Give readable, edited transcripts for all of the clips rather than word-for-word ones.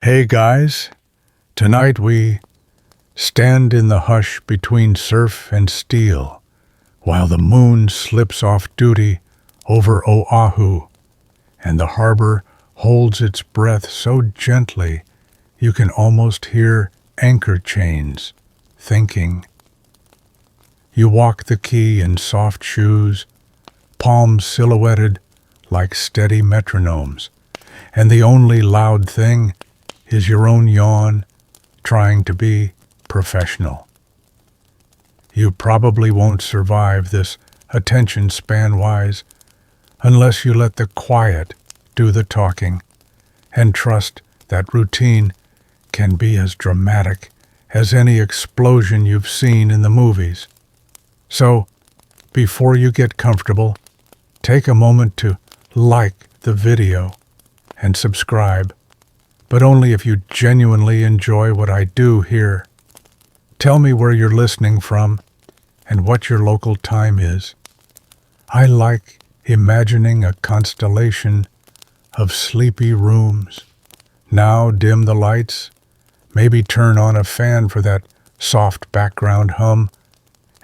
Hey guys, tonight we stand in the hush between surf and steel, while the moon slips off duty over Oahu, and the harbor holds its breath so gently you can almost hear anchor chains thinking. You walk the quay in soft shoes, palms silhouetted like steady metronomes, and the only loud thing is your own yawn trying to be professional. You probably won't survive this attention span-wise unless you let the quiet do the talking and trust that routine can be as dramatic as any explosion you've seen in the movies. So, before you get comfortable, take a moment to like the video and subscribe, but only if you genuinely enjoy what I do here. Tell me where you're listening from and what your local time is. I like imagining a constellation of sleepy rooms. Now dim the lights, maybe turn on a fan for that soft background hum,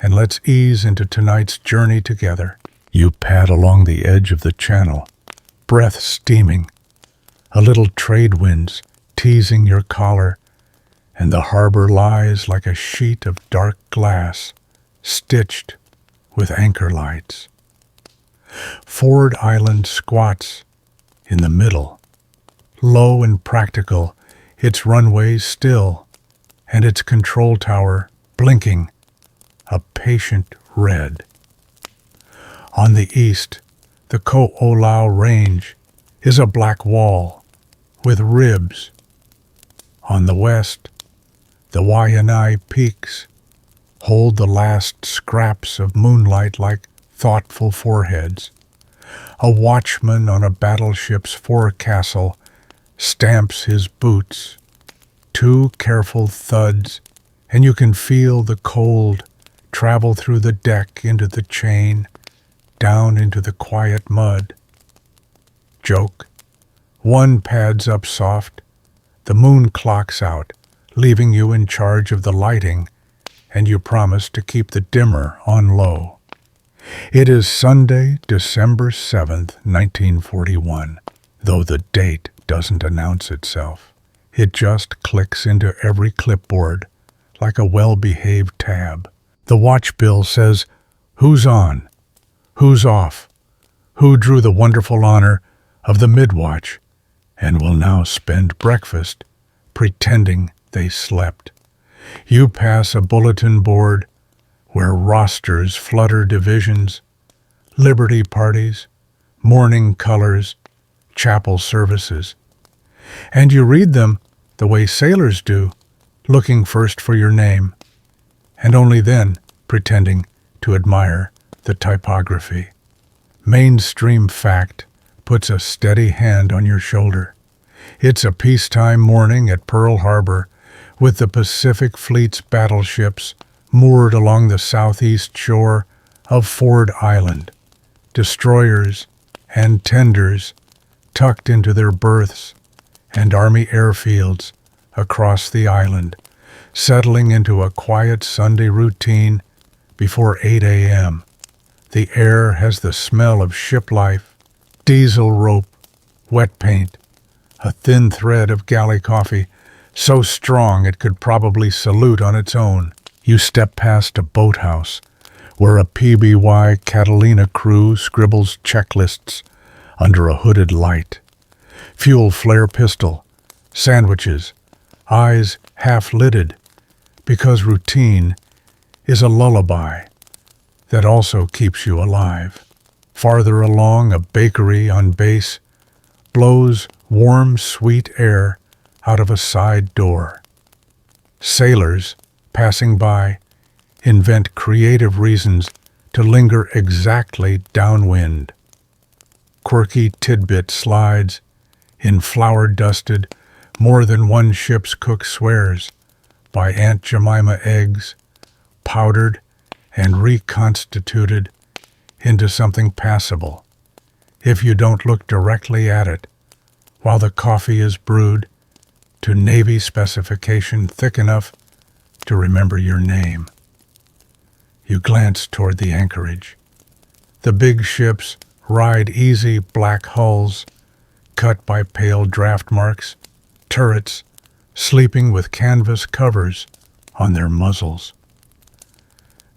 and let's ease into tonight's journey together. You pad along the edge of the channel, breath steaming, a little trade winds teasing your collar, and the harbor lies like a sheet of dark glass, stitched with anchor lights. Ford Island squats in the middle, low and practical, its runways still, and its control tower blinking a patient red. On the east, the Ko'olau Range is a black wall with ribs. On the west, the WWII peaks hold the last scraps of moonlight like thoughtful foreheads. A watchman on a battleship's forecastle stamps his boots. Two careful thuds, and you can feel the cold travel through the deck into the chain, down into the quiet mud. Joke. One pads up soft, the moon clocks out, leaving you in charge of the lighting, and you promise to keep the dimmer on low. It is Sunday, December 7th, 1941, though the date doesn't announce itself. It just clicks into every clipboard like a well-behaved tab. The watch bill says, who's on? Who's off? Who drew the wonderful honor of the midwatch and will now spend breakfast pretending they slept? You pass a bulletin board where rosters flutter divisions, liberty parties, morning colors, chapel services. And you read them the way sailors do, looking first for your name, and only then pretending to admire the typography. Mainstream fact puts a steady hand on your shoulder. It's a peacetime morning at Pearl Harbor, with the Pacific Fleet's battleships moored along the southeast shore of Ford Island, destroyers and tenders tucked into their berths, and Army airfields across the island, settling into a quiet Sunday routine before 8 a.m. The air has the smell of ship life, diesel rope, wet paint, a thin thread of galley coffee, so strong it could probably salute on its own. You step past a boathouse where a PBY Catalina crew scribbles checklists under a hooded light. Fuel flare pistol, sandwiches, eyes half-lidded, because routine is a lullaby that also keeps you alive. Farther along, a bakery on base blows warm, sweet air out of a side door. Sailors, passing by, invent creative reasons to linger exactly downwind. Quirky tidbit slides in flour-dusted, more than one ship's cook swears by Aunt Jemima eggs, powdered and reconstituted into something passable. If you don't look directly at it while the coffee is brewed, to Navy specification thick enough to remember your name. You glance toward the anchorage. The big ships ride easy black hulls, cut by pale draft marks, turrets, sleeping with canvas covers on their muzzles.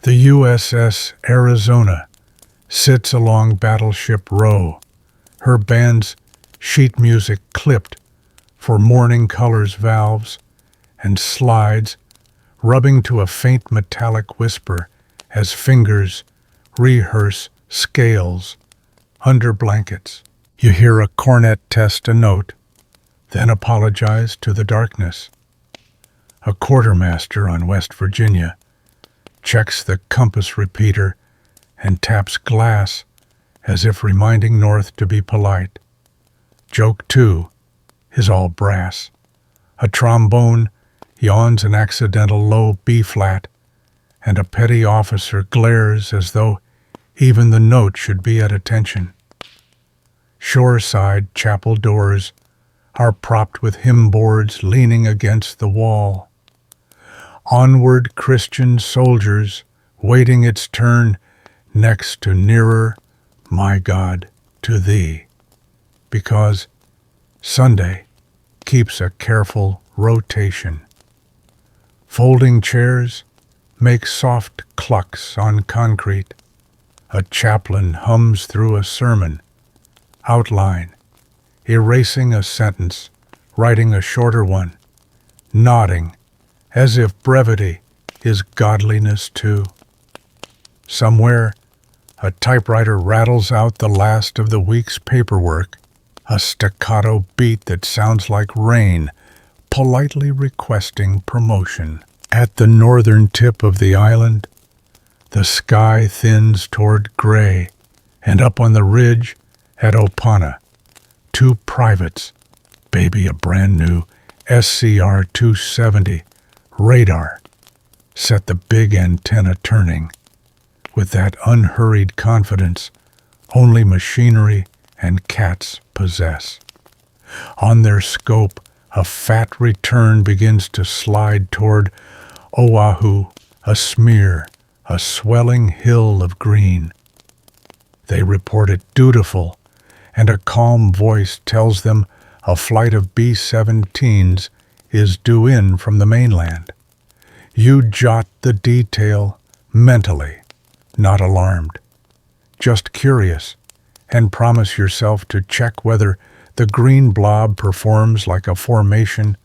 The USS Arizona sits along Battleship Row, her band's sheet music clipped for morning colors valves and slides, rubbing to a faint metallic whisper as fingers rehearse scales under blankets. You hear a cornet test a note, then apologize to the darkness. A quartermaster on West Virginia checks the compass repeater and taps glass as if reminding North to be polite. Joke 2 is all brass. A trombone yawns an accidental low B-flat, and a petty officer glares as though even the note should be at attention. Shoreside chapel doors are propped with hymn boards leaning against the wall. Onward Christian soldiers waiting its turn next to nearer, my God, to thee, because Sunday keeps a careful rotation. Folding chairs make soft clucks on concrete. A chaplain hums through a sermon outline, erasing a sentence, writing a shorter one, nodding as if brevity is godliness too. Somewhere, a typewriter rattles out the last of the week's paperwork, a staccato beat that sounds like rain, politely requesting promotion. At the northern tip of the island, the sky thins toward gray, and up on the ridge at Opana, two privates, baby a brand new SCR-270 radar, set the big antenna turning with that unhurried confidence only machinery and cats possess. On their scope, a fat return begins to slide toward Oahu, a smear, a swelling hill of green. They report it dutiful, and a calm voice tells them a flight of B-17s is due in from the mainland. You jot the detail mentally, not alarmed, just curious, and promise yourself to check whether the green blob performs like a formation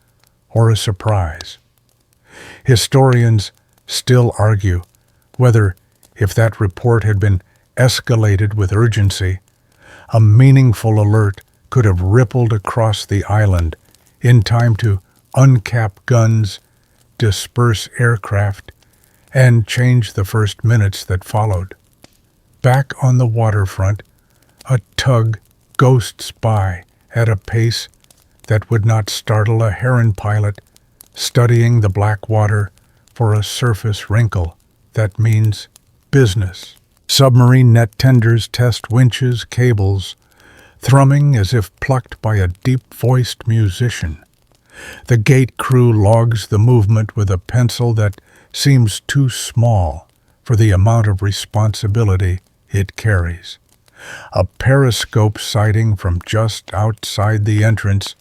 or a surprise. Historians still argue whether, if that report had been escalated with urgency, a meaningful alert could have rippled across the island in time to uncap guns, disperse aircraft, and change the first minutes that followed. Back on the waterfront, a tug ghosts by at a pace that would not startle a heron pilot studying the black water for a surface wrinkle that means business. Submarine net tenders test winches, cables, thrumming as if plucked by a deep-voiced musician. The gate crew logs the movement with a pencil that seems too small for the amount of responsibility it carries. A periscope sighting from just outside the entrance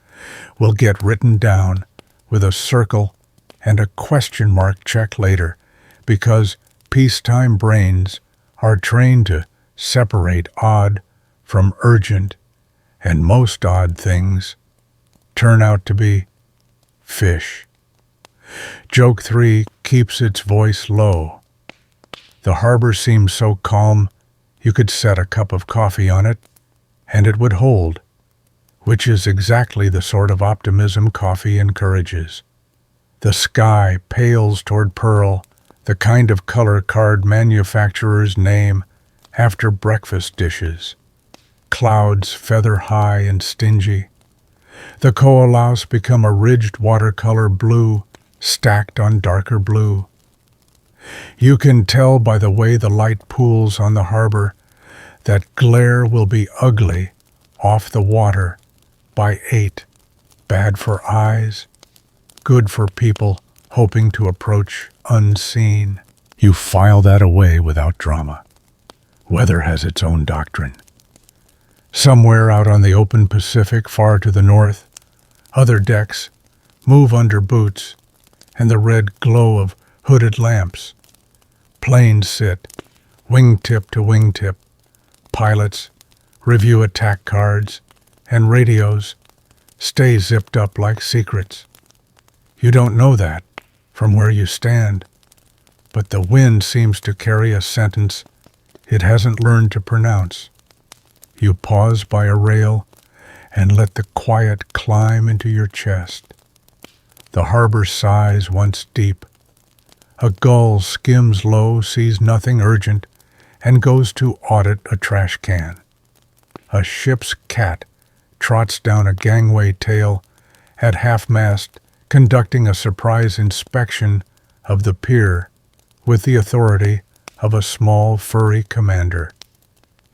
will get written down with a circle and a question mark check later, because peacetime brains are trained to separate odd from urgent, and most odd things turn out to be fish. Joke 3 keeps its voice low. The harbor seems so calm you could set a cup of coffee on it, and it would hold, which is exactly the sort of optimism coffee encourages. The sky pales toward pearl, the kind of color card manufacturers name after breakfast dishes. Clouds feather high and stingy. The coalaus become a ridged watercolor blue, stacked on darker blue. You can tell by the way the light pools on the harbor that glare will be ugly off the water by 8, bad for eyes good for people hoping to approach unseen. You file that away without drama. Weather has its own doctrine. Somewhere out on the open Pacific, far to the north, other decks move under boots and the red glow of hooded lamps. Planes sit, wingtip to wingtip. Pilots review attack cards, and radios stay zipped up like secrets. You don't know that from where you stand, but the wind seems to carry a sentence it hasn't learned to pronounce. You pause by a rail and let the quiet climb into your chest. The harbor sighs once deep. A gull skims low, sees nothing urgent, and goes to audit a trash can. A ship's cat trots down a gangway tail at half-mast, conducting a surprise inspection of the pier with the authority of a small furry commander.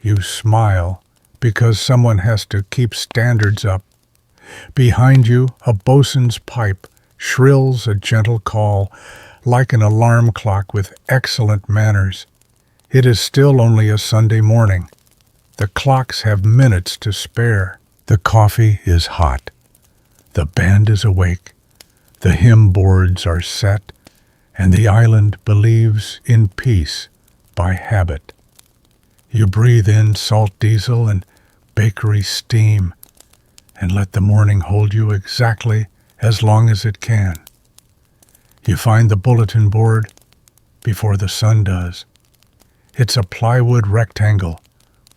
You smile because someone has to keep standards up. Behind you, a bosun's pipe shrills a gentle call, like an alarm clock with excellent manners. It is still only a Sunday morning. The clocks have minutes to spare. The coffee is hot. The band is awake. The hymn boards are set, and the island believes in peace by habit. You breathe in salt diesel and bakery steam, and let the morning hold you exactly as long as it can. You find the bulletin board before the sun does. It's a plywood rectangle,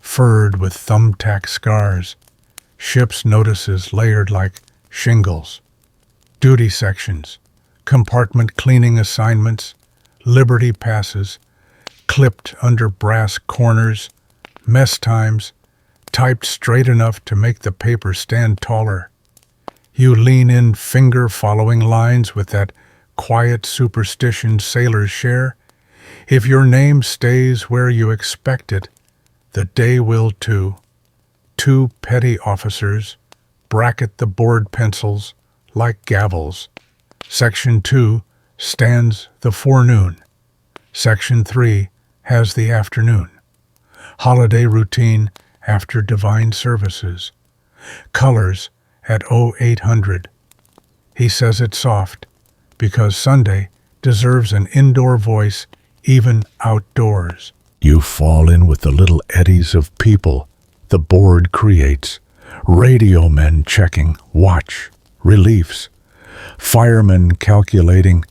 furred with thumbtack scars, ship's notices layered like shingles, duty sections, compartment cleaning assignments, liberty passes, clipped under brass corners, mess times, typed straight enough to make the paper stand taller. You lean in finger-following lines with that quiet superstition sailors share. If your name stays where you expect it, the day will too. 2 petty officers bracket the board pencils like gavels. Section 2 stands the forenoon. Section 3 has the afternoon. Holiday routine after divine services. Colors at 0800. He says it soft, because Sunday deserves an indoor voice even outdoors. You fall in with the little eddies of people the board creates. Radio men checking watch, reliefs. Firemen calculating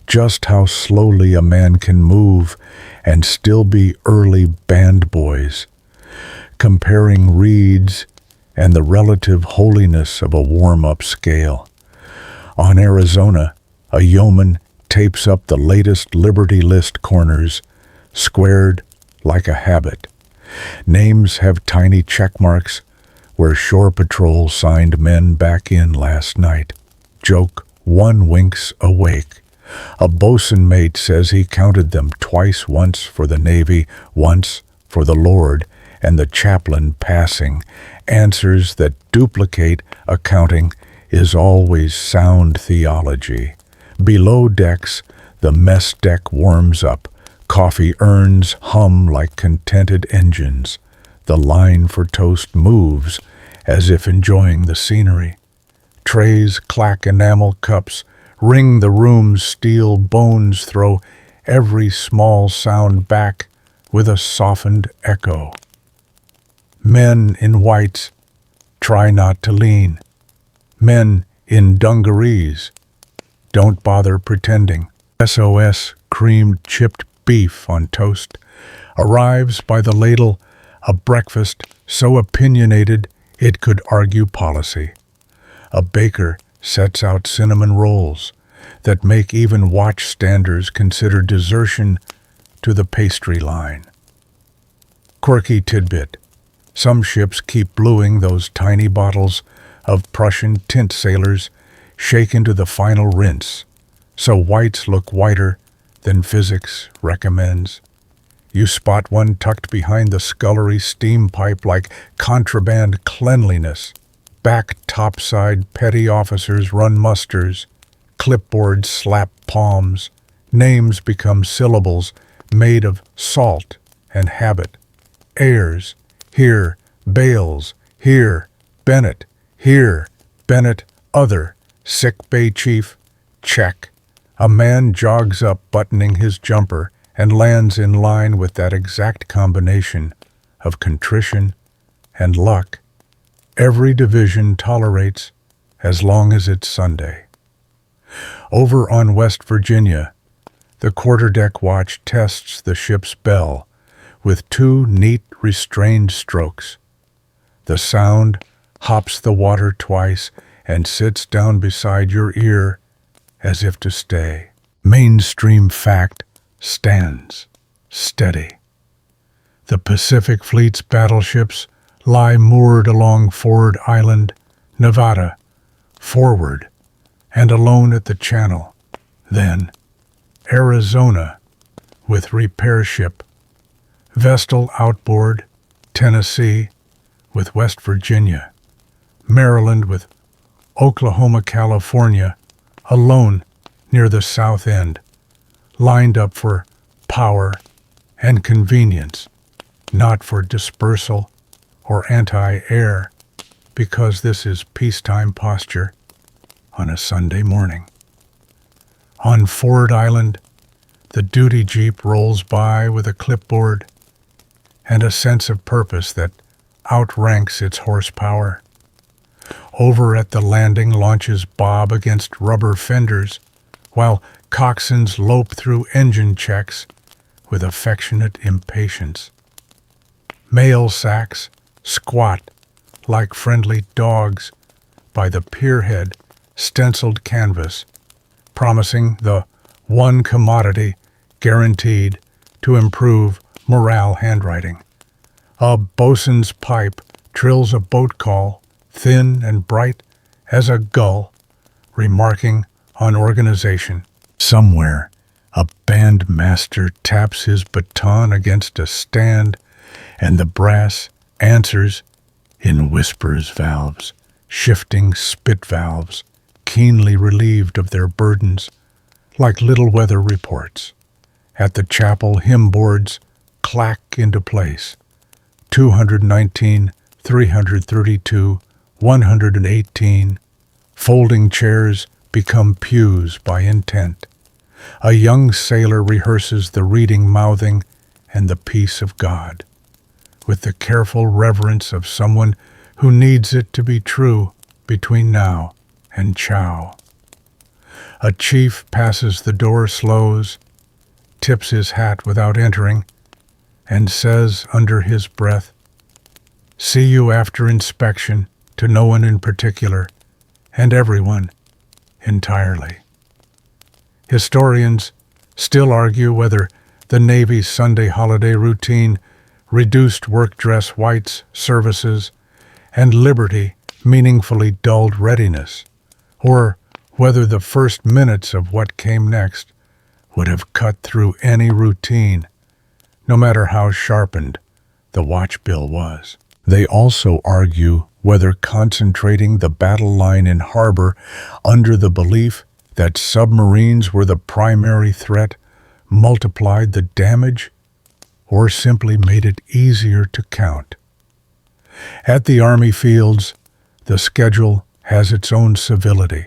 just how slowly a man can move and still be early band boys. Comparing reeds and the relative holiness of a warm-up scale. On Arizona, a yeoman tapes up the latest Liberty List corners, squared like a habit. Names have tiny check marks where shore patrol signed men back in last night. Joke, one winks awake. A bosun mate says he counted them twice, once for the Navy, once for the Lord, and the chaplain passing. Answers that duplicate accounting is always sound theology. Below decks, the mess deck warms up. Coffee urns hum like contented engines. The line for toast moves as if enjoying the scenery. Trays clack enamel cups, ring the room's steel bones, throw every small sound back with a softened echo. Men in whites try not to lean. Men in dungarees don't bother pretending. SOS creamed chipped beef on toast arrives by the ladle, a breakfast so opinionated it could argue policy. A baker sets out cinnamon rolls that make even watchstanders consider desertion to the pastry line. Quirky tidbit. Some ships keep bluing those tiny bottles of Prussian tint sailors shaken to the final rinse, so whites look whiter than physics recommends. You spot one tucked behind the scullery steam pipe like contraband cleanliness. Back topside petty officers run musters, Clipboards slap palms. Names become syllables made of salt and habit. Ayers, here, Bales, here, Bennett, here, Bennett, other, sick bay chief, check. A man jogs up buttoning his jumper and lands in line with that exact combination of contrition and luck every division tolerates as long as it's Sunday. Over on West Virginia, the quarterdeck watch tests the ship's bell with two neat restrained strokes. The sound hops the water twice and sits down beside your ear as if to stay. Mainstream fact stands steady. The Pacific Fleet's battleships lie moored along Ford Island, Nevada, forward and alone at the channel. Then, Arizona with repair ship, Vestal outboard, Tennessee with West Virginia, Maryland with Oklahoma, California, alone near the south end, lined up for power and convenience, not for dispersal or anti-air, because this is peacetime posture on a Sunday morning. On Ford Island, the duty jeep rolls by with a clipboard and a sense of purpose that outranks its horsepower. Over at the landing, launches bob against rubber fenders, while coxswains lope through engine checks with affectionate impatience. Mail sacks squat like friendly dogs by the pierhead stenciled canvas, promising the one commodity guaranteed to improve morale handwriting. A bosun's pipe trills a boat call, thin and bright as a gull, remarking on organization. Somewhere, a bandmaster taps his baton against a stand, and the brass answers in whispers valves, shifting spit valves, keenly relieved of their burdens, like little weather reports. At the chapel, hymn boards clack into place. 219, 332, 118. Folding chairs become pews by intent. A young sailor rehearses the reading, mouthing, and the peace of God, with the careful reverence of someone who needs it to be true between now and chow. A chief passes the door, slows, tips his hat without entering, and says under his breath, "See you after inspection," to no one in particular, and everyone entirely. Historians still argue whether the Navy's Sunday holiday routine reduced work dress whites, services, and liberty meaningfully dulled readiness, or whether the first minutes of what came next would have cut through any routine, no matter how sharpened the watch bill was. They also argue whether concentrating the battle line in harbor under the belief that submarines were the primary threat multiplied the damage or simply made it easier to count. At the Army fields, the schedule has its own civility.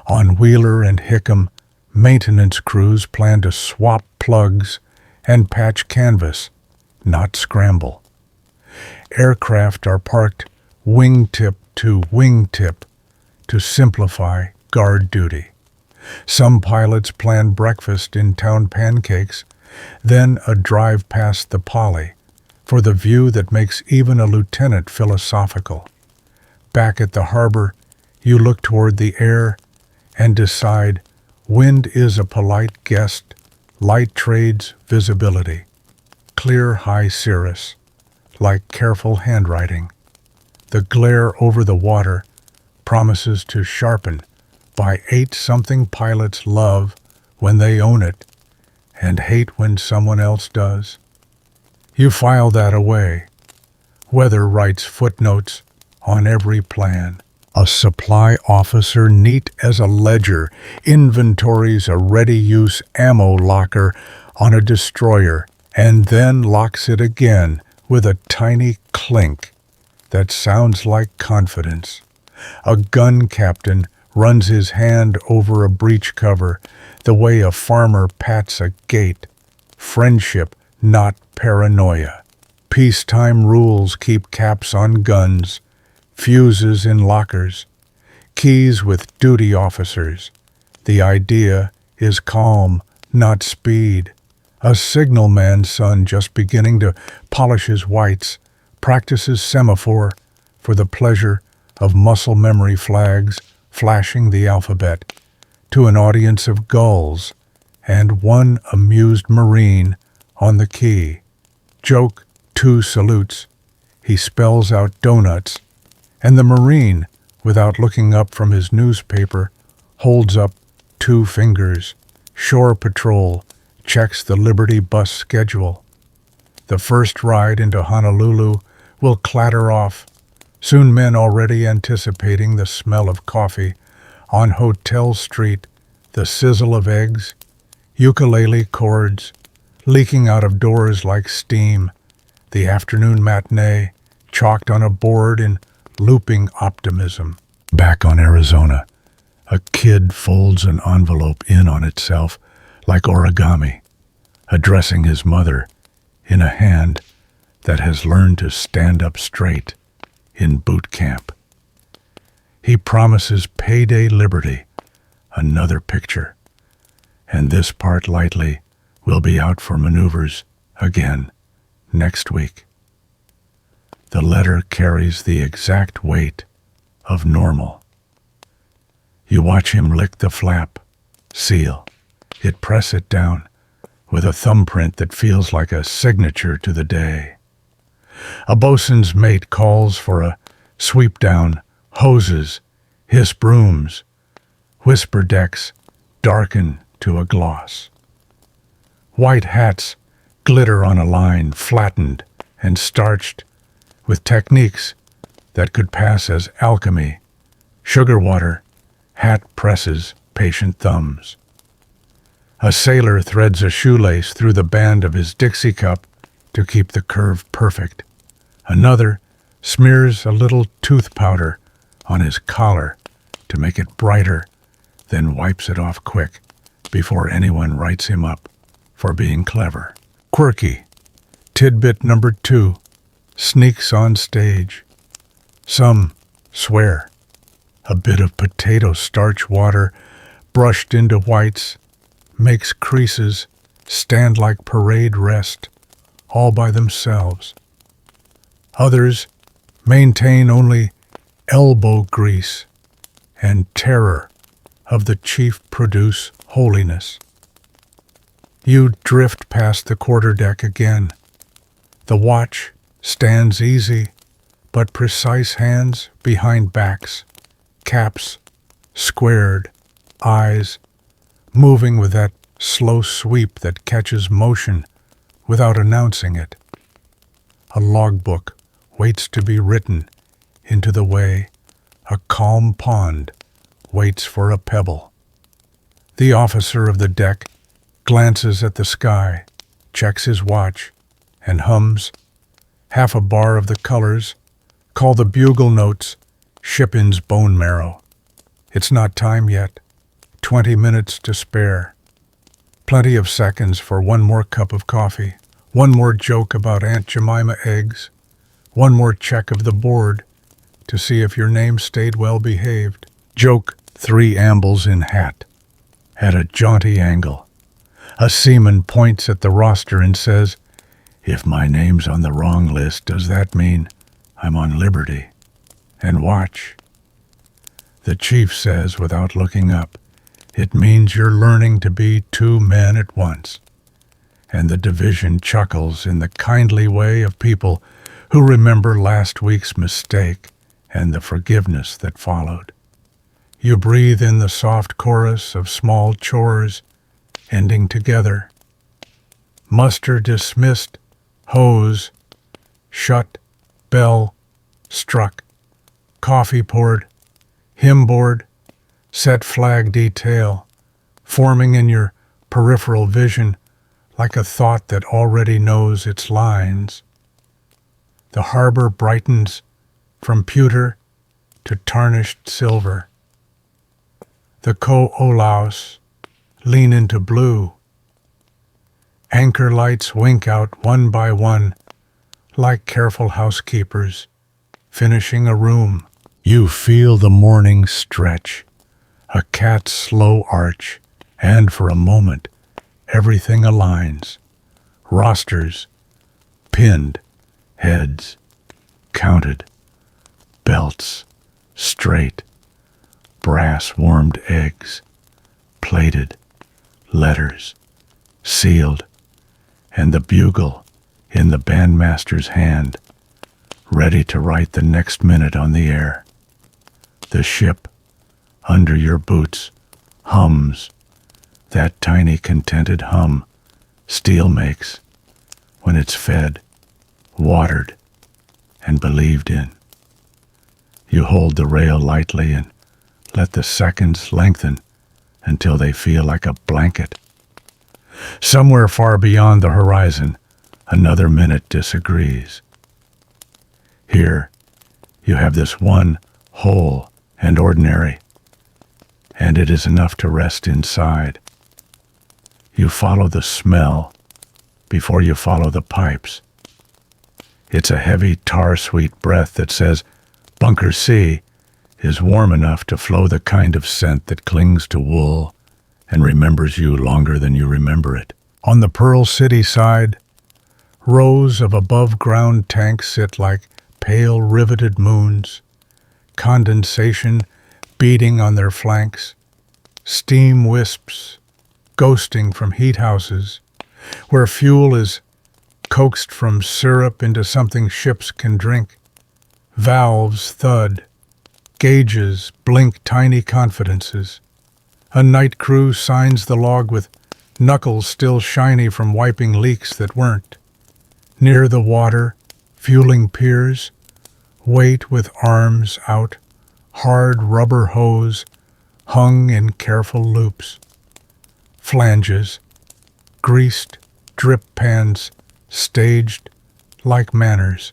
On Wheeler and Hickam, maintenance crews plan to swap plugs and patch canvas, not scramble. Aircraft are parked wingtip to wingtip to simplify guard duty. Some pilots plan breakfast in town pancakes, then a drive past the Poly for the view that makes even a lieutenant philosophical. Back at the harbor, you look toward the air and decide wind is a polite guest, light trades visibility. Clear high cirrus, like careful handwriting. The glare over the water promises to sharpen by 8-something pilots love when they own it and hate when someone else does. You file that away. Weather writes footnotes on every plan. A supply officer neat as a ledger inventories a ready-use ammo locker on a destroyer and then locks it again with a tiny clink that sounds like confidence. A gun captain runs his hand over a breech cover the way a farmer pats a gate. Friendship, not paranoia. Peacetime rules keep caps on guns, fuses in lockers, keys with duty officers. The idea is calm, not speed. A signalman's son just beginning to polish his whites practices semaphore for the pleasure of muscle memory flags flashing the alphabet to an audience of gulls and one amused Marine on the key. Joke, 2 salutes. He spells out donuts, and the Marine, without looking up from his newspaper, holds up 2 fingers. Shore Patrol checks the Liberty bus schedule. The first ride into Honolulu will clatter off, soon men already anticipating the smell of coffee. On Hotel Street, the sizzle of eggs, ukulele chords, leaking out of doors like steam, the afternoon matinee chalked on a board in looping optimism. Back on Arizona, a kid folds an envelope in on itself like origami, addressing his mother in a hand that has learned to stand up straight in boot camp. He promises payday liberty, another picture, and this part lightly will be out for maneuvers again next week. The letter carries the exact weight of normal. You watch him lick the flap, seal it, press it down with a thumbprint that feels like a signature to the day. A bosun's mate calls for a sweep down, hoses, hiss brooms, whisper decks darken to a gloss. White hats glitter on a line, flattened and starched with techniques that could pass as alchemy. Sugar water, hat presses, patient thumbs. A sailor threads a shoelace through the band of his Dixie cup to keep the curve perfect. Another smears a little tooth powder on his collar to make it brighter, then wipes it off quick before anyone writes him up for being clever. Quirky, tidbit number 2, sneaks on stage. Some swear a bit of potato starch water brushed into whites makes creases stand like parade rest all by themselves. Others maintain only elbow grease and terror of the chief produce holiness. You drift past the quarterdeck again. The watch stands easy, but precise hands behind backs, caps squared, eyes moving with that slow sweep that catches motion without announcing it. A logbook waits to be written into the way a calm pond waits for a pebble. The officer of the deck glances at the sky, checks his watch, and hums half a bar of the colors call the bugle notes Shippin's bone marrow. It's not time yet. 20 minutes to spare. Plenty of seconds for one more cup of coffee, one more joke about Aunt Jemima eggs, one more check of the board to see if your name stayed well behaved. Joke, 3 ambles in hat, at a jaunty angle. A seaman points at the roster and says, "If my name's on the wrong list, does that mean I'm on liberty?" And watch. The chief says without looking up, "It means you're learning to be 2 men at once." And the division chuckles in the kindly way of people who remember last week's mistake and the forgiveness that followed. You breathe in the soft chorus of small chores ending together. Muster dismissed, hose shut, bell struck, coffee poured, Hymnboard, set flag detail, forming in your peripheral vision like a thought that already knows its lines. The harbor brightens from pewter to tarnished silver. The ko-olaus lean into blue. Anchor lights wink out one by one like careful housekeepers finishing a room. You feel the morning stretch, a cat's slow arch, and for a moment, everything aligns. Rosters, pinned, heads, counted, belts, straight, brass-warmed eggs, plated, letters, sealed, and the bugle in the bandmaster's hand, ready to write the next minute on the air. The ship, under your boots, hums, that tiny contented hum steel makes when it's fed, watered, and believed in. You hold the rail lightly and let the seconds lengthen until they feel like a blanket. Somewhere far beyond the horizon, another minute disagrees. Here, you have this one whole and ordinary, and it is enough to rest inside. You follow the smell before you follow the pipes. It's a heavy tar-sweet breath that says, Bunker C is warm enough to flow the kind of scent that clings to wool and remembers you longer than you remember it. On the Pearl City side, rows of above-ground tanks sit like pale riveted moons, condensation beating on their flanks, steam wisps ghosting from heat houses, where fuel is coaxed from syrup into something ships can drink. Valves thud, gauges blink tiny confidences. A night crew signs the log with knuckles still shiny from wiping leaks that weren't. Near the water, fueling piers, wait with arms out, hard rubber hose hung in careful loops. Flanges, greased drip pans, staged like manners.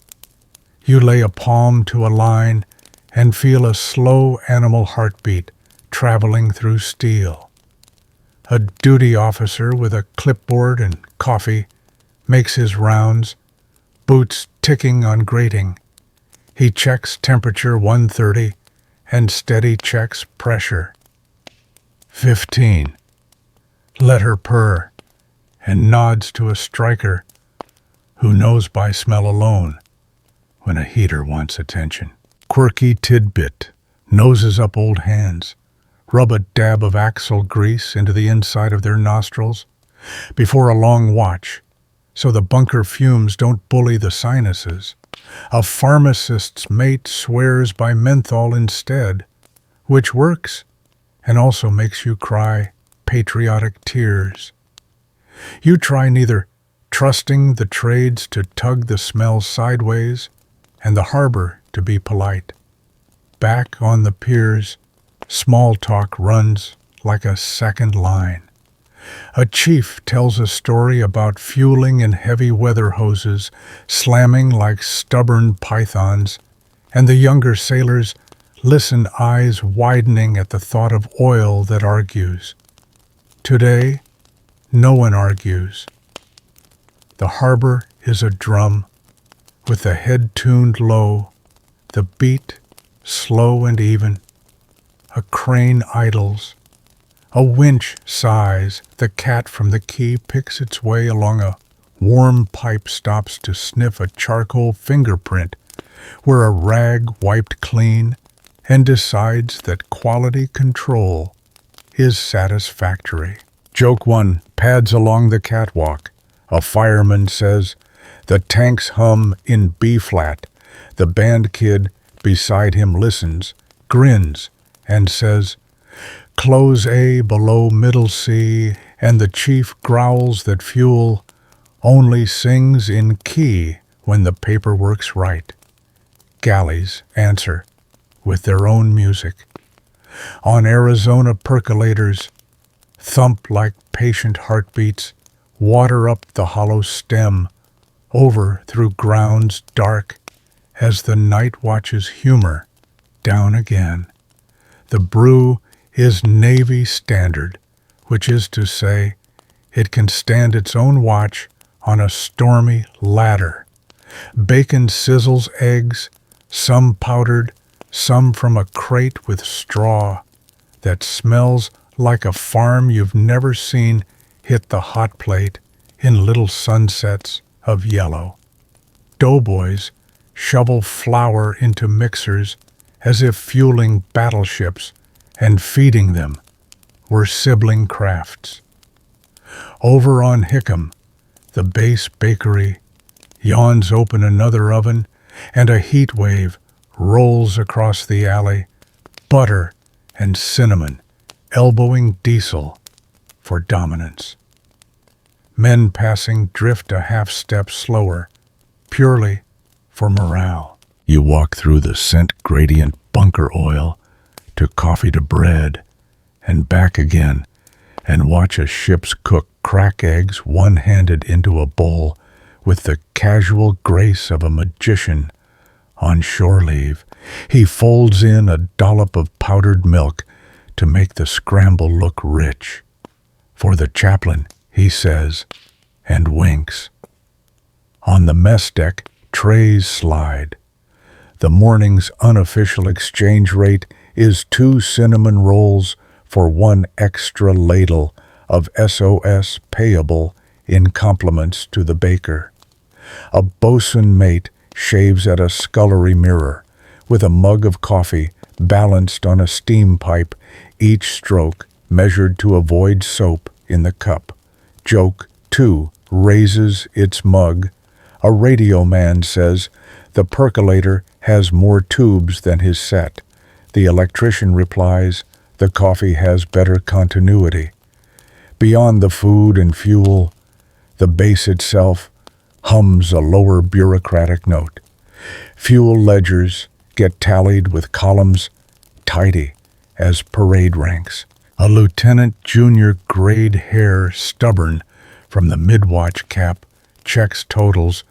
You lay a palm to a line and feel a slow animal heartbeat traveling through steel. A duty officer with a clipboard and coffee makes his rounds, boots ticking on grating. He checks temperature 130 and steady checks pressure. 15. Let her purr, and nods to a striker who knows by smell alone when a heater wants attention. Quirky tidbit, noses up old hands, rub a dab of axle grease into the inside of their nostrils before a long watch so the bunker fumes don't bully the sinuses. A pharmacist's mate swears by menthol instead, which works and also makes you cry patriotic tears. You try neither trusting the trades to tug the smell sideways and the harbor to be polite. Back on the piers, small talk runs like a second line. A chief tells a story about fueling in heavy weather hoses, slamming like stubborn pythons, and the younger sailors listen, eyes widening at the thought of oil that argues. Today, no one argues. The harbor is a drum, with the head tuned low, the beat slow and even. A crane idles. A winch sighs. The cat from the quay picks its way along a warm pipe, stops to sniff a charcoal fingerprint where a rag wiped clean, and decides that quality control is satisfactory. Joke 1 pads along the catwalk. A fireman says, "The tanks hum in B-flat." The band kid beside him listens, grins, and says, "Close A below middle C," and the chief growls that fuel only sings in key when the paperwork's right. Galleys answer with their own music. On Arizona percolators, thump like patient heartbeats, water up the hollow stem, over through grounds dark, as the night watches humor down again. The brew is Navy standard, which is to say, it can stand its own watch on a stormy ladder. Bacon sizzles eggs, some powdered, some from a crate with straw, that smells like a farm you've never seen hit the hot plate in little sunsets of yellow. Doughboys shovel flour into mixers as if fueling battleships and feeding them were sibling crafts. Over on Hickam, the base bakery, yawns open another oven, and a heat wave rolls across the alley, butter and cinnamon elbowing diesel for dominance. Men passing drift a half step slower, purely for morale. You walk through the scent gradient bunker oil to coffee to bread and back again, and watch a ship's cook crack eggs one-handed into a bowl with the casual grace of a magician on shore leave. He folds in a dollop of powdered milk to make the scramble look rich. For the chaplain, he says, and winks. On the mess deck, trays slide. The morning's unofficial exchange rate is 2 cinnamon rolls for 1 extra ladle of SOS payable in compliments to the baker. A bosun mate shaves at a scullery mirror with a mug of coffee balanced on a steam pipe, each stroke measured to avoid soap in the cup. Joke, too, raises its mug. A radio man says the percolator has more tubes than his set. The electrician replies the coffee has better continuity. Beyond the food and fuel, the base itself hums a lower bureaucratic note. Fuel ledgers get tallied with columns tidy as parade ranks. A lieutenant junior grade hair stubborn from the mid-watch cap checks totals,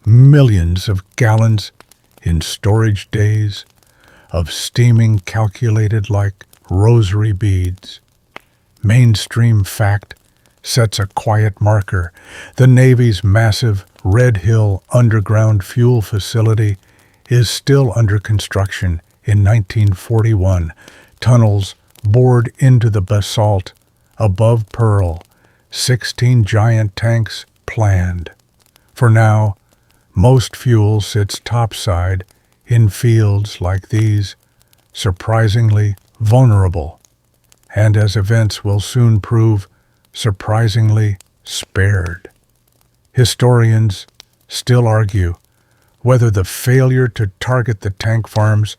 millions of gallons in storage days of steaming calculated like rosary beads. Mainstream fact sets a quiet marker. The Navy's massive Red Hill underground fuel facility is still under construction in 1941. Tunnels bored into the basalt above Pearl, 16 giant tanks planned. For now, most fuel sits topside in fields like these, surprisingly vulnerable, and as events will soon prove, surprisingly spared. Historians still argue whether the failure to target the tank farms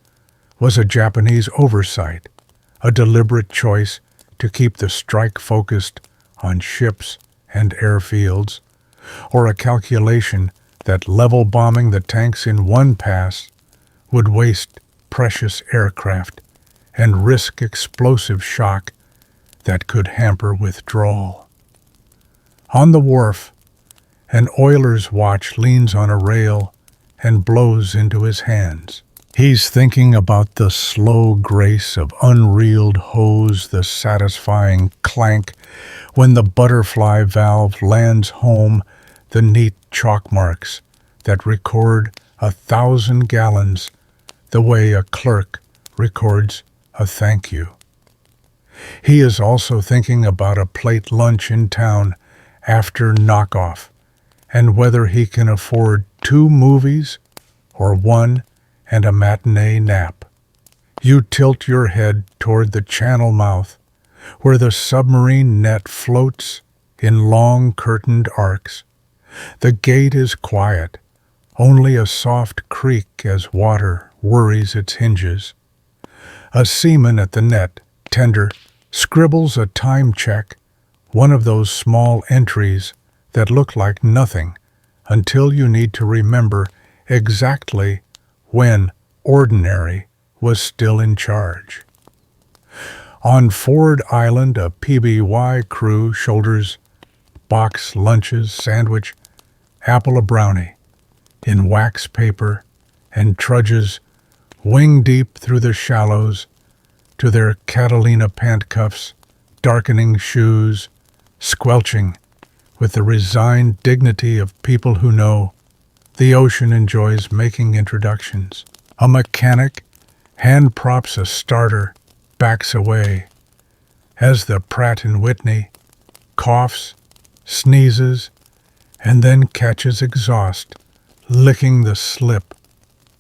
was a Japanese oversight, a deliberate choice to keep the strike focused on ships and airfields, or a calculation that level bombing the tanks in one pass would waste precious aircraft and risk explosive shock that could hamper withdrawal. On the wharf, an oiler's watch leans on a rail and blows into his hands. He's thinking about the slow grace of unreeled hose, the satisfying clank when the butterfly valve lands home, the neat chalk marks that record 1,000 gallons the way a clerk records a thank you. He is also thinking about a plate lunch in town after knockoff and whether he can afford 2 movies or 1 and a matinee nap. You tilt your head toward the channel mouth where the submarine net floats in long curtained arcs. The gate is quiet, only a soft creak as water worries its hinges. A seaman at the net tender scribbles a time check, one of those small entries that look like nothing until you need to remember exactly when ordinary was still in charge. On Ford Island, a PBY crew shoulders box lunches, sandwich, apple a brownie, in wax paper, and trudges wing-deep through the shallows to their Catalina pant cuffs, darkening shoes, squelching with the resigned dignity of people who know the ocean enjoys making introductions. A mechanic hand props a starter, backs away, as the Pratt & Whitney coughs, sneezes, and then catches exhaust, licking the slip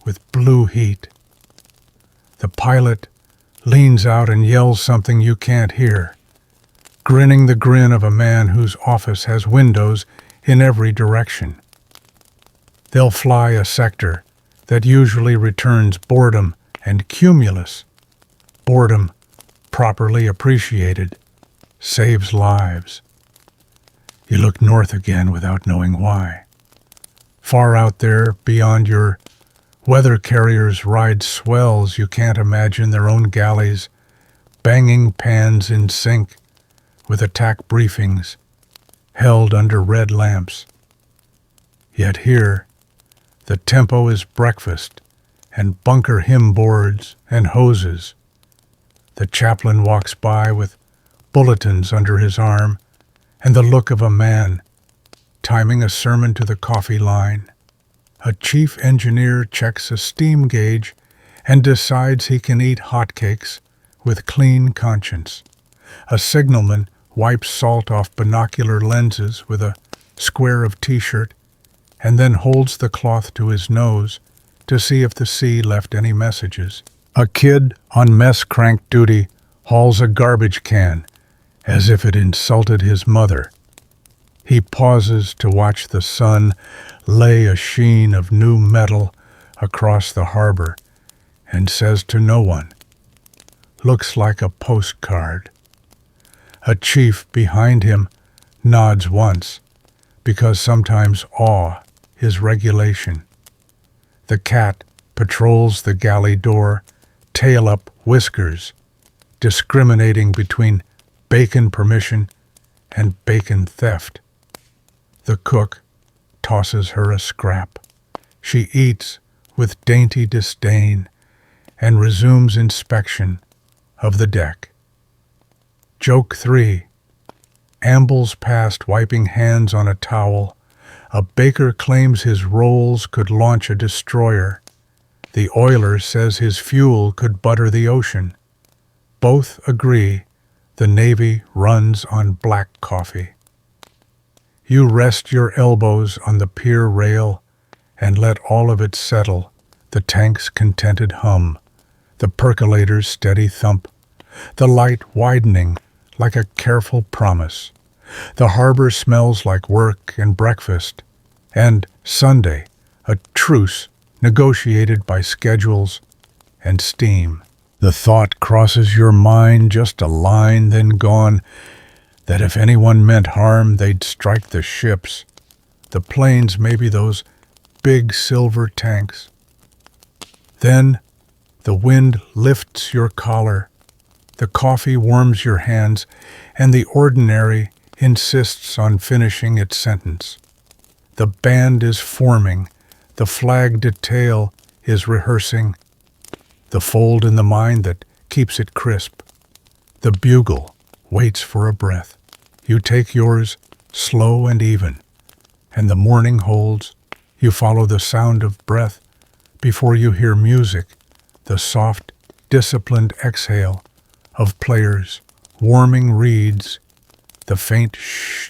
with blue heat. The pilot leans out and yells something you can't hear, grinning the grin of a man whose office has windows in every direction. They'll fly a sector that usually returns boredom and cumulus. Boredom, properly appreciated, saves lives. You look north again without knowing why. Far out there, beyond your weather carriers ride swells you can't imagine their own galleys, banging pans in sync with attack briefings, held under red lamps. Yet here, the tempo is breakfast and bunker hymn boards and hoses. The chaplain walks by with bulletins under his arm and the look of a man timing a sermon to the coffee line. A chief engineer checks a steam gauge and decides he can eat hotcakes with clean conscience. A signalman wipes salt off binocular lenses with a square of t-shirt and then holds the cloth to his nose to see if the sea left any messages. A kid on mess crank duty hauls a garbage can as if it insulted his mother. He pauses to watch the sun lay a sheen of new metal across the harbor and says to no one, "Looks like a postcard." A chief behind him nods once, because sometimes awe is regulation. The cat patrols the galley door, tail up, whiskers, discriminating between bacon permission and bacon theft. The cook tosses her a scrap. She eats with dainty disdain and resumes inspection of the deck. Joke 3 ambles past, wiping hands on a towel. A baker claims his rolls could launch a destroyer. The oiler says his fuel could butter the ocean. Both agree the Navy runs on black coffee. You rest your elbows on the pier rail and let all of it settle, the tank's contented hum, the percolator's steady thump, the light widening like a careful promise. The harbor smells like work and breakfast, and Sunday, a truce negotiated by schedules and steam. The thought crosses your mind, just a line then gone, that if anyone meant harm, they'd strike the ships, the planes, maybe those big silver tanks. Then the wind lifts your collar, the coffee warms your hands, and the ordinary insists on finishing its sentence. The band is forming, the flag detail is rehearsing, the fold in the mind that keeps it crisp. The bugle waits for a breath. You take yours, slow and even, and the morning holds. You follow the sound of breath before you hear music, the soft, disciplined exhale of players, warming reeds, the faint shh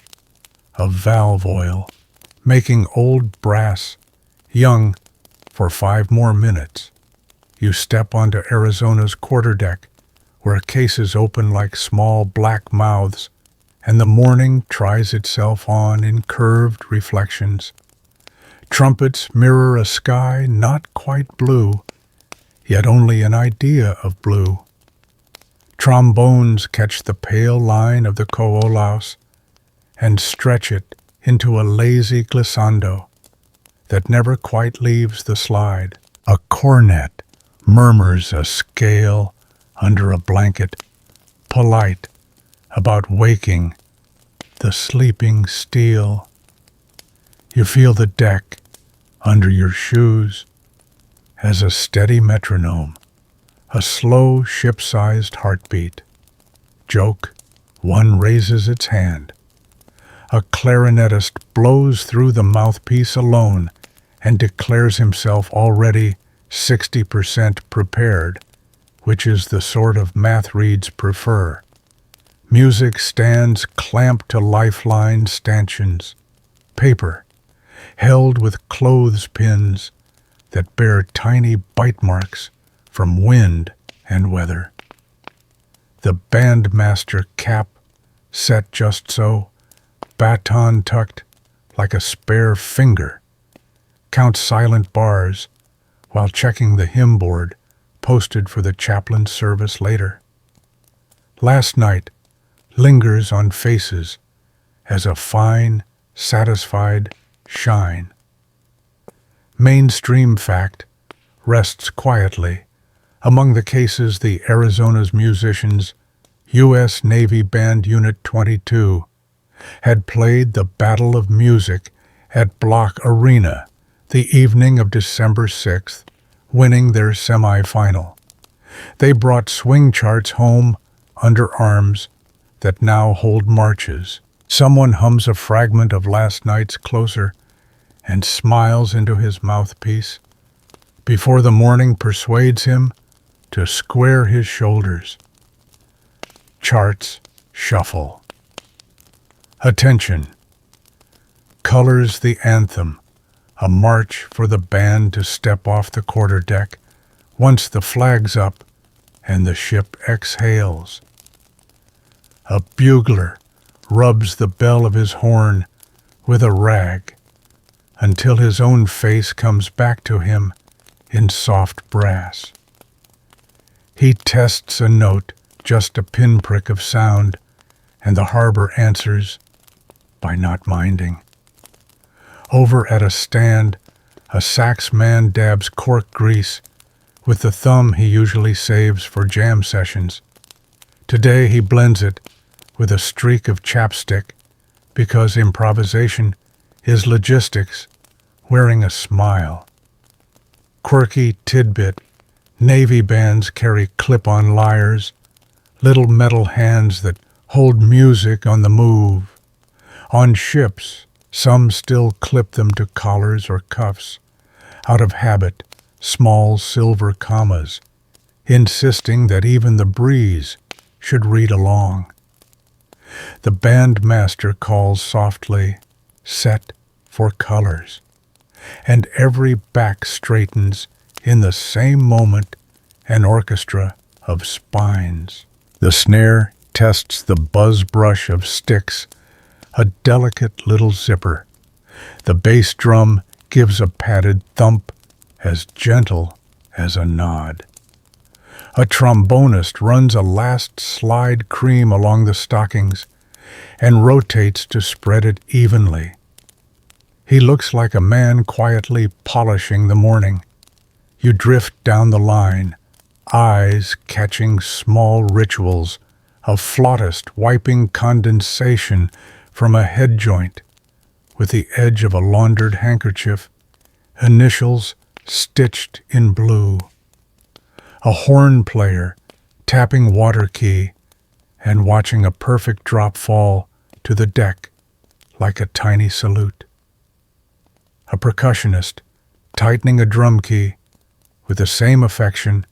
of valve oil, making old brass young for 5 more minutes. You step onto Arizona's quarterdeck, where cases open like small black mouths, and the morning tries itself on in curved reflections. Trumpets mirror a sky not quite blue, yet only an idea of blue. Trombones catch the pale line of the Coolaus and stretch it into a lazy glissando that never quite leaves the slide. A cornet murmurs a scale under a blanket, polite about waking the sleeping steel. You feel the deck under your shoes as a steady metronome, a slow ship-sized heartbeat. Joke, one raises its hand. A clarinetist blows through the mouthpiece alone and declares himself already 60% prepared, which is the sort of math reeds prefer. Music stands clamped to lifeline stanchions, paper, held with clothespins that bear tiny bite marks from wind and weather. The bandmaster cap set just so, baton tucked like a spare finger, counts silent bars while checking the hymn board posted for the chaplain's service later. Last night lingers on faces as a fine, satisfied shine. Mainstream fact rests quietly among the cases the Arizona's musicians, U.S. Navy Band Unit 22, had played the Battle of Music at Block Arena the evening of December 6th, winning their semi-final. They brought swing charts home under arms that now hold marches. Someone hums a fragment of last night's Closer and smiles into his mouthpiece before the morning persuades him to square his shoulders. Charts shuffle. Attention. Colors the anthem, a march for the band to step off the quarterdeck once the flag's up and the ship exhales. A bugler rubs the bell of his horn with a rag until his own face comes back to him in soft brass. He tests a note, just a pinprick of sound, and the harbor answers by not minding. Over at a stand, a sax man dabs cork grease with the thumb he usually saves for jam sessions. Today he blends it with a streak of chapstick because improvisation is logistics wearing a smile. Quirky tidbit, Navy bands carry clip-on lyres, little metal hands that hold music on the move. On ships, some still clip them to collars or cuffs, out of habit, small silver commas, insisting that even the breeze should read along. The bandmaster calls softly, set for colors, and every back straightens in the same moment, an orchestra of spines. The snare tests the buzz brush of sticks, a delicate little zipper. The bass drum gives a padded thump as gentle as a nod. A trombonist runs a last slide cream along the stockings and rotates to spread it evenly. He looks like a man quietly polishing the morning. You drift down the line, eyes catching small rituals, a flautist wiping condensation from a head joint with the edge of a laundered handkerchief, initials stitched in blue. A horn player tapping water key and watching a perfect drop fall to the deck like a tiny salute. A percussionist tightening a drum key with the same affection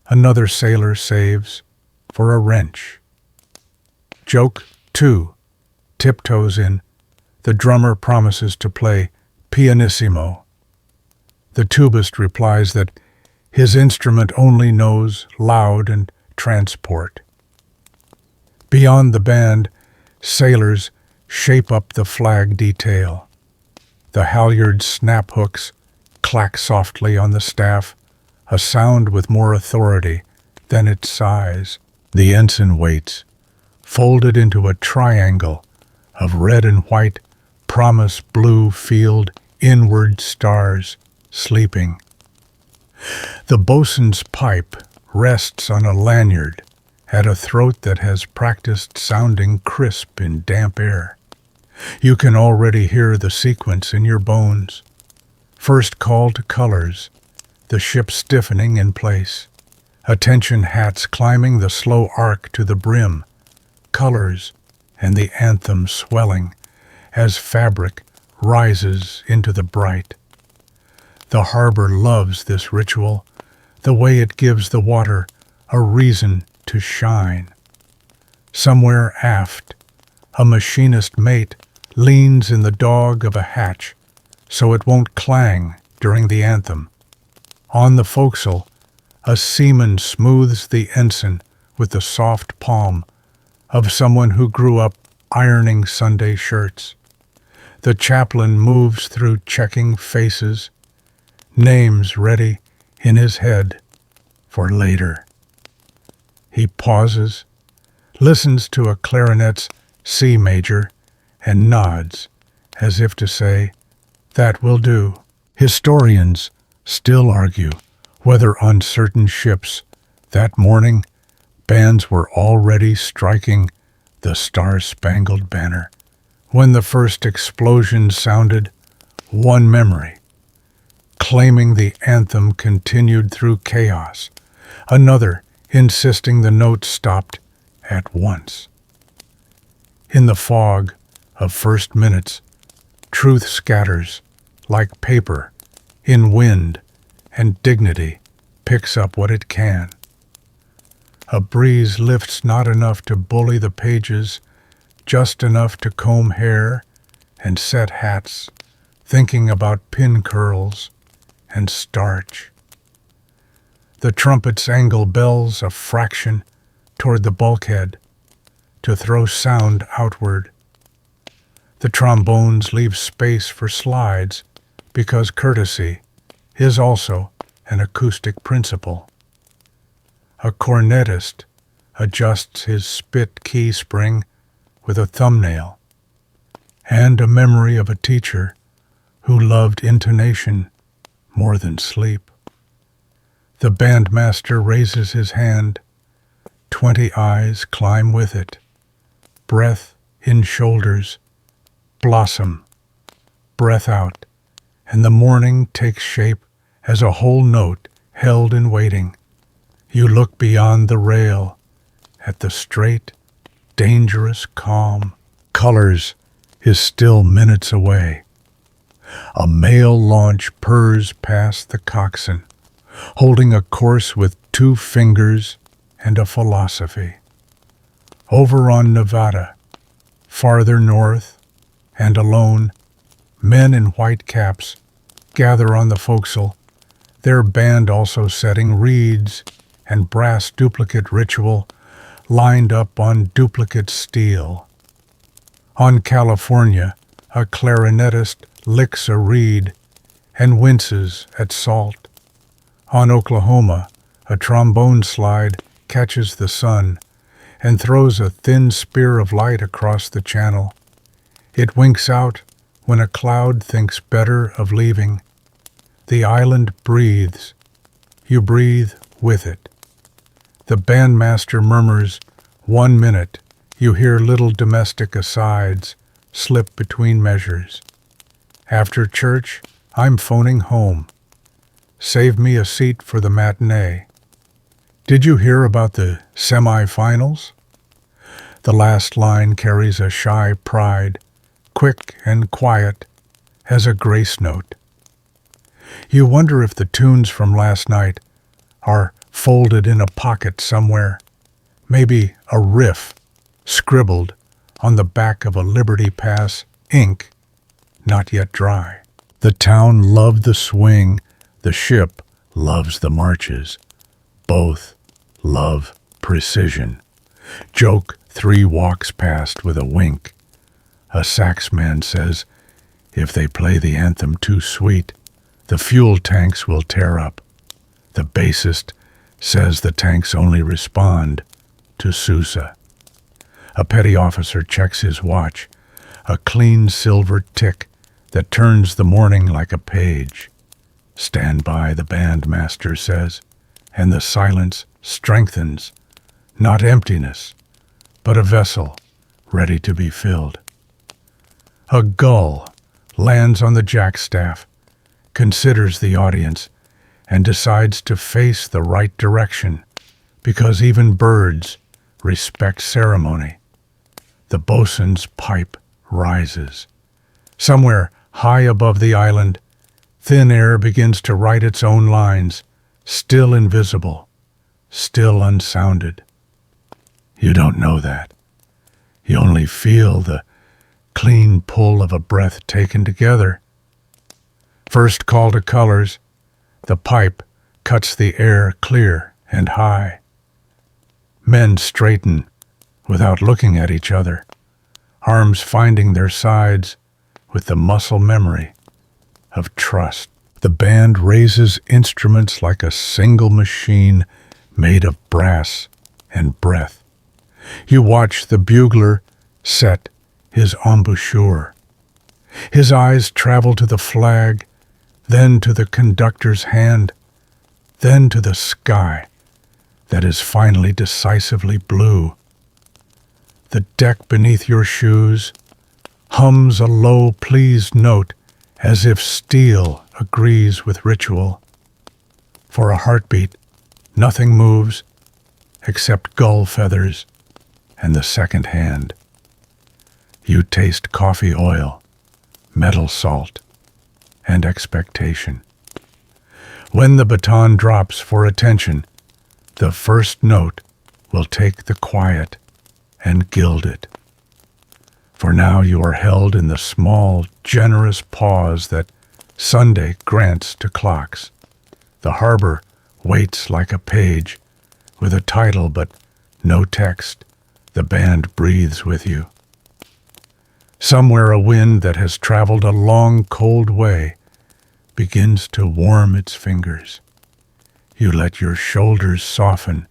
another sailor saves for a wrench. Joke 2 tiptoes in. The drummer promises to play pianissimo. The tubist replies that his instrument only knows loud and transport. Beyond the band, sailors shape up the flag detail. The halyard snap hooks clack softly on the staff, a sound with more authority than its size. The ensign waits, folded into a triangle of red and white, promise blue field inward stars sleeping. The bosun's pipe rests on a lanyard at a throat that has practiced sounding crisp in damp air. You can already hear the sequence in your bones. First call to colors, the ship stiffening in place. Attention hats climbing the slow arc to the brim. Colors and the anthem swelling as fabric rises into the bright. The harbor loves this ritual, the way it gives the water a reason to shine. Somewhere aft, a machinist mate leans in the dog of a hatch so it won't clang during the anthem. On the forecastle, a seaman smooths the ensign with the soft palm of someone who grew up ironing Sunday shirts. The chaplain moves through checking faces, names ready in his head for later. He pauses, listens to a clarinet's C major, and nods as if to say, "That will do." Historians still argue whether on certain ships that morning bands were already striking the Star-Spangled Banner. When the first explosion sounded, one memory, claiming the anthem continued through chaos, another insisting the notes stopped at once. In the fog of first minutes, truth scatters like paper in wind, and dignity picks up what it can. A breeze lifts not enough to bully the pages, just enough to comb hair and set hats, thinking about pin curls and starch. The trumpets angle bells a fraction toward the bulkhead to throw sound outward. The trombones leave space for slides because courtesy is also an acoustic principle. A cornetist adjusts his spit key spring with a thumbnail, and a memory of a teacher who loved intonation more than sleep. The bandmaster raises his hand. 20 eyes climb with it. Breath in shoulders. Blossom. Breath out. And the morning takes shape as a whole note held in waiting. You look beyond the rail at the straight, dangerous calm. Colors is still minutes away. A mail launch purrs past the coxswain, holding a course with 2 fingers and a philosophy. Over on Nevada, farther north, and alone, men in white caps gather on the forecastle, their band also setting reeds and brass duplicate ritual lined up on duplicate steel. On California, a clarinetist licks a reed and winces at salt. On Oklahoma, a trombone slide catches the sun and throws a thin spear of light across the channel. It winks out when a cloud thinks better of leaving. The island breathes. You breathe with it. The bandmaster murmurs, 1 minute. You hear little domestic asides slip between measures. After church, I'm phoning home. Save me a seat for the matinee. Did you hear about the semifinals? The last line carries a shy pride, quick and quiet, as a grace note. You wonder if the tunes from last night are folded in a pocket somewhere, maybe a riff scribbled on the back of a Liberty Pass, ink not yet dry. The town loved the swing, the ship loves the marches. Both love precision. Joke 3 walks past with a wink. A saxman says, if they play the anthem too sweet, the fuel tanks will tear up. The bassist says the tanks only respond to Sousa. A petty officer checks his watch, a clean silver tick that turns the morning like a page. Stand by, the bandmaster says, and the silence strengthens. not emptiness, but a vessel ready to be filled. A gull lands on the jackstaff, considers the audience, and decides to face the right direction because even birds respect ceremony. The bosun's pipe rises. Somewhere high above the island, thin air begins to write its own lines, still invisible, still unsounded. You don't know that. You only feel the clean pull of a breath taken together. First call to colors, the pipe cuts the air clear and high. Men straighten without looking at each other, arms finding their sides with the muscle memory of trust. The band raises instruments like a single machine made of brass and breath. You watch the bugler set his embouchure. His eyes travel to the flag, then to the conductor's hand, then to the sky that is finally decisively blue. The deck beneath your shoes hums a low, pleased note as if steel agrees with ritual. For a heartbeat, nothing moves except gull feathers and the second hand. You taste coffee oil, metal salt, and expectation. When the baton drops for attention, the first note will take the quiet and gild it. For now you are held in the small, generous pause that Sunday grants to clocks. The harbor waits like a page with a title but no text. The band breathes with you. Somewhere a wind that has traveled a long, cold way begins to warm its fingers. You let your shoulders soften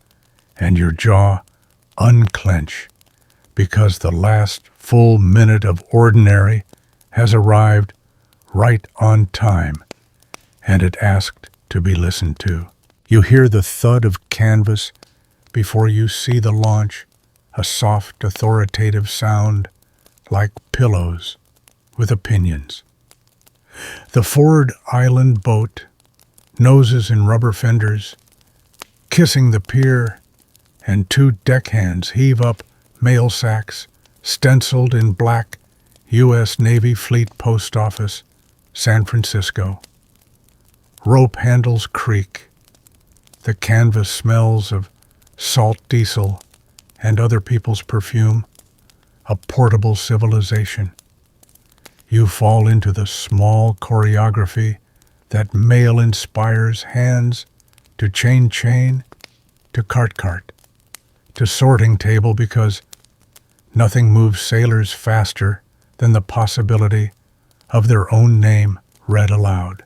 and your jaw unclench because the last full minute of ordinary has arrived right on time, and it asked to be listened to. You hear the thud of canvas before you see the launch, a soft, authoritative sound like pillows with opinions. The forward island boat, noses in rubber fenders, kissing the pier, and two deckhands heave up mail sacks stenciled in black, U.S. Navy Fleet Post Office, San Francisco. Rope handles creak. The canvas smells of salt diesel and other people's perfume, a portable civilization. You fall into the small choreography that mail inspires hands to chain, to cart, to sorting table because nothing moves sailors faster than the possibility of their own name read aloud.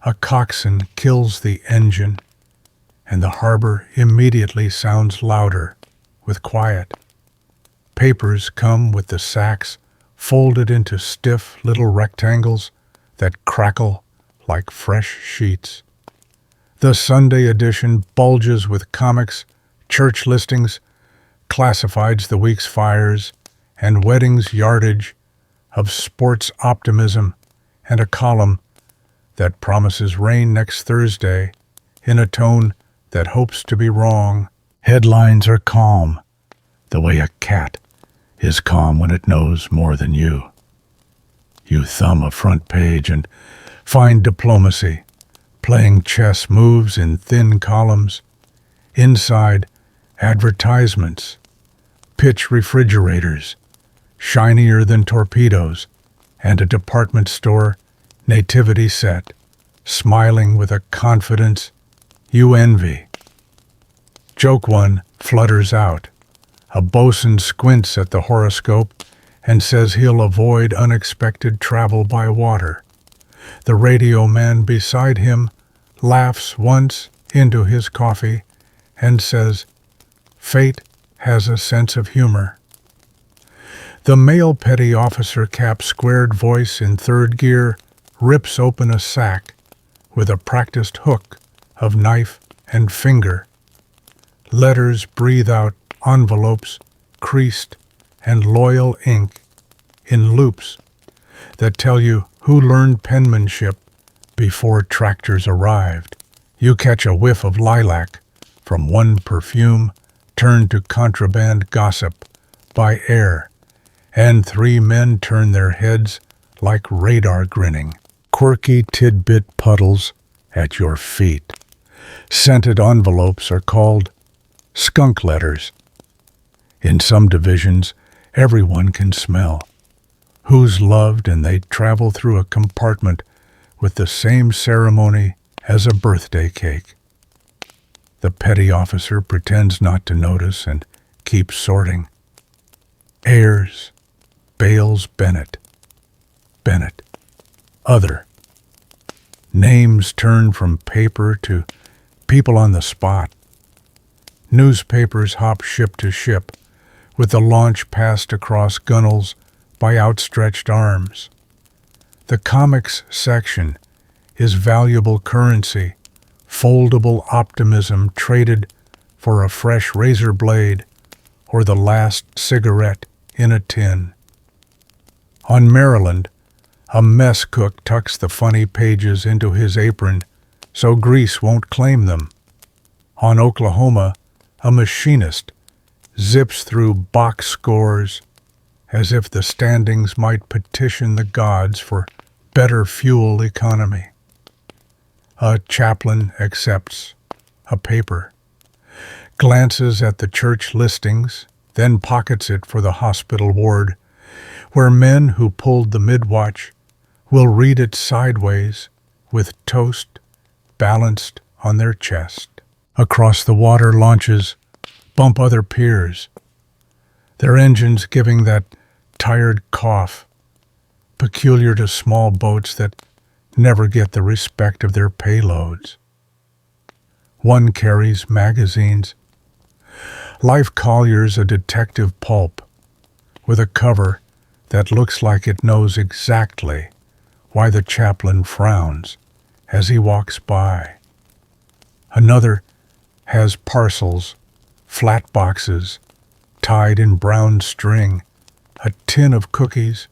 A coxswain kills the engine, and the harbor immediately sounds louder with quiet. Papers come with the sacks folded into stiff little rectangles that crackle like fresh sheets. The Sunday edition bulges with comics, church listings, classifieds the week's fires, and weddings yardage of sports optimism, and a column that promises rain next Thursday in a tone that hopes to be wrong. Headlines are calm, the way a cat is calm when it knows more than you. You thumb a front page and find diplomacy, playing chess moves in thin columns. Inside, advertisements, pitch refrigerators, shinier than torpedoes, and a department store nativity set, smiling with a confidence you envy. Joke one flutters out. A bosun squints at the horoscope and says he'll avoid unexpected travel by water. The radio man beside him laughs once into his coffee and says, "Fate has a sense of humor." The male petty officer cap squared voice in third gear rips open a sack with a practiced hook of knife and finger. Letters breathe out envelopes, creased and loyal ink in loops that tell you who learned penmanship before tractors arrived. You catch a whiff of lilac from one perfume turned to contraband gossip by air, and three men turn their heads like radar grinning, quirky tidbit puddles at your feet. Scented envelopes are called skunk letters. In some divisions, everyone can smell who's loved, and they travel through a compartment with the same ceremony as a birthday cake. The petty officer pretends not to notice and keeps sorting. Ayers, Bales Bennett, Bennett, other. Names turn from paper to people on the spot. Newspapers hop ship to ship, with the launch passed across gunnels by outstretched arms. The comics section is valuable currency, foldable optimism traded for a fresh razor blade or the last cigarette in a tin. On Maryland, a mess cook tucks the funny pages into his apron so grease won't claim them. On Oklahoma, a machinist zips through box scores as if the standings might petition the gods for better fuel economy. A chaplain accepts a paper, glances at the church listings, then pockets it for the hospital ward, where men who pulled the midwatch will read it sideways with toast balanced on their chest. Across the water, launches bump other piers, their engines giving that tired cough peculiar to small boats that never get the respect of their payloads. One carries magazines. Life Collier's a detective pulp with a cover that looks like it knows exactly why the chaplain frowns as he walks by. Another has parcels, flat boxes, tied in brown string, a tin of cookies,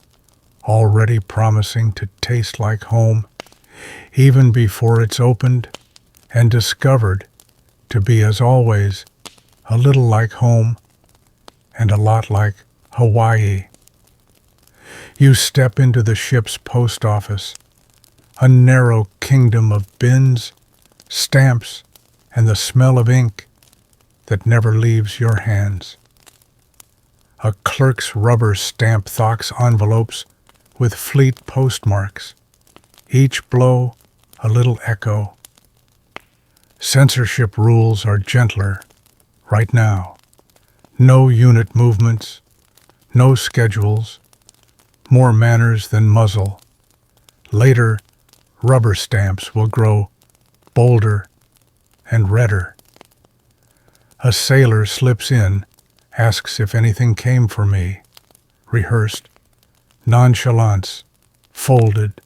already promising to taste like home, even before it's opened and discovered to be, as always, a little like home and a lot like Hawaii. You step into the ship's post office, a narrow kingdom of bins, stamps, and the smell of ink that never leaves your hands. A clerk's rubber stamp thocks envelopes with fleet postmarks, each blow a little echo. Censorship rules are gentler right now. No unit movements, no schedules, more manners than muzzle. Later, rubber stamps will grow bolder and redder. A sailor slips in, asks if anything came for me. Rehearsed, nonchalance, folded,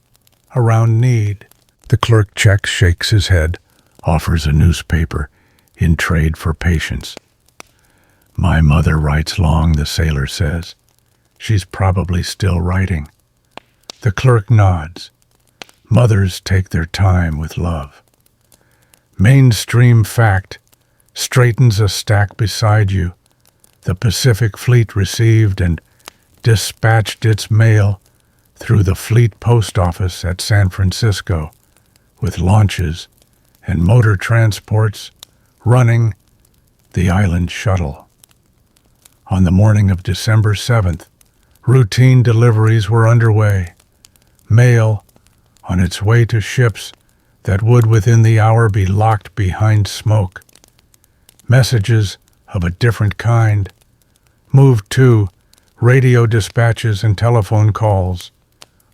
around need. The clerk checks, shakes his head, offers a newspaper in trade for patience. My mother writes long, the sailor says. She's probably still writing. The clerk nods. Mothers take their time with love. Mainstream fact straightens a stack beside you. The Pacific Fleet received and dispatched its mail through the Fleet Post Office at San Francisco, with launches and motor transports running the island shuttle. On the morning of December 7th, routine deliveries were underway. Mail on its way to ships that would within the hour be locked behind smoke. Messages of a different kind. Moved to radio dispatches and telephone calls.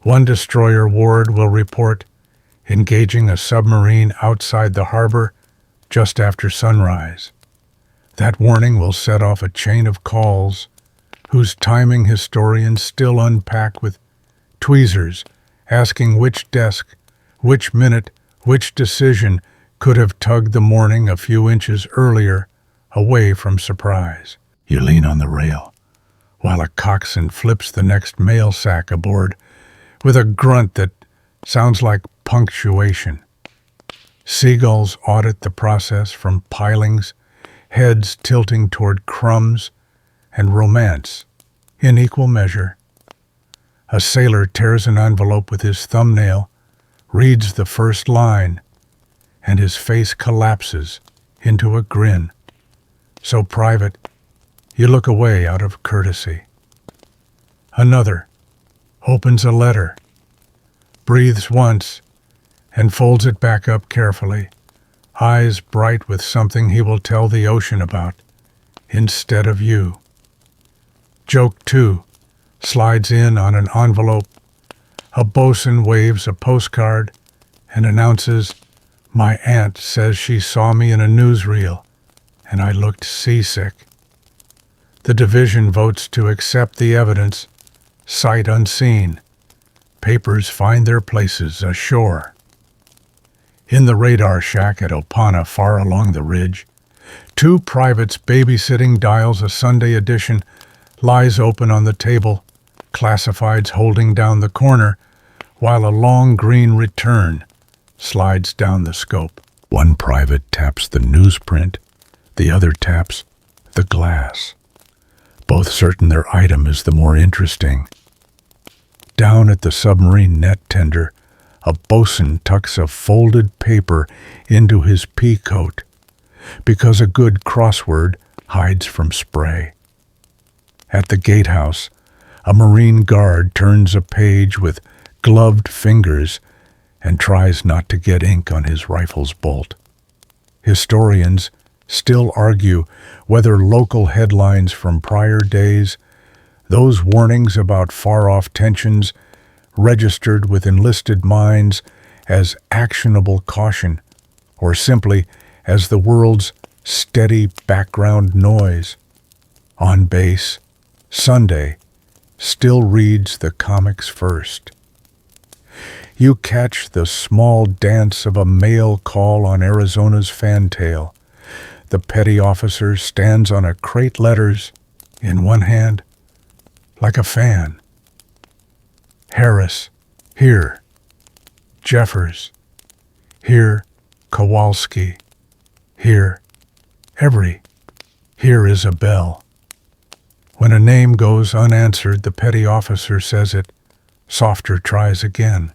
One destroyer ward will report engaging a submarine outside the harbor just after sunrise. That warning will set off a chain of calls whose timing historians still unpack with tweezers, asking which desk, which minute, which decision could have tugged the morning a few inches earlier away from surprise. You lean on the rail, while a coxswain flips the next mail sack aboard with a grunt that sounds like punctuation. Seagulls audit the process from pilings, heads tilting toward crumbs and romance in equal measure. A sailor tears an envelope with his thumbnail, reads the first line, and his face collapses into a grin. So private, you look away out of courtesy. Another opens a letter, breathes once, and folds it back up carefully, eyes bright with something he will tell the ocean about, instead of you. Joke 2 slides in on an envelope. A bosun waves a postcard and announces, "My aunt says she saw me in a newsreel, and I looked seasick." The division votes to accept the evidence, sight unseen. Papers find their places ashore. In the radar shack at Opana, far along the ridge, 2 privates babysitting dials. A Sunday edition lies open on the table, classifieds holding down the corner, while a long green return slides down the scope. One private taps the newsprint, the other taps the glass, both certain their item is the more interesting. Down at the submarine net tender, a bosun tucks a folded paper into his pea coat, because a good crossword hides from spray. At the gatehouse, a Marine guard turns a page with gloved fingers and tries not to get ink on his rifle's bolt. Historians still argue whether local headlines from prior days, those warnings about far-off tensions registered with enlisted minds as actionable caution, or simply as the world's steady background noise. On base, Sunday still reads the comics first. You catch the small dance of a mail call on Arizona's fantail. The petty officer stands on a crate letters in one hand, like a fan. Harris, here. Jeffers, here. Kowalski, here. Every, here Isabel. When a name goes unanswered, the petty officer says it. Softer tries again.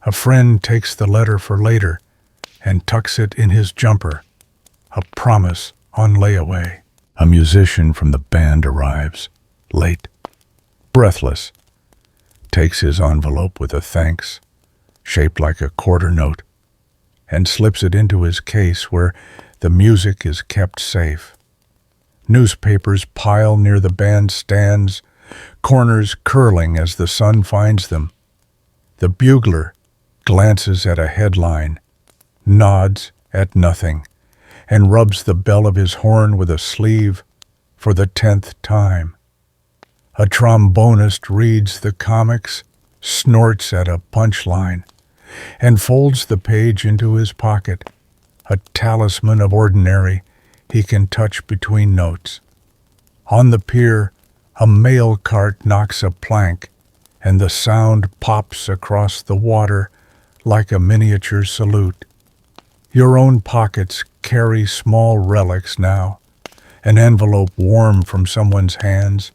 A friend takes the letter for later and tucks it in his jumper, a promise on layaway. A musician from the band arrives, late, breathless, takes his envelope with a thanks, shaped like a quarter note, and slips it into his case where the music is kept safe. Newspapers pile near the bandstands, corners curling as the sun finds them. The bugler glances at a headline, nods at nothing, and rubs the bell of his horn with a sleeve for the 10th time. A trombonist reads the comics, snorts at a punchline, and folds the page into his pocket, a talisman of ordinary he can touch between notes. On the pier, a mail cart knocks a plank, and the sound pops across the water like a miniature salute. Your own pockets carry small relics now, an envelope warm from someone's hands,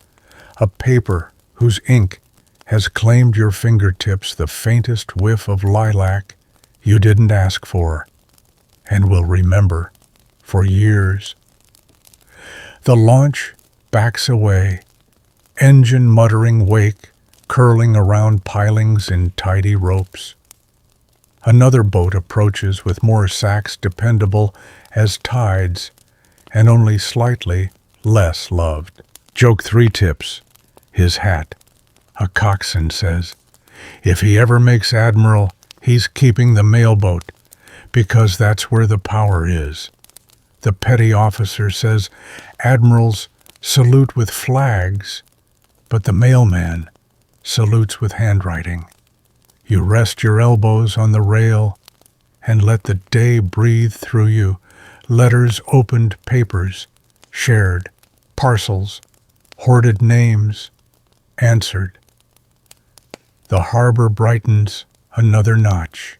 a paper whose ink has claimed your fingertips, the faintest whiff of lilac you didn't ask for and will remember for years. The launch backs away, engine muttering wake curling around pilings in tidy ropes. Another boat approaches with more sacks dependable as tides and only slightly less loved. Joke 3 tips his hat. A coxswain says, if he ever makes admiral, he's keeping the mailboat, because that's where the power is. The petty officer says admirals salute with flags, but the mailman salutes with handwriting. You rest your elbows on the rail and let the day breathe through you Letters opened, papers shared, parcels, hoarded names answered. The harbor brightens another notch.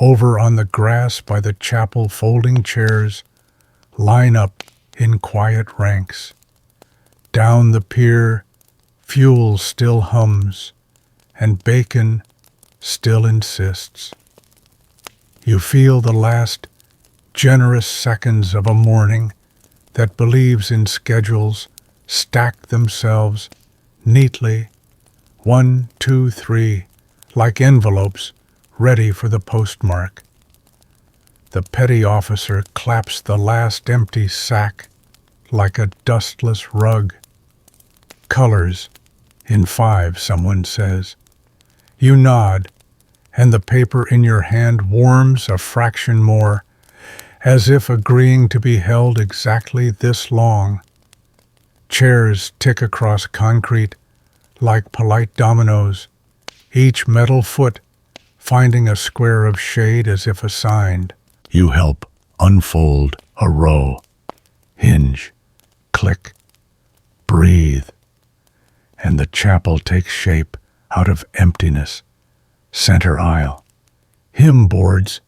Over on the grass by the chapel, folding chairs line up in quiet ranks. Down the pier, fuel still hums, and bacon still insists. You feel the last generous seconds of a morning that believes in schedules stacked themselves neatly, 1, 2, 3, like envelopes ready for the postmark. The petty officer claps the last empty sack like a dustless rug. Colors in 5, someone says. You nod, and the paper in your hand warms a fraction more, as if agreeing to be held exactly this long. Chairs tick across concrete like polite dominoes, each metal foot finding a square of shade as if assigned. You help unfold a row. Hinge, click, breathe, and the chapel takes shape out of emptiness. Center aisle, hymn boards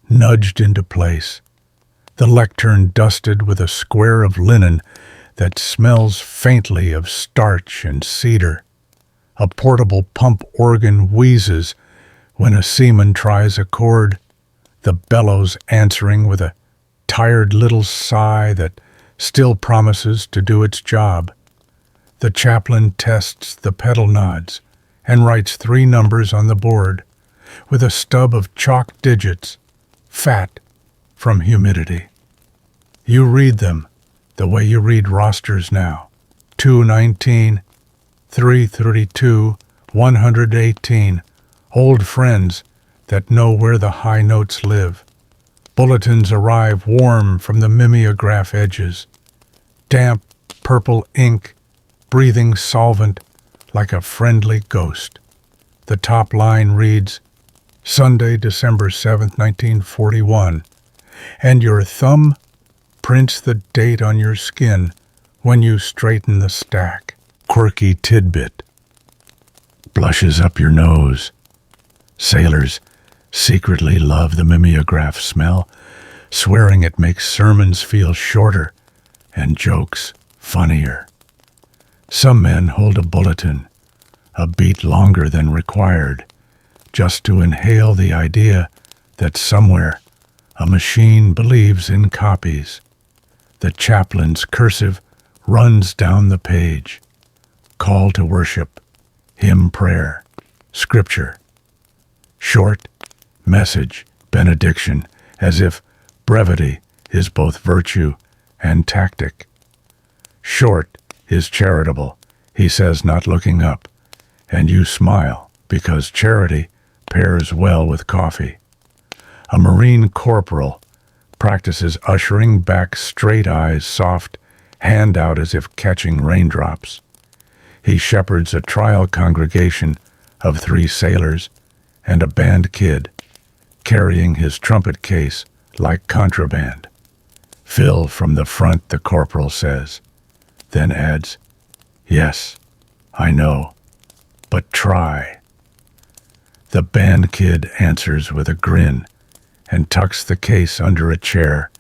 nudged into place, the lectern dusted with a square of linen that smells faintly of starch and cedar. A portable pump organ wheezes when a seaman tries a chord, the bellows answering with a tired little sigh that still promises to do its job. The chaplain tests the pedal nods and writes 3 numbers on the board with a stub of chalk digits, fat from humidity. You read them the way you read rosters now. 219, 332, 118. Old friends that know where the high notes live. Bulletins arrive warm from the mimeograph edges. Damp purple ink, breathing solvent like a friendly ghost. The top line reads, Sunday, December 7th, 1941, and your thumb prints the date on your skin when you straighten the stack. Quirky tidbit blushes up your nose. Sailors secretly love the mimeograph smell, swearing it makes sermons feel shorter and jokes funnier. Some men hold a bulletin a beat longer than required, just to inhale the idea that somewhere a machine believes in copies. The chaplain's cursive runs down the page. Call to worship, hymn prayer, scripture. Short, message, benediction, as if brevity is both virtue and tactic. Short is charitable, he says, not looking up, and you smile because charity pairs well with coffee. A Marine corporal practices ushering back straight eyes, soft, hand out as if catching raindrops. He shepherds a trial congregation of 3 sailors and a band kid, carrying his trumpet case like contraband. Fill from the front, the corporal says, then adds, yes, I know, but try. The band kid answers with a grin and tucks the case under a chair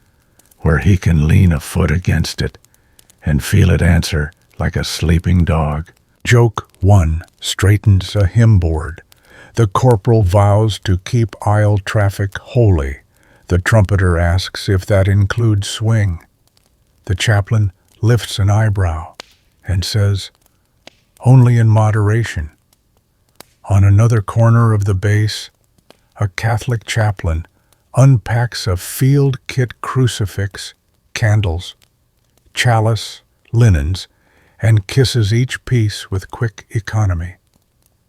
where he can lean a foot against it and feel it answer like a sleeping dog. Joke 1 straightens a hymn board. The corporal vows to keep aisle traffic holy. The trumpeter asks if that includes swing. The chaplain lifts an eyebrow and says, only in moderation. On another corner of the base, a Catholic chaplain unpacks a field kit crucifix, candles, chalice, linens, and kisses each piece with quick economy.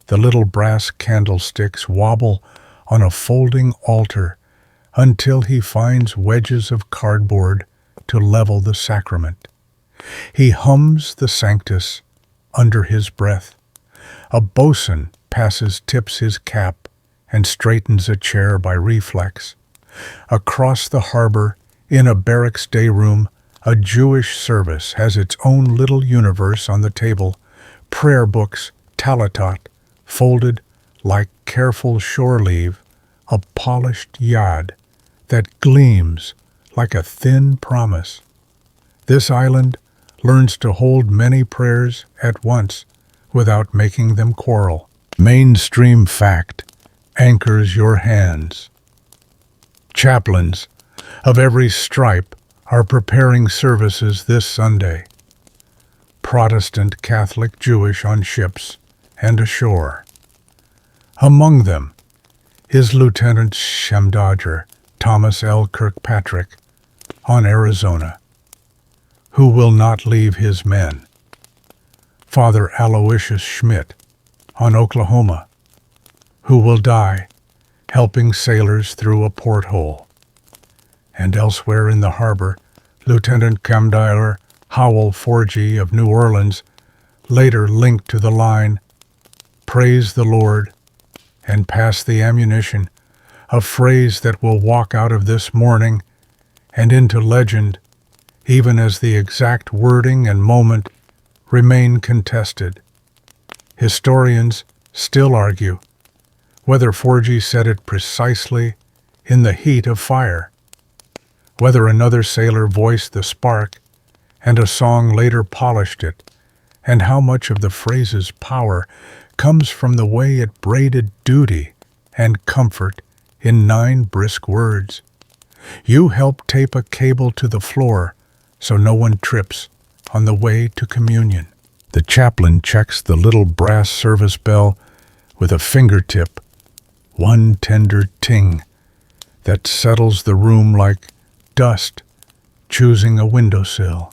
The little brass candlesticks wobble on a folding altar until he finds wedges of cardboard to level the sacrament. He hums the Sanctus under his breath. A bosun tips his cap and straightens a chair by reflex. Across the harbor, In a barracks day room, a Jewish service has its own little universe on the table, prayer books, talatot, folded like careful shore leave, a polished yad that gleams like a thin promise. This island learns to hold many prayers at once without making them quarrel. Mainstream fact anchors your hands. Chaplains of every stripe are preparing services this Sunday. Protestant, Catholic, Jewish on ships and ashore. Among them is Lieutenant Shemdodger Thomas L. Kirkpatrick on Arizona, who will not leave his men. Father Aloysius Schmidt on Oklahoma, who will die helping sailors through a porthole. And elsewhere in the harbor, Lieutenant Commodore Howell Forgy of New Orleans later linked to the line, "Praise the Lord and pass the ammunition," a phrase that will walk out of this morning and into legend, even as the exact wording and moment remain contested. Historians still argue whether Forgy said it precisely in the heat of fire, whether another sailor voiced the spark and a song later polished it, and how much of the phrase's power comes from the way it braided duty and comfort in 9 brisk words. You help tape a cable to the floor so no one trips on the way to communion. The chaplain checks the little brass service bell with a fingertip, one tender ting that settles the room like dust choosing a windowsill.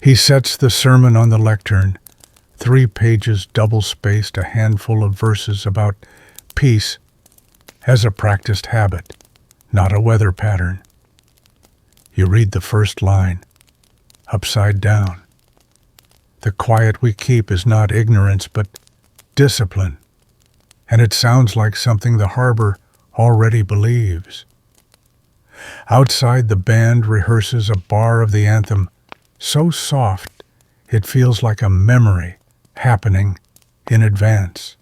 He sets the sermon on the lectern, 3 pages double-spaced, a handful of verses about peace as a practiced habit, not a weather pattern. You read the first line, upside down. The quiet we keep is not ignorance, but discipline. And it sounds like something the harbor already believes. Outside, the band rehearses a bar of the anthem, so soft it feels like a memory happening in advance.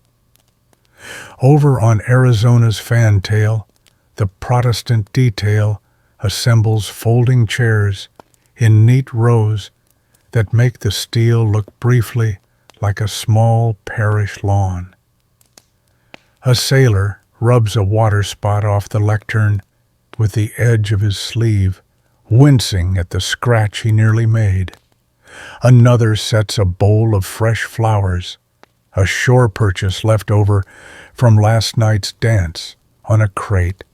Over on Arizona's fantail, the Protestant detail assembles folding chairs in neat rows that make the steel look briefly like a small parish lawn. A sailor rubs a water spot off the lectern with the edge of his sleeve, wincing at the scratch he nearly made. Another sets a bowl of fresh flowers, a shore purchase left over from last night's dance, on a crate,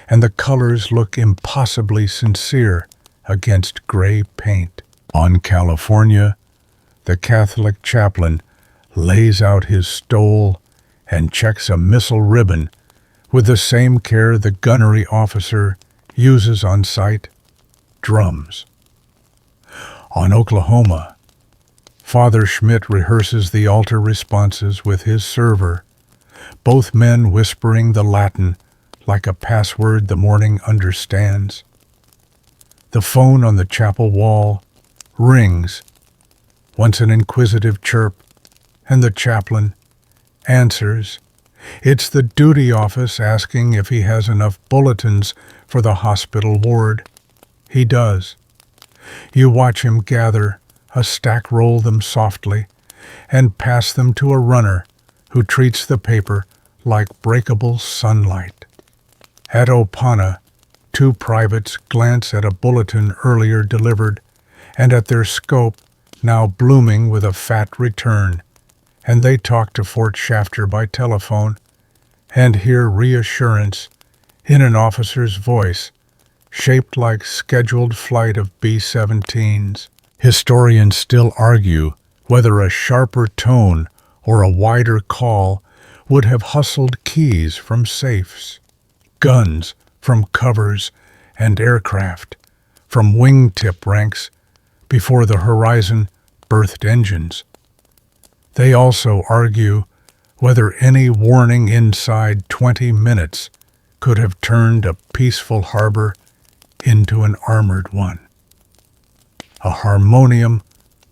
and the colors look impossibly sincere against gray paint. On California, the Catholic chaplain lays out his stole and checks a missile ribbon with the same care the gunnery officer uses on sight, drums. On Oklahoma, Father Schmidt rehearses the altar responses with his server, both men whispering the Latin like a password the morning understands. The phone on the chapel wall rings, once an inquisitive chirp, and the chaplain answers. It's the duty office asking if he has enough bulletins for the hospital ward. He does. You watch him gather a stack, roll them softly, and pass them to a runner who treats the paper like breakable sunlight. At Opana, 2 privates glance at a bulletin earlier delivered, and at their scope, now blooming with a fat return, and they talk to Fort Shafter by telephone and hear reassurance in an officer's voice, shaped like scheduled flight of B-17s. Historians still argue whether a sharper tone or a wider call would have hustled keys from safes, guns from covers, and aircraft from wingtip ranks before the horizon birthed engines. They also argue whether any warning inside 20 minutes could have turned a peaceful harbor into an armored one. A harmonium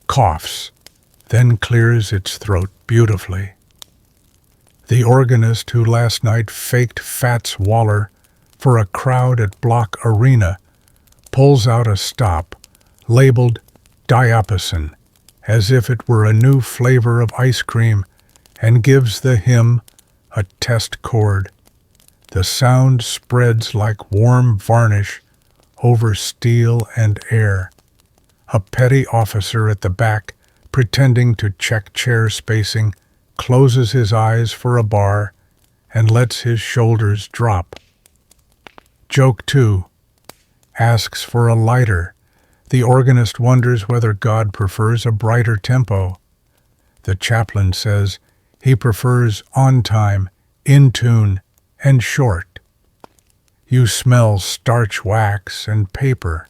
coughs, then clears its throat beautifully. The organist who last night faked Fats Waller for a crowd at Block Arena pulls out a stop labeled diapason as if it were a new flavor of ice cream and gives the hymn a test chord. The sound spreads like warm varnish over steel and air. A petty officer at the back, pretending to check chair spacing, closes his eyes for a bar and lets his shoulders drop. Joke 2 asks for a lighter. The organist wonders whether God prefers a brighter tempo. The chaplain says he prefers on time, in tune, and short. You smell starch wax and paper.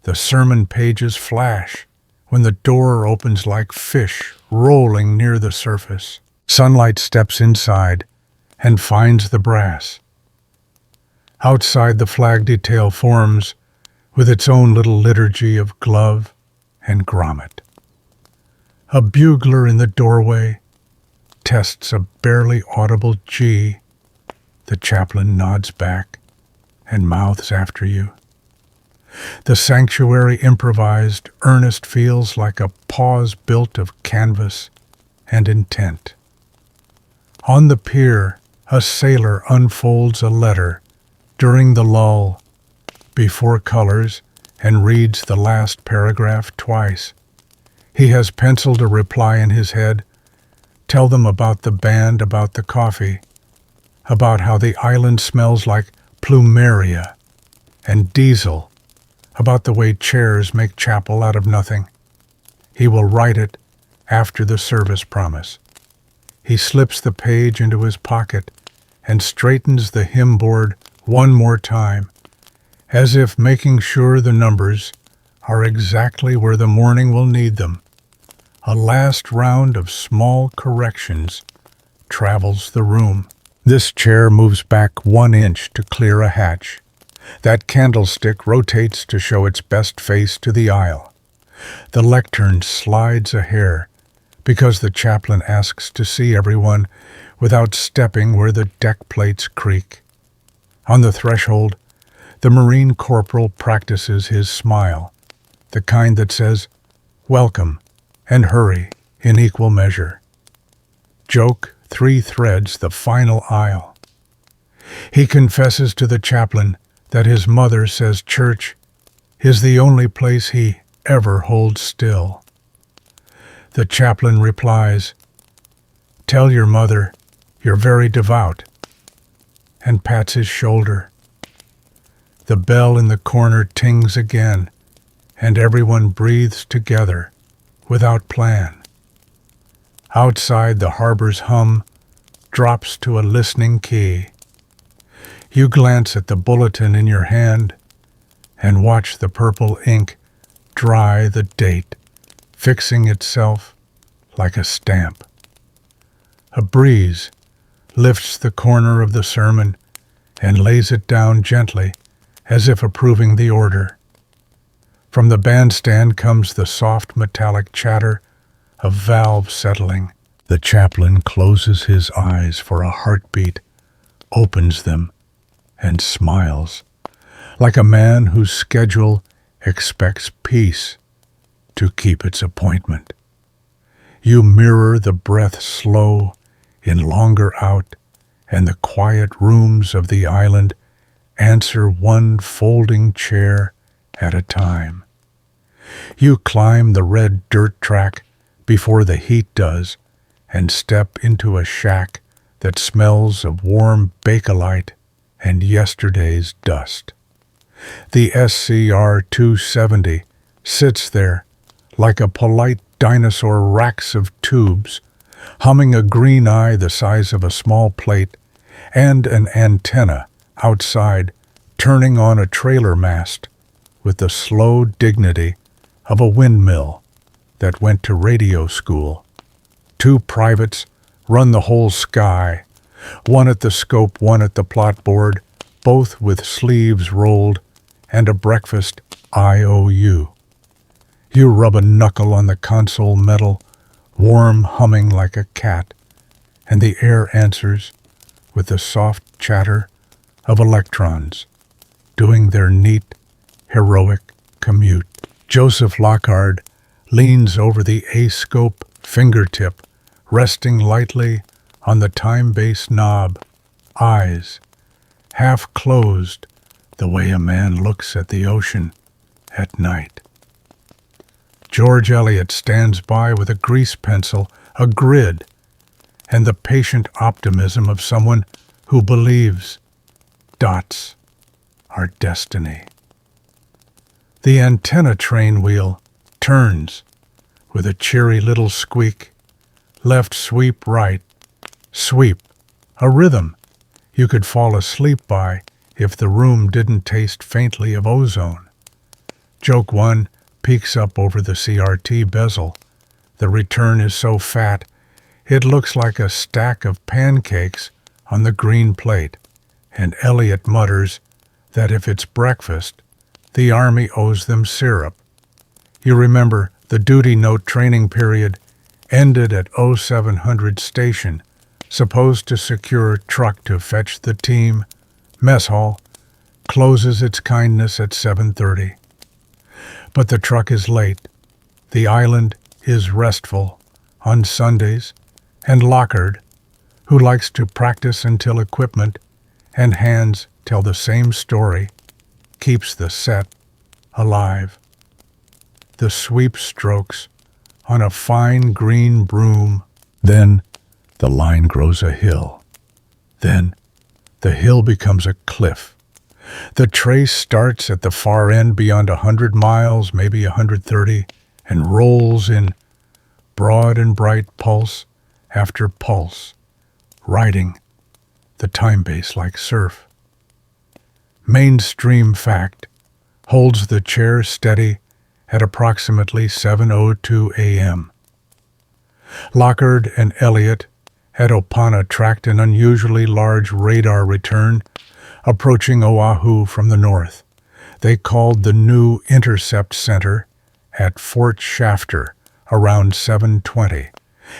The sermon pages flash when the door opens like fish rolling near the surface. Sunlight steps inside and finds the brass. Outside, the flag detail forms with its own little liturgy of glove and grommet. A bugler in the doorway tests a barely audible G. The chaplain nods back and mouths after you. The sanctuary improvised, earnest feels like a pause built of canvas and intent. On the pier, a sailor unfolds a letter during the lull, before colors, and reads the last paragraph twice. He has penciled a reply in his head. Tell them about the band, about the coffee, about how the island smells like plumeria and diesel, about the way chairs make chapel out of nothing. He will write it after the service promise. He slips the page into his pocket and straightens the hymn board one more time, as if making sure the numbers are exactly where the morning will need them. A last round of small corrections travels the room. This chair moves back 1 inch to clear a hatch. That candlestick rotates to show its best face to the aisle. The lectern slides a hair because the chaplain asks to see everyone without stepping where the deck plates creak. On the threshold, the Marine corporal practices his smile, the kind that says, "Welcome," and "hurry" in equal measure. Joke 3 threads the final aisle. He confesses to the chaplain that his mother says church is the only place he ever holds still. The chaplain replies, "Tell your mother you're very devout," and pats his shoulder. The bell in the corner tings again, and everyone breathes together without plan. Outside, the harbor's hum drops to a listening key. You glance at the bulletin in your hand and watch the purple ink dry the date, fixing itself like a stamp. A breeze lifts the corner of the sermon and lays it down gently, as if approving the order. From the bandstand comes the soft metallic chatter of valves settling. The chaplain closes his eyes for a heartbeat, opens them, and smiles, like a man whose schedule expects peace to keep its appointment. You mirror the breath slow in longer out, and the quiet rooms of the island answer one folding chair at a time. You climb the red dirt track before the heat does and step into a shack that smells of warm Bakelite and yesterday's dust. The SCR 270 sits there like a polite dinosaur racks of tubes, humming a green eye the size of a small plate and an antenna outside turning on a trailer mast with the slow dignity of a windmill that went to radio school. 2 privates run the whole sky, one at the scope, one at the plot board, both with sleeves rolled and a breakfast IOU. You rub a knuckle on the console metal, warm humming like a cat, and the air answers with the soft chatter of electrons doing their neat, heroic commute. Joseph Lockhart leans over the A-scope fingertip, resting lightly on the time-base knob, eyes half closed the way a man looks at the ocean at night. George Eliot stands by with a grease pencil, a grid, and the patient optimism of someone who believes dots are destiny. The antenna train wheel turns with a cheery little squeak. Left sweep, right sweep, a rhythm you could fall asleep by if the room didn't taste faintly of ozone. Joke 1 peeks up over the CRT bezel. The return is so fat, it looks like a stack of pancakes on the green plate, and Eliot mutters that if it's breakfast, the Army owes them syrup. You remember the duty note training period ended at 0700 station, supposed to secure truck to fetch the team. Mess hall closes its kindness at 7:30. But the truck is late. The island is restful on Sundays, and Lockhart, who likes to practice until equipment and hands tell the same story, keeps the set alive. The sweep strokes on a fine green broom. Then the line grows a hill. Then the hill becomes a cliff. The trace starts at the far end beyond 100 miles, maybe 130, and rolls in broad and bright pulse after pulse, riding the time base like surf. Mainstream fact holds the chair steady at approximately 7:02 a.m. Lockhart and Eliot at Opana tracked an unusually large radar return approaching Oahu from the north. They called the new intercept center at Fort Shafter around 7:20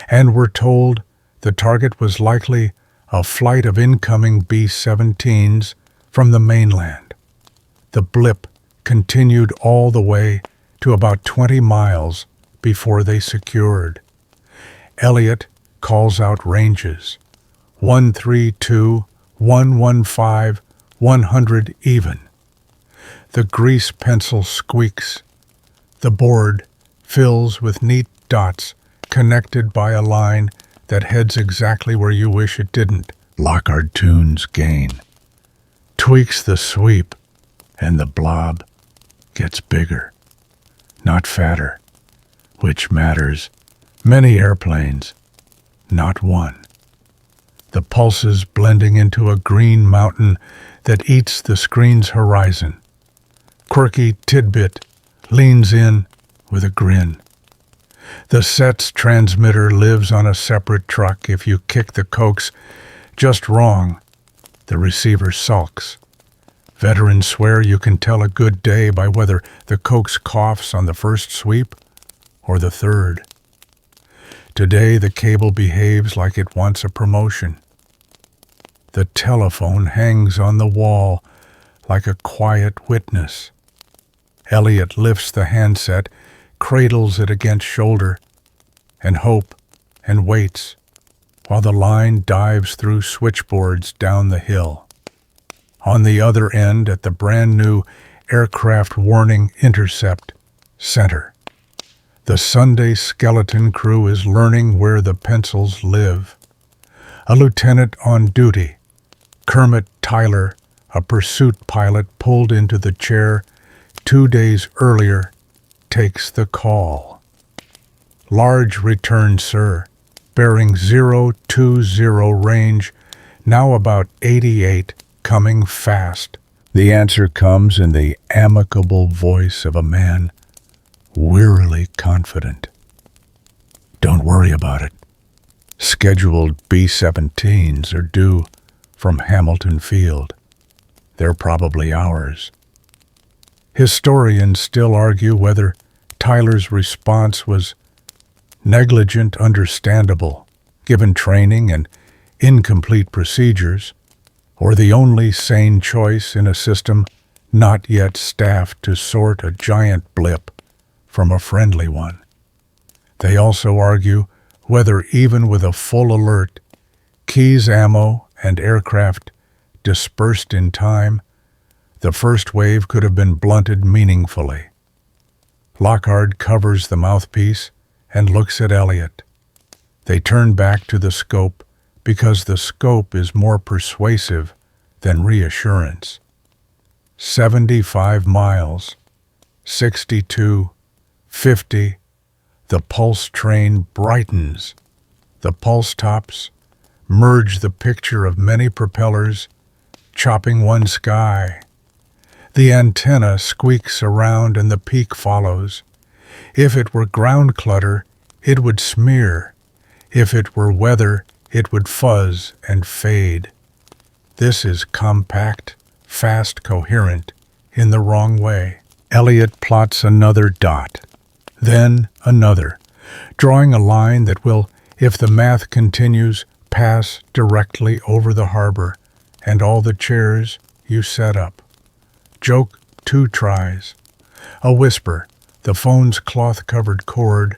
and were told the target was likely a flight of incoming B-17s from the mainland. The blip continued all the way to about 20 miles before they secured. Eliot calls out ranges: 132, 115, 100 even. The grease pencil squeaks. The board fills with neat dots connected by a line that heads exactly where you wish it didn't. Lockhart tunes gain, tweaks the sweep, and the blob gets bigger, not fatter, which matters. Many airplanes, not one. The pulses blending into a green mountain that eats the screen's horizon. Quirky tidbit leans in with a grin. The set's transmitter lives on a separate truck. If you kick the coax just wrong, the receiver sulks. Veterans swear you can tell a good day by whether the coax coughs on the first sweep or the third. Today the cable behaves like it wants a promotion. The telephone hangs on the wall like a quiet witness. Eliot lifts the handset, cradles it against shoulder, and hope, and waits, while the line dives through switchboards down the hill. On the other end, at the brand-new Aircraft Warning Intercept Center, the Sunday skeleton crew is learning where the pencils live. A lieutenant on duty, Kermit Tyler, a pursuit pilot pulled into the chair 2 days earlier, takes the call. Large return, sir, bearing 020 range, now about 88, coming fast. The answer comes in the amicable voice of a man wearily confident. Don't worry about it. Scheduled B-17s are due from Hamilton Field. They're probably ours. Historians still argue whether Tyler's response was negligent understandable, given training and incomplete procedures, or the only sane choice in a system not yet staffed to sort a giant blip from a friendly one. They also argue whether, even with a full alert, Keyes ammo and aircraft dispersed in time, the first wave could have been blunted meaningfully. Lockhart covers the mouthpiece and looks at Elliot. They turn back to the scope because the scope is more persuasive than reassurance. 75 miles, 62, 50, the pulse train brightens. The pulse tops merge the picture of many propellers chopping one sky. The antenna squeaks around and the peak follows. If it were ground clutter, it would smear. If it were weather, it would fuzz and fade. This is compact, fast, coherent, in the wrong way. Elliot plots another dot, then another, drawing a line that will, if the math continues, pass directly over the harbor and all the chairs you set up. Joke 2 tries. A whisper, the phone's cloth-covered cord,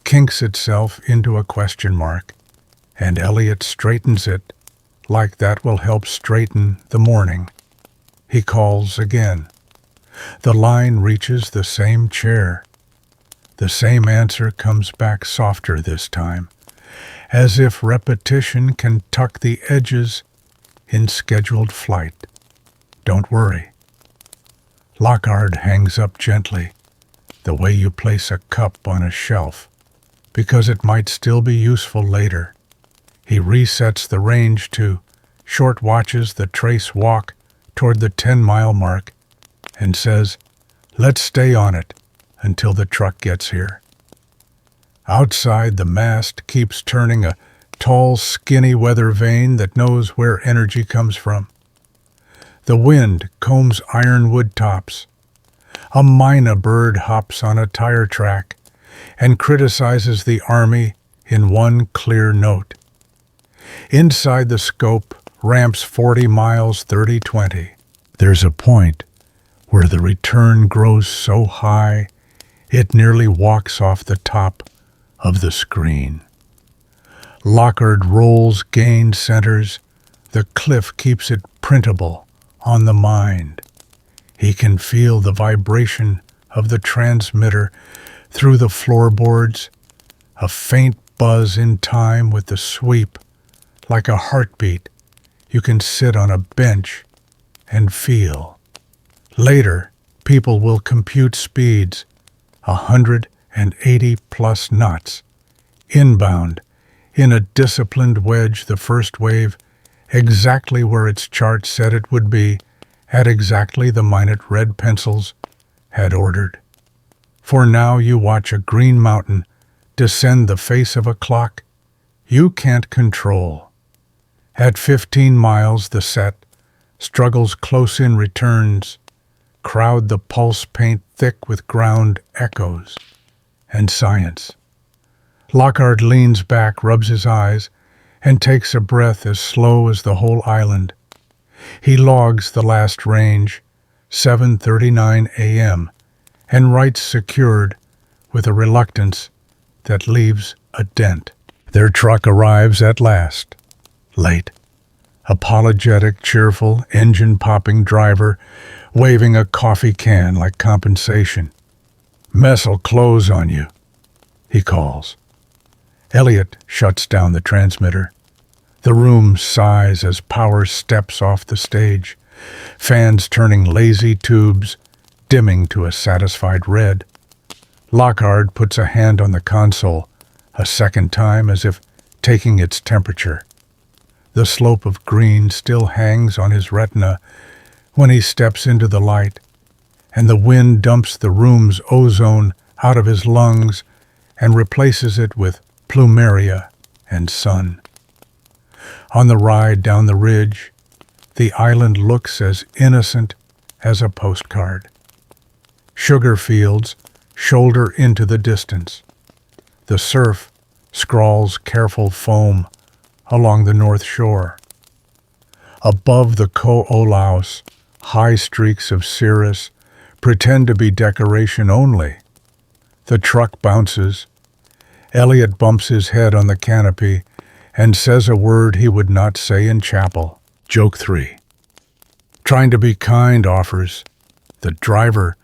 kinks itself into a question mark, and Elliot straightens it like that will help straighten the morning. He calls again. The line reaches the same chair. The same answer comes back softer this time, as if repetition can tuck the edges in scheduled flight. Don't worry. Lockhart hangs up gently, the way you place a cup on a shelf, because it might still be useful later. He resets the range to short watches the trace walk toward the 10-mile mark and says, "Let's stay on it until the truck gets here." Outside, the mast keeps turning, a tall, skinny weather vane that knows where energy comes from. The wind combs ironwood tops. A mynah bird hops on a tire track and criticizes the Army in one clear note. Inside the scope, ramps 40 miles 30-20. There's a point where the return grows so high it nearly walks off the top of the screen. Lockhart rolls gain centers. The cliff keeps it printable on the mind. He can feel the vibration of the transmitter through the floorboards, a faint buzz in time with the sweep, like a heartbeat you can sit on a bench and feel. Later, people will compute speeds, 180 plus knots, inbound, in a disciplined wedge, the first wave, exactly where its chart said it would be, at exactly the minute red pencils had ordered. For now you watch a green mountain descend the face of a clock you can't control. At 15 miles, the set struggles close in returns, crowd the pulse paint thick with ground echoes and science. Lockhart leans back, rubs his eyes, and takes a breath as slow as the whole island. He logs the last range, 7:39 a.m., and writes secured with a reluctance that leaves a dent. Their truck arrives at last, late. Apologetic, cheerful, engine-popping driver waving a coffee can like compensation. "Mess'll close on you," he calls. Elliot shuts down the transmitter. The room sighs as power steps off the stage, fans turning lazy tubes, dimming to a satisfied red. Lockhart puts a hand on the console, a second time as if taking its temperature. The slope of green still hangs on his retina when he steps into the light, and the wind dumps the room's ozone out of his lungs and replaces it with plumeria and sun. On the ride down the ridge, the island looks as innocent as a postcard. Sugar fields shoulder into the distance. The surf scrawls careful foam along the north shore. Above the Ko-Olaus, high streaks of cirrus pretend to be decoration only. The truck bounces. Elliot bumps his head on the canopy and says a word he would not say in chapel. Joke 3. Trying to be kind offers. The driver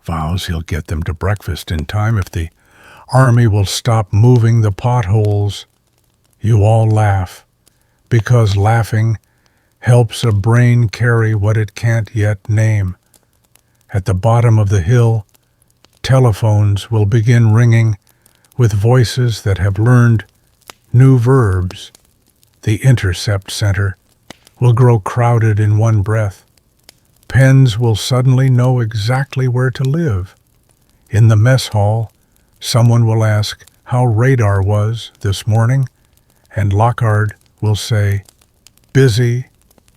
vows he'll get them to breakfast in time if the army will stop moving the potholes. You all laugh, because laughing helps a brain carry what it can't yet name. At the bottom of the hill, telephones will begin ringing with voices that have learned new verbs. The intercept center will grow crowded in one breath. Pens will suddenly know exactly where to live. In the mess hall, someone will ask how radar was this morning, and Lockhart will say, busy,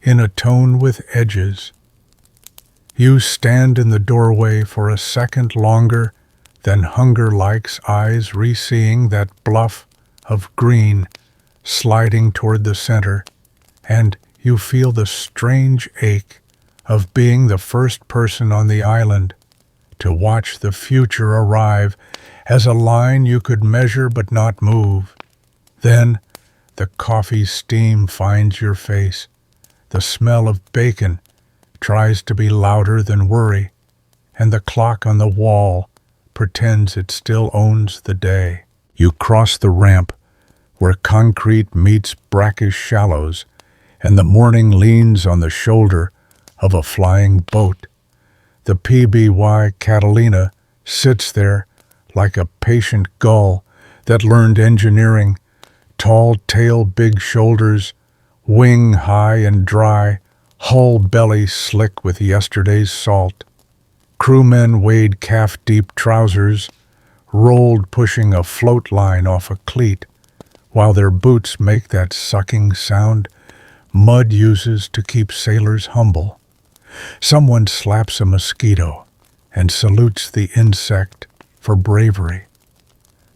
in a tone with edges. You stand in the doorway for a second longer than hunger likes eyes re-seeing that bluff of green sliding toward the center, and you feel the strange ache of being the first person on the island to watch the future arrive as a line you could measure but not move. Then the coffee steam finds your face. The smell of bacon tries to be louder than worry, and the clock on the wall pretends it still owns the day. You cross the ramp where concrete meets brackish shallows, and the morning leans on the shoulder of a flying boat. The PBY Catalina sits there like a patient gull that learned engineering, tall tail, big shoulders, wing high and dry, hull belly slick with yesterday's salt. Crewmen wade calf-deep trousers, rolled pushing a float line off a cleat, while their boots make that sucking sound mud uses to keep sailors humble. Someone slaps a mosquito and salutes the insect for bravery.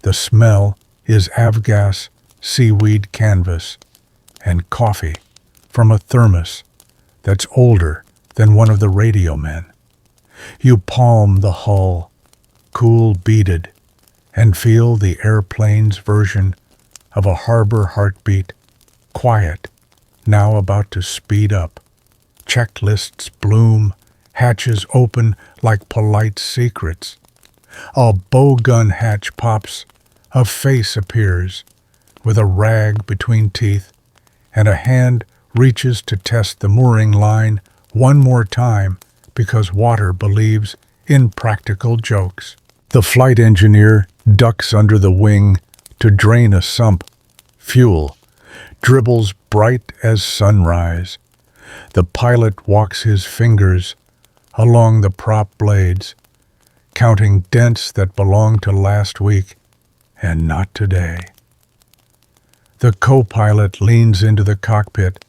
The smell is avgas seaweed canvas and coffee from a thermos that's older than one of the radio men. You palm the hull, cool beaded, and feel the airplane's version of a harbor heartbeat, quiet, now about to speed up. Checklists bloom, hatches open like polite secrets. A bowgun hatch pops, a face appears, with a rag between teeth, and a hand reaches to test the mooring line one more time because water believes in practical jokes. The flight engineer ducks under the wing to drain a sump. Fuel dribbles bright as sunrise. The pilot walks his fingers along the prop blades, counting dents that belong to last week and not today. The co-pilot leans into the cockpit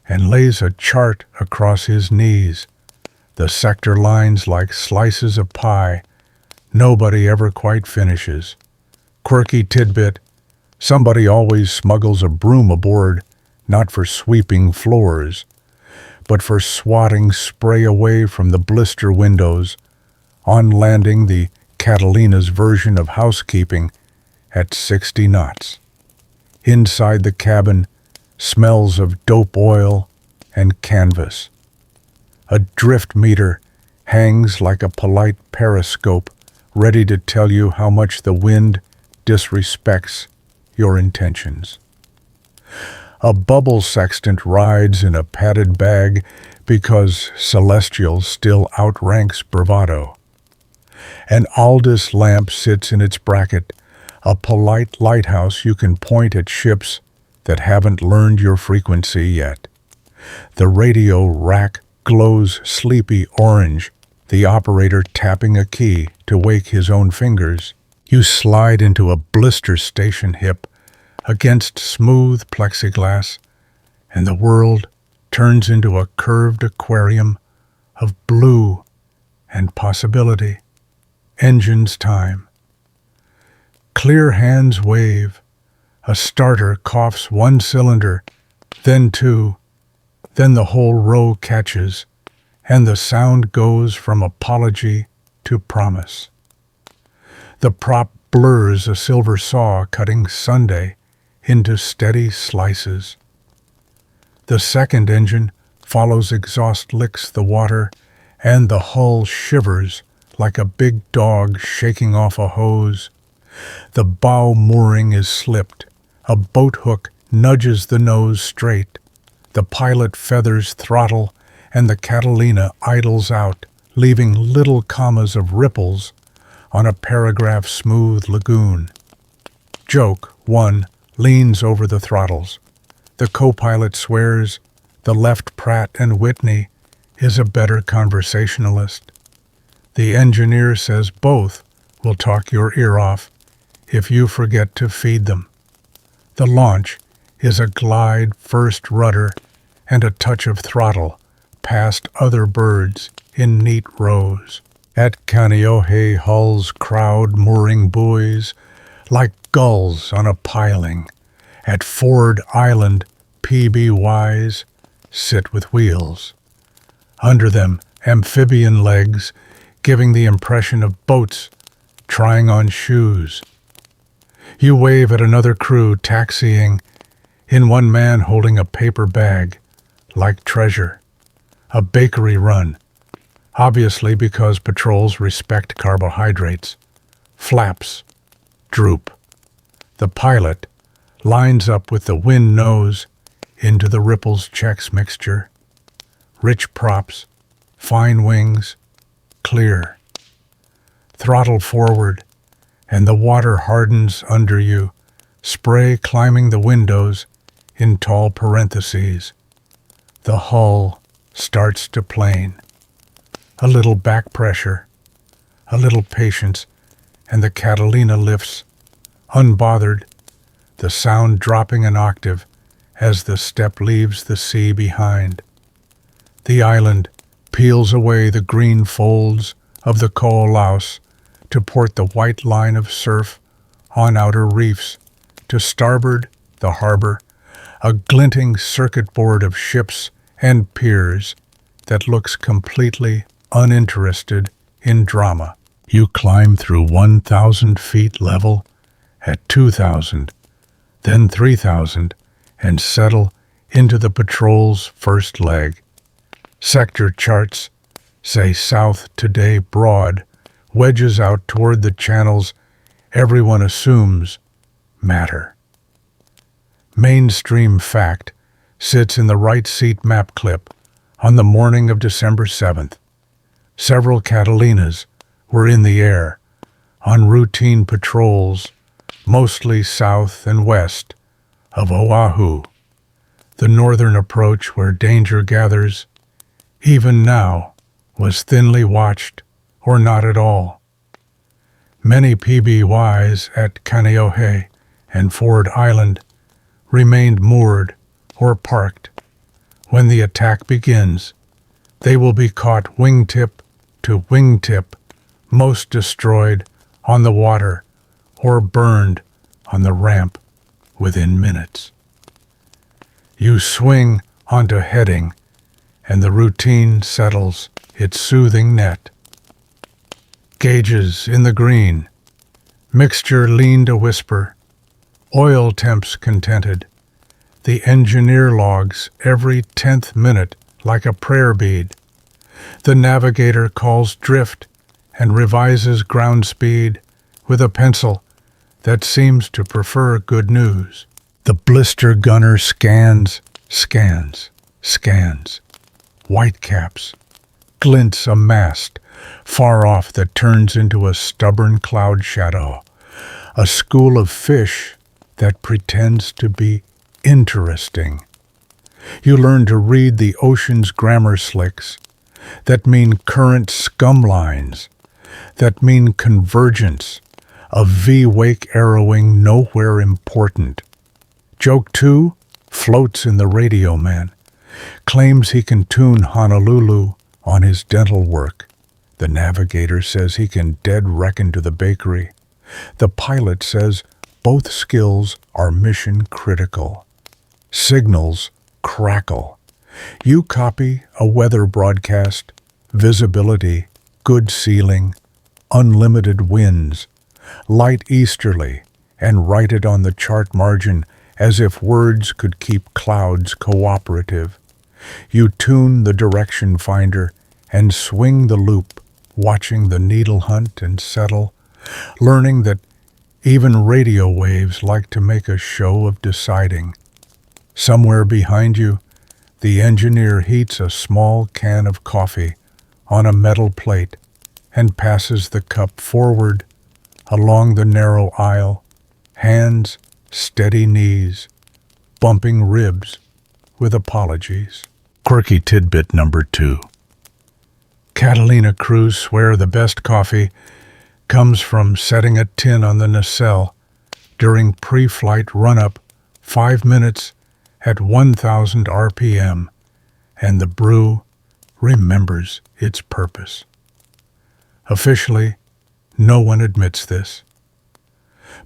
and lays a chart across his knees, the sector lines like slices of pie nobody ever quite finishes. Quirky tidbit, somebody always smuggles a broom aboard, not for sweeping floors, but for swatting spray away from the blister windows, on landing the Catalina's version of housekeeping at 60 knots. Inside the cabin, smells of dope oil and canvas. A drift meter hangs like a polite periscope, ready to tell you how much the wind disrespects your intentions. A bubble sextant rides in a padded bag because celestial still outranks bravado. An Aldous lamp sits in its bracket, a polite lighthouse you can point at ships that haven't learned your frequency yet. The radio rack glows sleepy orange, the operator tapping a key to wake his own fingers. You slide into a blister station hip against smooth plexiglass, and the world turns into a curved aquarium of blue and possibility. Engines time. Clear hands wave. A starter coughs one cylinder, then two, then the whole row catches, and the sound goes from apology to promise. The prop blurs a silver saw cutting Sunday into steady slices. The second engine follows exhaust licks the water, and the hull shivers like a big dog shaking off a hose. The bow mooring is slipped. A boat hook nudges the nose straight. The pilot feathers throttle, and the Catalina idles out, leaving little commas of ripples on a paragraph-smooth lagoon. Joke 1 leans over the throttles. The co-pilot swears the left Pratt and Whitney is a better conversationalist. The engineer says both will talk your ear off if you forget to feed them. The launch is a glide, first rudder, and a touch of throttle past other birds in neat rows. At Kaneohe, hulls crowd mooring buoys like gulls on a piling. At Ford Island, PBYs sit with wheels. Under them, amphibian legs, giving the impression of boats trying on shoes. You wave at another crew taxiing, in one man holding a paper bag, like treasure. A bakery run, obviously because patrols respect carbohydrates. Flaps droop. The pilot lines up with the wind nose into the Ripples Chex mixture. Rich props, fine wings, clear. Throttle forward, and the water hardens under you, spray climbing the windows in tall parentheses. The hull starts to plane. A little back pressure, a little patience, and the Catalina lifts, unbothered, the sound dropping an octave as the step leaves the sea behind. The island peels away the green folds of the Koolaus to port the white line of surf on outer reefs. To starboard, the harbor, a glinting circuit board of ships and piers that looks completely uninterested in drama. You climb through 1,000 feet level, at 2,000, then 3,000, and settle into the patrol's first leg. Sector charts say south today broad, wedges out toward the channels everyone assumes matter. Mainstream fact sits in the right seat map clip on the morning of December 7th. Several Catalinas were in the air, on routine patrols, mostly south and west of Oahu, the northern approach where danger gathers, even now, was thinly watched or not at all. Many PBYs at Kaneohe and Ford Island remained moored or parked. When the attack begins, they will be caught wingtip to wingtip, most destroyed on the water or burned on the ramp within minutes. You swing onto heading, and the routine settles its soothing net. Gauges in the green, mixture lean to whisper, oil temps contented, the engineer logs every 10th minute like a prayer bead. The navigator calls drift and revises ground speed with a pencil that seems to prefer good news. The blister gunner scans. Whitecaps, glints a mast far off that turns into a stubborn cloud shadow, a school of fish that pretends to be interesting. You learn to read the ocean's grammar slicks that mean current scum lines, that mean convergence, a V-wake arrowing nowhere important. Joke 2 floats in the radio man, claims he can tune Honolulu on his dental work. The navigator says he can dead reckon to the bakery. The pilot says both skills are mission critical. Signals crackle. You copy a weather broadcast, visibility, good ceiling, unlimited winds, light easterly, and write it on the chart margin as if words could keep clouds cooperative. You tune the direction finder and swing the loop, watching the needle hunt and settle, learning that even radio waves like to make a show of deciding. Somewhere behind you, the engineer heats a small can of coffee on a metal plate and passes the cup forward along the narrow aisle, hands, steady knees, bumping ribs with apologies. Quirky tidbit number 2. Catalina crews swear the best coffee comes from setting a tin on the nacelle during pre-flight run-up 5 minutes at 1,000 RPM, and the brew remembers its purpose. Officially, no one admits this.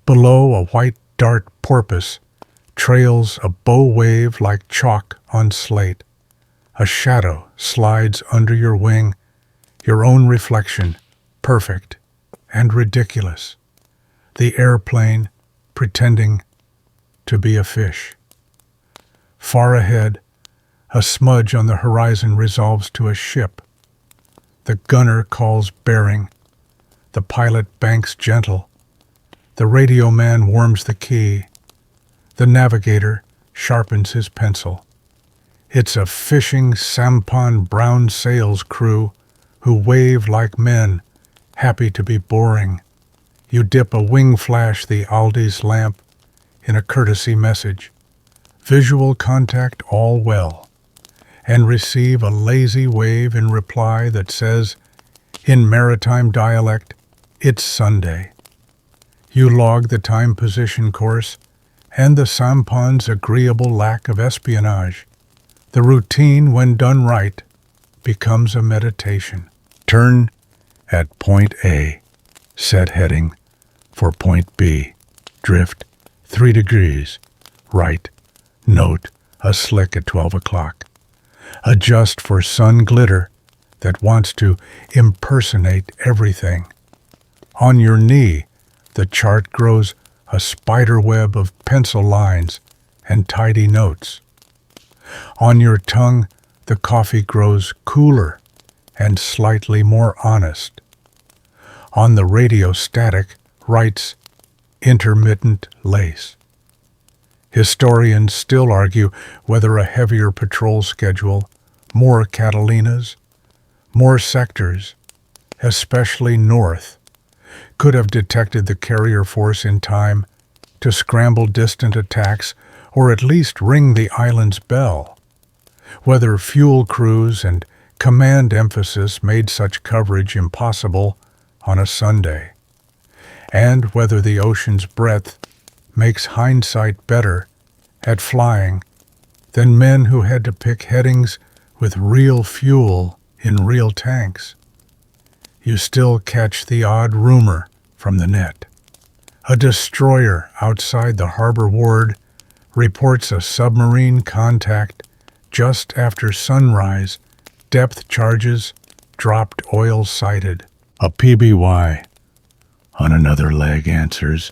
Below, a white dart porpoise trails a bow wave like chalk on slate. A shadow slides under your wing, your own reflection, perfect and ridiculous. The airplane pretending to be a fish. Far ahead, a smudge on the horizon resolves to a ship. The gunner calls bearing. The pilot banks gentle. The radio man warms the key. The navigator sharpens his pencil. It's a fishing sampan brown sails crew who wave like men, happy to be boring. You dip a wing flash the Aldi's lamp in a courtesy message. Visual contact all well, and receive a lazy wave in reply that says, in maritime dialect, it's Sunday. You log the time position course and the sampan's agreeable lack of espionage. The routine, when done right, becomes a meditation. Turn at point A. Set heading for point B. Drift 3 degrees. Right. Note a slick at 12 o'clock. Adjust for sun glitter that wants to impersonate everything. On your knee, the chart grows a spider web of pencil lines and tidy notes. On your tongue, the coffee grows cooler and slightly more honest. On the radio static writes intermittent lace. Historians still argue whether a heavier patrol schedule, more Catalinas, more sectors, especially north, could have detected the carrier force in time to scramble distant attacks or at least ring the island's bell. Whether fuel crews and command emphasis made such coverage impossible on a Sunday, and whether the ocean's breadth makes hindsight better at flying than men who had to pick headings with real fuel in real tanks. You still catch the odd rumor from the net. A destroyer outside the harbor ward reports a submarine contact just after sunrise, depth charges, dropped oil sighted. A PBY on another leg answers,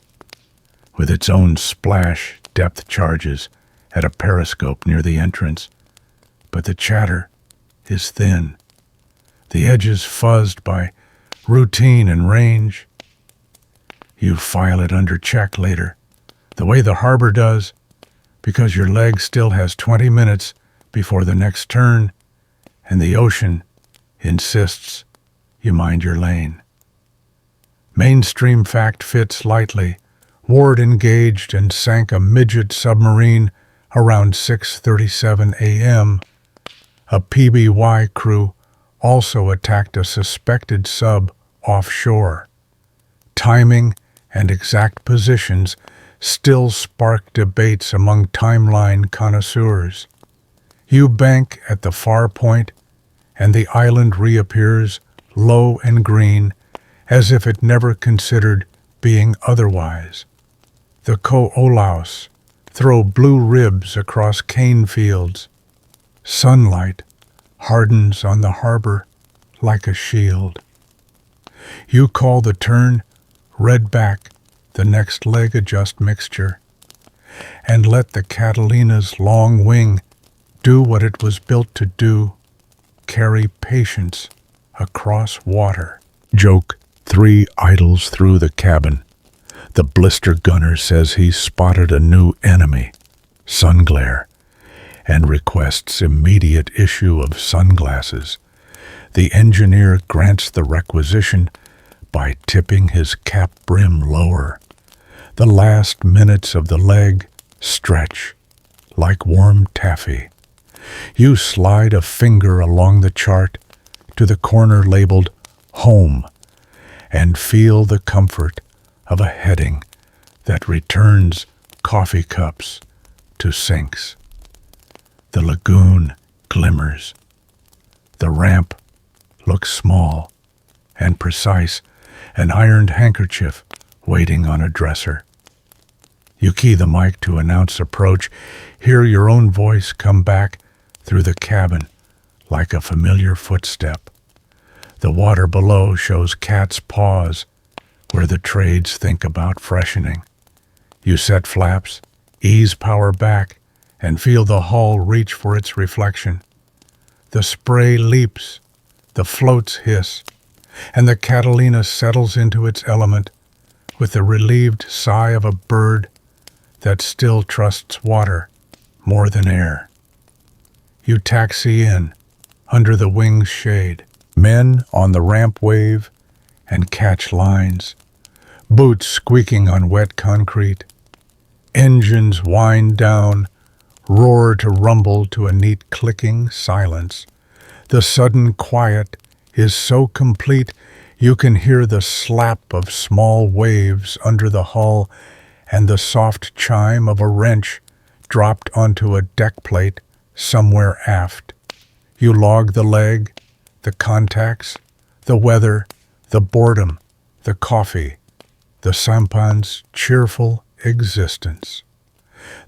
with its own splash depth charges at a periscope near the entrance, but the chatter is thin, the edges fuzzed by routine and range. You file it under check later, the way the harbor does, because your leg still has 20 minutes before the next turn, and the ocean insists you mind your lane. Mainstream fact fits lightly. Ward engaged and sank a midget submarine around 6:37 a.m. A PBY crew also attacked a suspected sub offshore. Timing and exact positions still spark debates among timeline connoisseurs. You bank at the far point, and the island reappears low and green, as if it never considered being otherwise. The ko'olaus throw blue ribs across cane fields. Sunlight hardens on the harbor like a shield. You call the turn, red back, the next leg adjust mixture, and let the Catalina's long wing do what it was built to do, carry patience across water. Joke 3 idles through the cabin. The blister gunner says he's spotted a new enemy, sun glare, and requests immediate issue of sunglasses. The engineer grants the requisition by tipping his cap brim lower. The last minutes of the leg stretch like warm taffy. You slide a finger along the chart to the corner labeled Home and feel the comfort of a heading that returns coffee cups to sinks. The lagoon glimmers. The ramp looks small and precise, an ironed handkerchief waiting on a dresser. You key the mic to announce approach, hear your own voice come back through the cabin like a familiar footstep. The water below shows cat's paws where the trades think about freshening. You set flaps, ease power back, and feel the hull reach for its reflection. The spray leaps, the floats hiss, and the Catalina settles into its element with the relieved sigh of a bird that still trusts water more than air. You taxi in, under the wing's shade. Men on the ramp wave and catch lines, boots squeaking on wet concrete. Engines wind down, roar to rumble to a neat clicking silence. The sudden quiet is so complete you can hear the slap of small waves under the hull and the soft chime of a wrench dropped onto a deck plate somewhere aft. You log the leg, the contacts, the weather, the boredom, the coffee, the sampan's cheerful existence.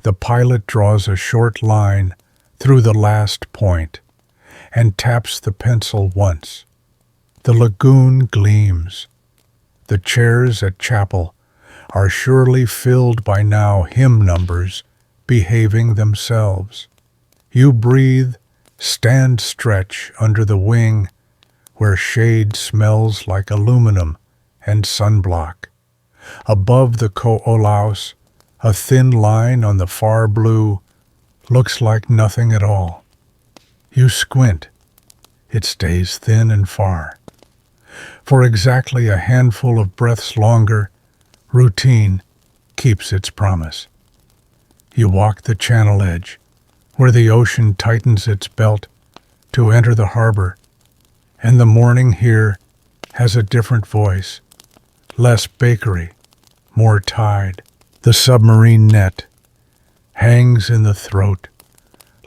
The pilot draws a short line through the last point and taps the pencil once. The lagoon gleams. The chairs at chapel are surely filled by now hymn numbers behaving themselves. You breathe, stand stretch under the wing where shade smells like aluminum and sunblock. Above the ko'olaus, a thin line on the far blue looks like nothing at all. You squint. It stays thin and far. For exactly a handful of breaths longer, routine keeps its promise. You walk the channel edge, where the ocean tightens its belt to enter the harbor, and the morning here has a different voice, less bakery, more tide. The submarine net hangs in the throat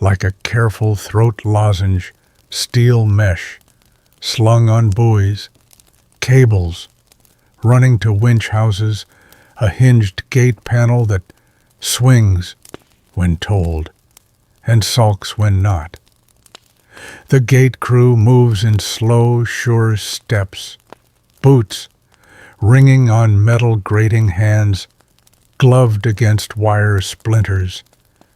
like a careful throat lozenge, steel mesh, slung on buoys, cables, running to winch houses, a hinged gate panel that swings when told and sulks when not. The gate crew moves in slow, sure steps, boots ringing on metal grating hands, gloved against wire splinters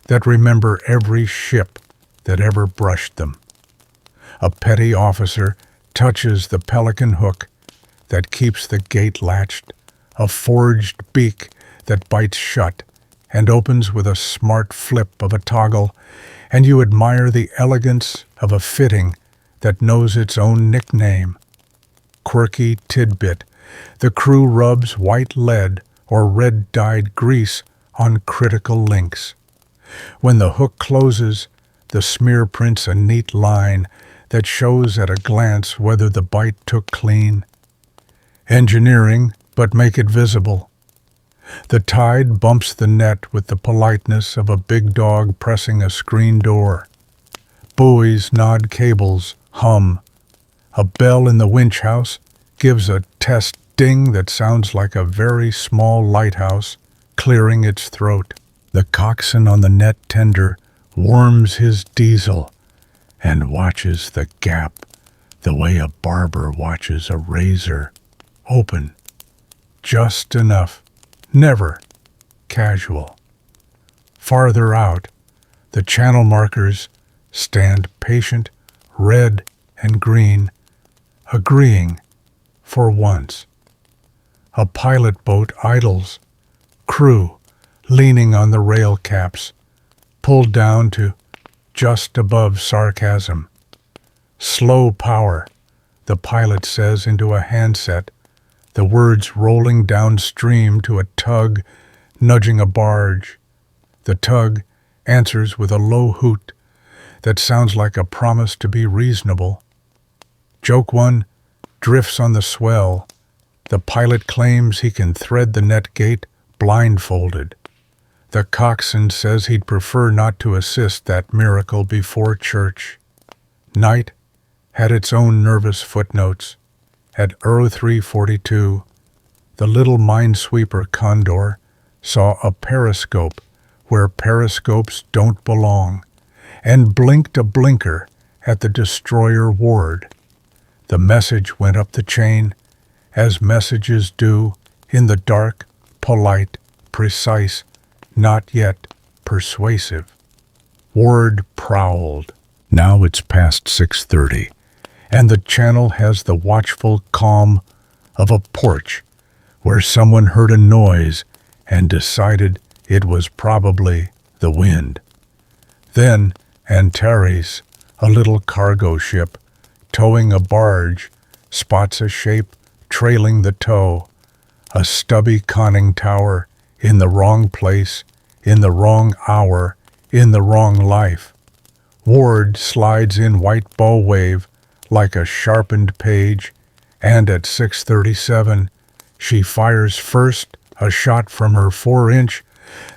that remember every ship that ever brushed them. A petty officer touches the pelican hook that keeps the gate latched, a forged beak that bites shut and opens with a smart flip of a toggle, and you admire the elegance of a fitting that knows its own nickname. Quirky tidbit, the crew rubs white lead or red-dyed grease on critical links. When the hook closes, the smear prints a neat line that shows at a glance whether the bite took clean. Engineering, but make it visible. The tide bumps the net with the politeness of a big dog pressing a screen door. Buoys nod cables, hum. A bell in the winch house gives a test ding that sounds like a very small lighthouse clearing its throat. The coxswain on the net tender warms his diesel and watches the gap the way a barber watches a razor. Open. Just enough. Never casual. Farther out, the channel markers stand patient, red and green, agreeing for once. A pilot boat idles, crew leaning on the rail caps, pulled down to just above sarcasm. Slow power, the pilot says into a handset, the words rolling downstream to a tug nudging a barge. The tug answers with a low hoot that sounds like a promise to be reasonable. Joke one drifts on the swell. The pilot claims he can thread the net gate blindfolded. The coxswain says he'd prefer not to assist that miracle before church. Night had its own nervous footnotes. At 03:42, the little minesweeper Condor saw a periscope where periscopes don't belong, and blinked a blinker at the destroyer Ward. The message went up the chain, as messages do, in the dark, polite, precise, not yet persuasive. Ward prowled. Now it's past 6:30, and the channel has the watchful calm of a porch where someone heard a noise and decided it was probably the wind. Then Antares, a little cargo ship, towing a barge, spots a shape trailing the tow, a stubby conning tower in the wrong place, in the wrong hour, in the wrong life. Ward slides in white bow wave like a sharpened page, and at 6:37 she fires first a shot from her 4-inch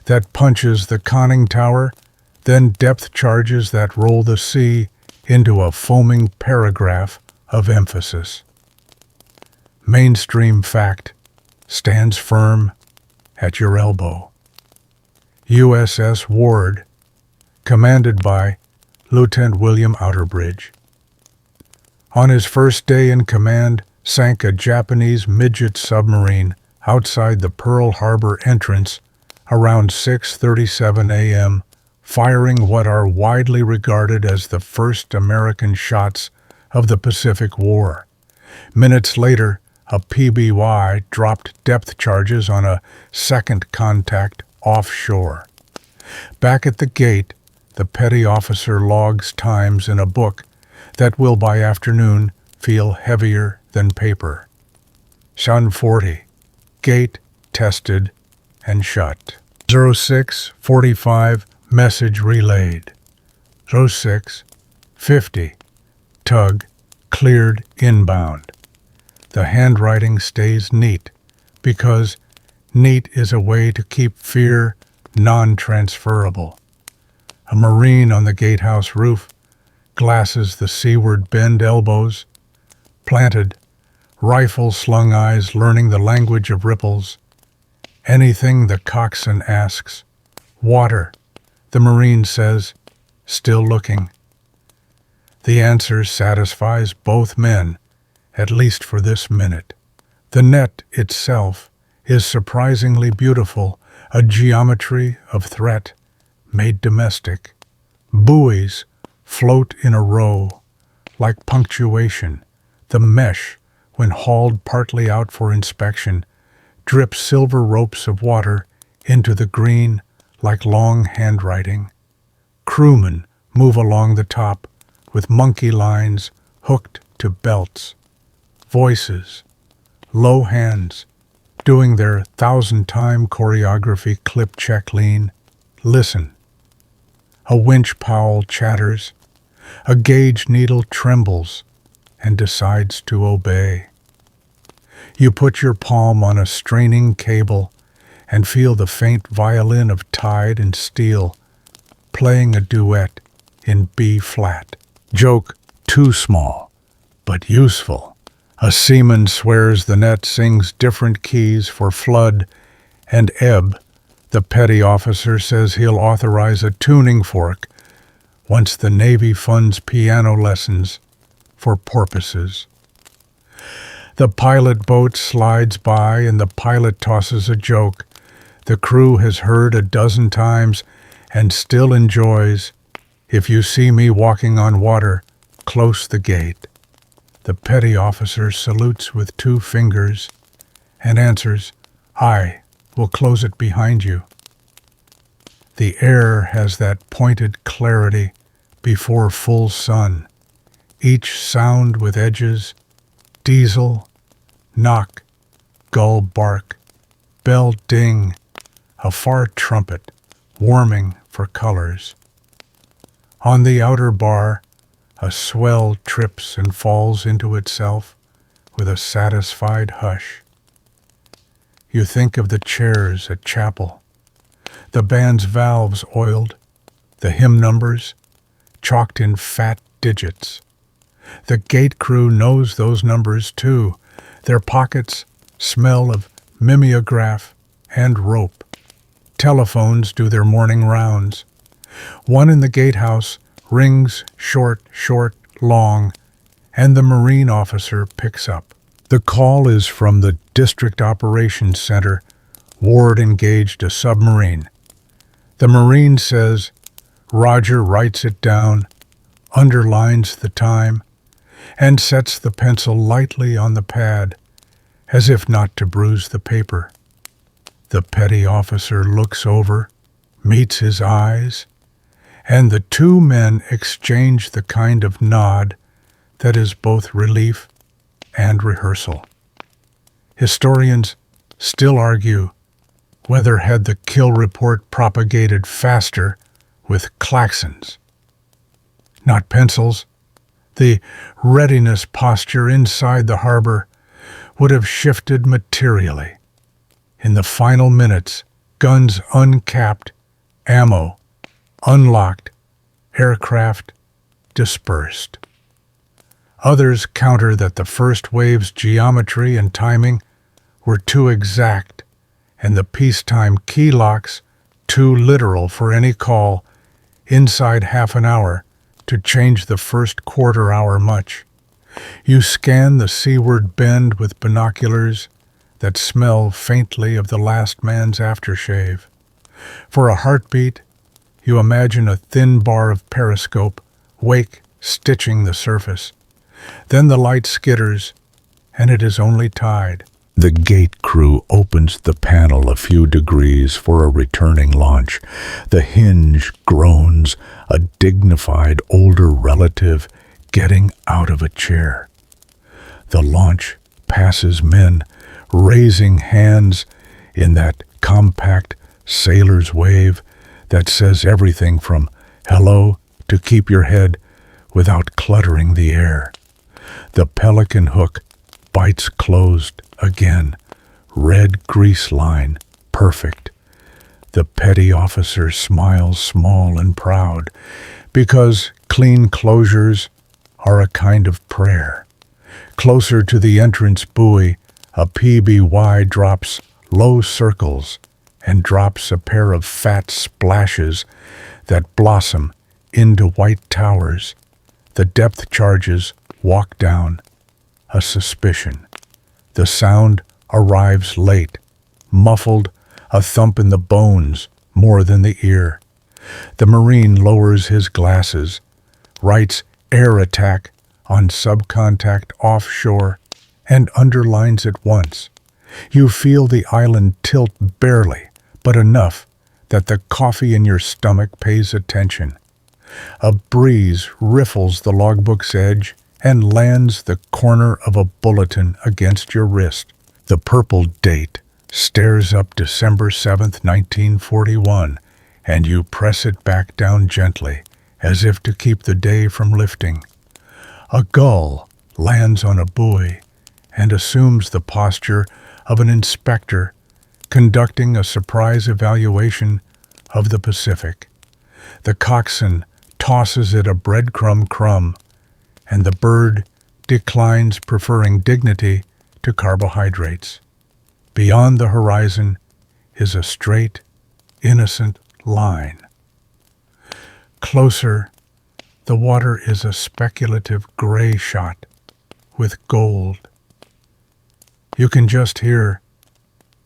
that punches the conning tower, then depth charges that roll the sea into a foaming paragraph of emphasis. Mainstream fact stands firm at your elbow. USS Ward, commanded by Lieutenant William Outerbridge. On his first day in command, sank a Japanese midget submarine outside the Pearl Harbor entrance around 6:37 a.m., firing what are widely regarded as the first American shots of the Pacific War. Minutes later, a PBY dropped depth charges on a second contact offshore. Back at the gate, the petty officer logs times in a book that will by afternoon feel heavier than paper. Sun 40, gate tested and shut. 06:45, message relayed. 06:50, tug cleared inbound. The handwriting stays neat because neat is a way to keep fear non-transferable. A Marine on the gatehouse roof glasses the seaward bend elbows, planted, rifle-slung eyes learning the language of ripples. Anything the coxswain asks. Water, the Marine says, still looking. The answer satisfies both men, at least for this minute. The net itself is surprisingly beautiful, a geometry of threat made domestic. Buoys float in a row, like punctuation. The mesh, when hauled partly out for inspection, drips silver ropes of water into the green like long handwriting. Crewmen move along the top with monkey lines hooked to belts. Voices, low hands, doing their 1,000-time choreography clip check lean. Listen. A winch powel chatters. A gauge needle trembles and decides to obey. You put your palm on a straining cable and feel the faint violin of tide and steel playing a duet in B flat. Joke too small. but useful. A seaman swears the net sings different keys for flood and ebb. The petty officer says he'll authorize a tuning fork once the Navy funds piano lessons for porpoises. The pilot boat slides by and the pilot tosses a joke the crew has heard a dozen times and still enjoys. If you see me walking on water, close the gate. The petty officer salutes with 2 fingers and answers, I will close it behind you. The air has that pointed clarity before full sun, each sound with edges, diesel, knock, gull bark, bell ding, a far trumpet, warming for colors. On the outer bar, a swell trips and falls into itself with a satisfied hush. You think of the chairs at chapel, the band's valves oiled, the hymn numbers chalked in fat digits. The gate crew knows those numbers too. Their pockets smell of mimeograph and rope. Telephones do their morning rounds. One in the gatehouse rings short, long, and the Marine officer picks up. The call is from the District Operations Center. Ward engaged a submarine. The Marine says, Roger writes it down, underlines the time, and sets the pencil lightly on the pad, as if not to bruise the paper. The petty officer looks over, meets his eyes, and the 2 men exchange the kind of nod that is both relief and rehearsal. Historians still argue whether had the kill report propagated faster with klaxons, not pencils, the readiness posture inside the harbor would have shifted materially. In the final minutes, guns uncapped, ammo unlocked, aircraft dispersed. Others counter that the first wave's geometry and timing were too exact, and the peacetime key locks too literal for any call inside half an hour to change the first quarter-hour much. You scan the seaward bend with binoculars that smell faintly of the last man's aftershave. For a heartbeat, you imagine a thin bar of periscope, wake stitching the surface. Then the light skitters, and it is only tide. The gate crew opens the panel a few degrees for a returning launch. The hinge groans, a dignified older relative getting out of a chair. The launch passes men, raising hands in that compact sailor's wave that says everything from hello to keep your head without cluttering the air. The pelican hook bites closed again, red grease line, perfect. The petty officer smiles small and proud, because clean closures are a kind of prayer. Closer to the entrance buoy, a PBY drops low circles and drops a pair of fat splashes that blossom into white towers. The depth charges walk down, a suspicion. The sound arrives late, muffled, a thump in the bones more than the ear. The Marine lowers his glasses, writes air attack on subcontact offshore, and underlines it once. You feel the island tilt barely, but enough that the coffee in your stomach pays attention. A breeze riffles the logbook's edge and lands the corner of a bulletin against your wrist. The purple date stares up December 7th, 1941, and you press it back down gently, as if to keep the day from lifting. A gull lands on a buoy and assumes the posture of an inspector conducting a surprise evaluation of the Pacific. The coxswain tosses it a breadcrumb crumb, and the bird declines, preferring dignity to carbohydrates. Beyond the horizon is a straight, innocent line. Closer, the water is a speculative gray shot with gold. You can just hear,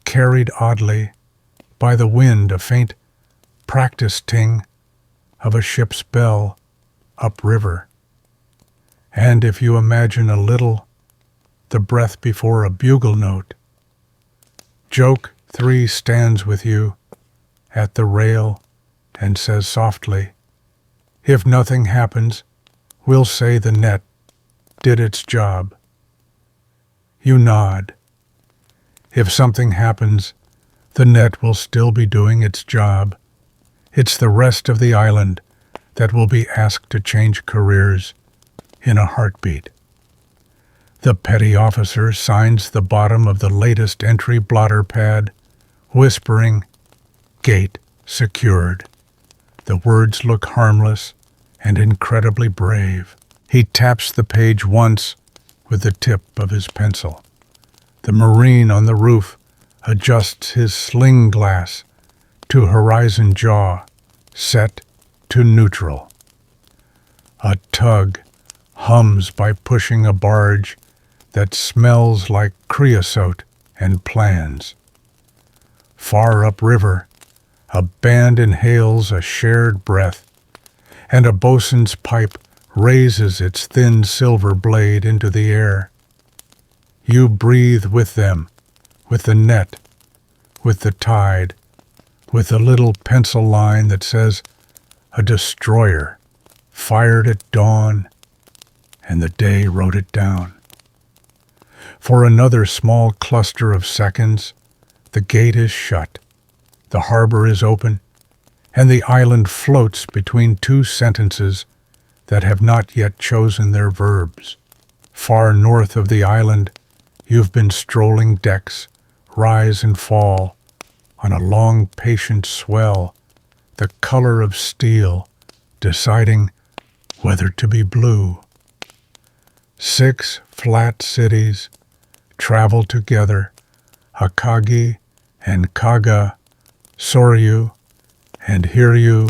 carried oddly by the wind, a faint practice ting of a ship's bell upriver. And if you imagine a little, the breath before a bugle note, Joke 3 stands with you at the rail and says softly, "If nothing happens, we'll say the net did its job." You nod. If something happens, the net will still be doing its job. It's the rest of the island that will be asked to change careers in a heartbeat. The petty officer signs the bottom of the latest entry blotter pad, whispering, "Gate secured." The words look harmless and incredibly brave. He taps the page once with the tip of his pencil. The Marine on the roof adjusts his sling glass to horizon jaw, set to neutral. A tug hums by pushing a barge that smells like creosote and plans. Far upriver, a band inhales a shared breath, and a bosun's pipe raises its thin silver blade into the air. You breathe with them, with the net, with the tide, with the little pencil line that says, "A destroyer, fired at dawn," and the day wrote it down. For another small cluster of seconds, the gate is shut, the harbor is open, and the island floats between two sentences that have not yet chosen their verbs. Far north of the island, you've been strolling decks, rise and fall, on a long patient swell, the color of steel, deciding whether to be blue. 6 flat cities travel together, Akagi and Kaga, Soryu and Hiryu,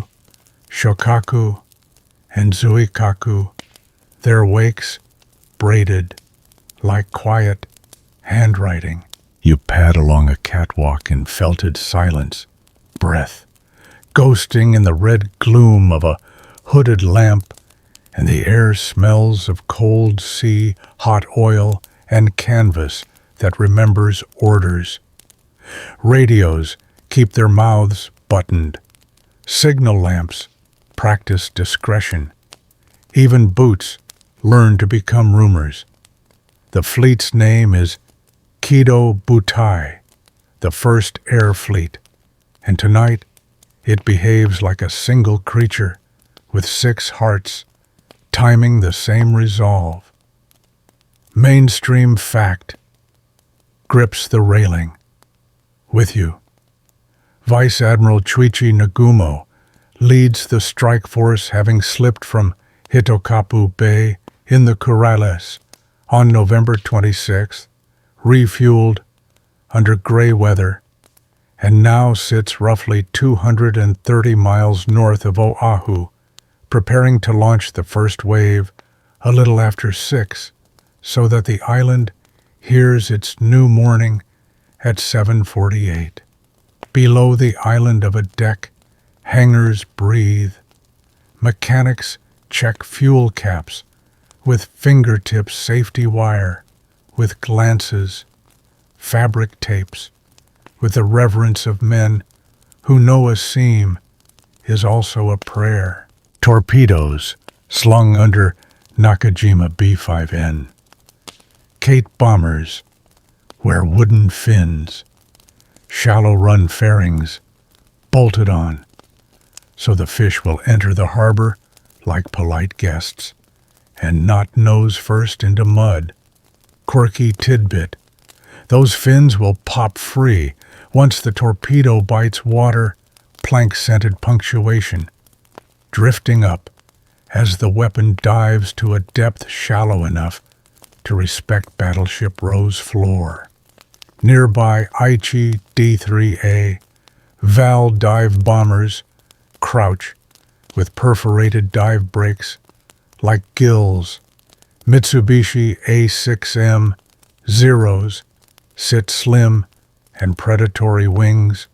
Shokaku and Zuikaku, their wakes braided like quiet handwriting. You pad along a catwalk in felted silence, breath ghosting in the red gloom of a hooded lamp, and the air smells of cold sea, hot oil, and canvas that remembers orders. Radios keep their mouths buttoned. Signal lamps practice discretion. Even boots learn to become rumors. The fleet's name is Kido Butai, the first air fleet, and tonight it behaves like a single creature with 6 hearts, timing the same resolve. Mainstream fact grips the railing. With you, Vice Admiral Chuichi Nagumo leads the strike force, having slipped from Hitokapu Bay in the Kurales on November 26th, refueled under gray weather, and now sits roughly 230 miles north of Oahu, preparing to launch the first wave a little after 6, so that the island hears its new morning at 7:48. Below the island of a deck, hangars breathe. Mechanics check fuel caps with fingertips safety wire, with glances, fabric tapes, with the reverence of men who know a seam is also a prayer. Torpedoes slung under Nakajima B5N. Kate bombers wear wooden fins. Shallow run fairings bolted on, so the fish will enter the harbor like polite guests and not nose first into mud. Quirky tidbit: those fins will pop free once the torpedo bites water, plank-scented punctuation, drifting up as the weapon dives to a depth shallow enough to respect Battleship Row's floor. Nearby Aichi D-3A, Val dive bombers crouch with perforated dive brakes like gills. Mitsubishi A6M Zeros sit slim and predatory wings,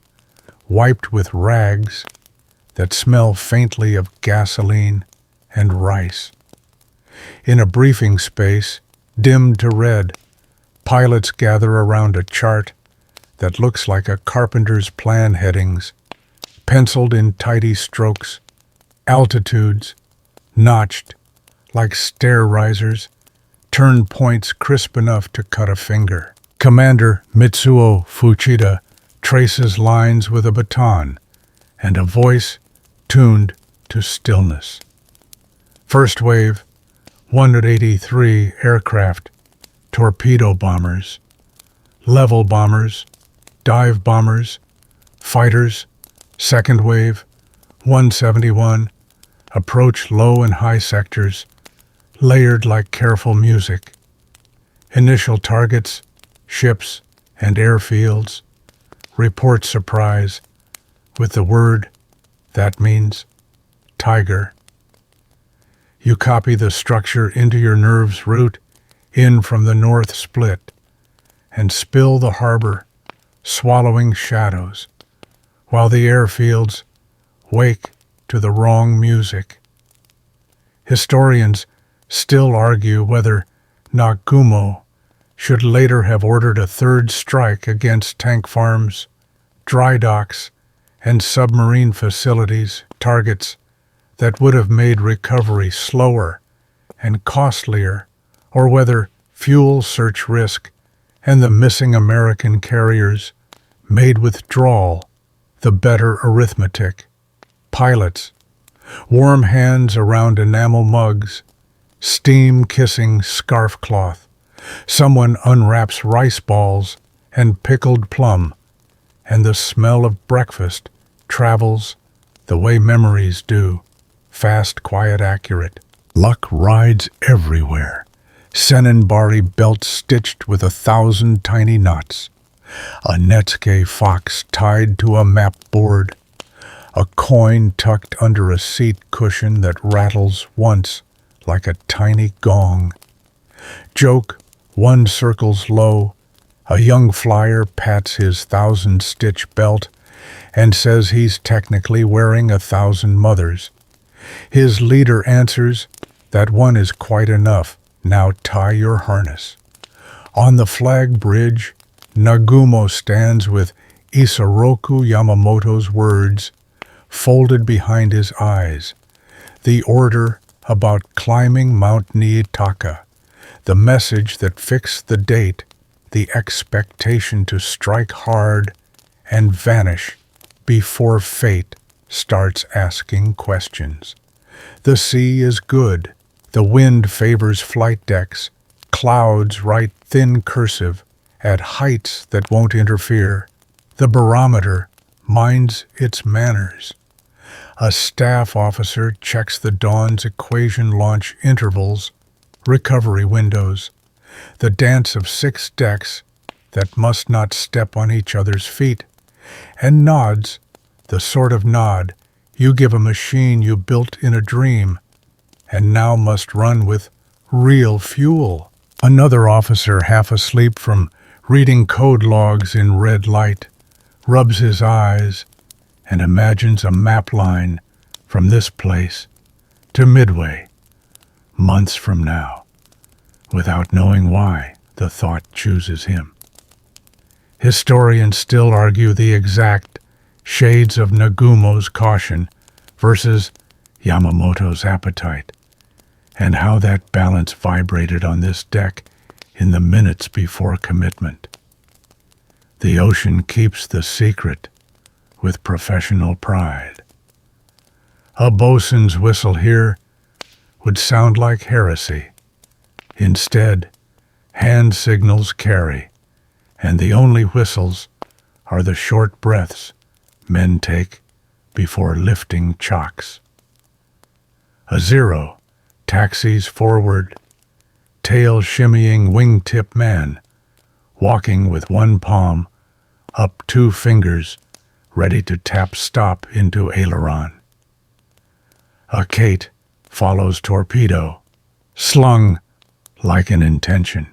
wiped with rags that smell faintly of gasoline and rice. In a briefing space, dimmed to red, pilots gather around a chart that looks like a carpenter's plan headings, penciled in tidy strokes, altitudes, notched like stair risers, turn points crisp enough to cut a finger. Commander Mitsuo Fuchida traces lines with a baton and a voice tuned to stillness. First wave, 183 aircraft, torpedo bombers, level bombers, dive bombers, fighters. Second wave, 171, approach low and high sectors, layered like careful music. Initial targets, ships and airfields. Report surprise with the word that means tiger. You copy the structure into your nerves route in from the north split and spill the harbor, swallowing shadows, while the airfields wake to the wrong music. Historians still argue whether Nagumo should later have ordered a third strike against tank farms, dry docks, and submarine facilities, targets that would have made recovery slower and costlier, or whether fuel search risk and the missing American carriers made withdrawal the better arithmetic. Pilots, warm hands around enamel mugs, steam-kissing scarf cloth. Someone unwraps rice balls and pickled plum, and the smell of breakfast travels the way memories do, fast, quiet, accurate. Luck rides everywhere. Senninbari belt stitched with 1,000 tiny knots. A Netsuke fox tied to a map board. A coin tucked under a seat cushion that rattles once like a tiny gong. Joke, one circles low. A young flyer pats his 1,000-stitch belt and says he's technically wearing 1,000 mothers. His leader answers, "That one is quite enough. Now tie your harness." On the flag bridge, Nagumo stands with Isoroku Yamamoto's words folded behind his eyes. The order about climbing Mount Niitaka, the message that fixed the date, the expectation to strike hard and vanish before fate starts asking questions. The sea is good. The wind favors flight decks. Clouds write thin cursive at heights that won't interfere. The barometer minds its manners. A staff officer checks the Dawn's equation launch intervals, recovery windows, the dance of 6 decks that must not step on each other's feet, and nods, the sort of nod you give a machine you built in a dream and now must run with real fuel. Another officer, half asleep from reading code logs in red light, rubs his eyes and imagines a map line from this place to Midway, months from now, without knowing why the thought chooses him. Historians still argue the exact shades of Nagumo's caution versus Yamamoto's appetite, and how that balance vibrated on this deck in the minutes before commitment. The ocean keeps the secret with professional pride. A bosun's whistle here would sound like heresy. Instead, hand signals carry, and the only whistles are the short breaths men take before lifting chocks. A zero taxis forward, tail shimmying wingtip man, walking with one palm up, two fingers, ready to tap stop into aileron. A Kate follows torpedo, slung like an intention.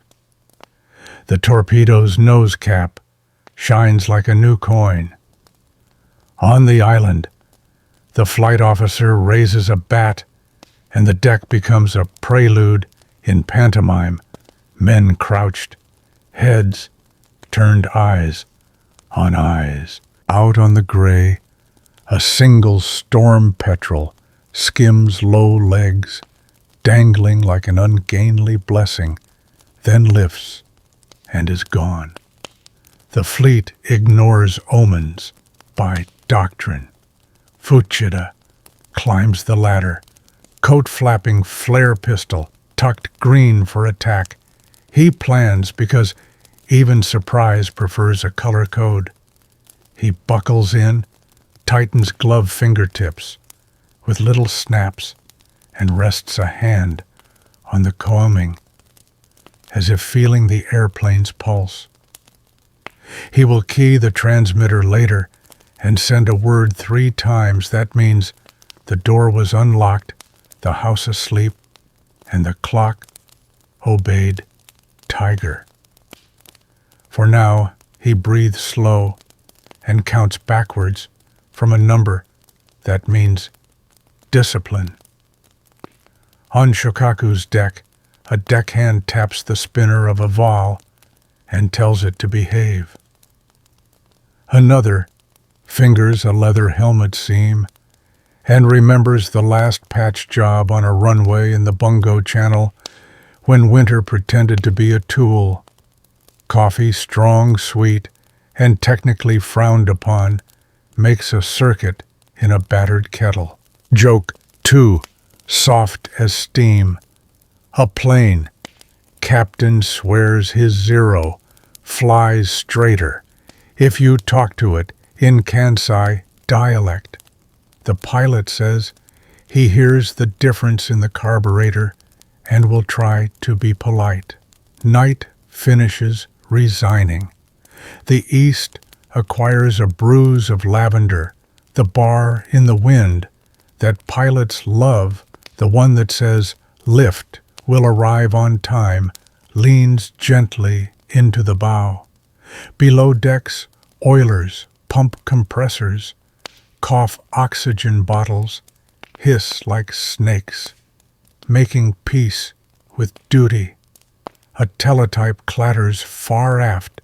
The torpedo's nose cap shines like a new coin. On the island, the flight officer raises a bat, and the deck becomes a prelude in pantomime. Men crouched, heads turned, eyes on eyes. Out on the gray, a single storm petrel skims low legs, dangling like an ungainly blessing, then lifts and is gone. The fleet ignores omens by doctrine. Fuchida climbs the ladder, coat-flapping flare pistol tucked green for attack. He plans because even surprise prefers a color code. He buckles in, tightens glove fingertips with little snaps, and rests a hand on the coaming as if feeling the airplane's pulse. He will key the transmitter later and send a word 3 times. That means the door was unlocked, the house asleep, and the clock obeyed tiger. For now, he breathes slow and counts backwards from a number that means discipline. On Shokaku's deck, a deckhand taps the spinner of a Val and tells it to behave. Another fingers a leather helmet seam and remembers the last patch job on a runway in the Bungo Channel when Winter pretended to be a tool. Coffee, strong, sweet, and technically frowned upon, makes a circuit in a battered kettle. Joke 2, soft as steam. A plane. Captain swears his Zero flies straighter if you talk to it in Kansai dialect. The pilot says he hears the difference in the carburetor and will try to be polite. Night finishes resigning. The east acquires a bruise of lavender, the bar in the wind that pilots love, the one that says lift will arrive on time, leans gently into the bow. Below decks, oilers pump compressors, cough oxygen bottles, hiss like snakes, making peace with duty. A teletype clatters far aft,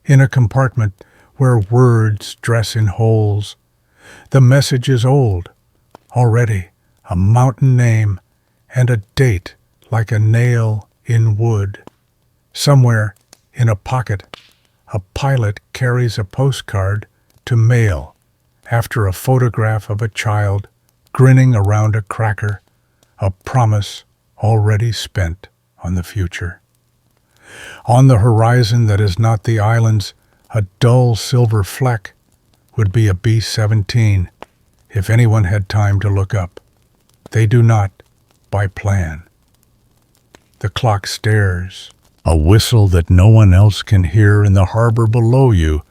in a compartment where words dress in holes. The message is old, already a mountain name and a date like a nail in wood. Somewhere in a pocket, a pilot carries a postcard to mail after a photograph of a child grinning around a cracker, a promise already spent on the future. On the horizon that is not the islands, a dull silver fleck would be a B-17 if anyone had time to look up. They do not, by plan. The clock stares. A whistle that no one else can hear in the harbor below you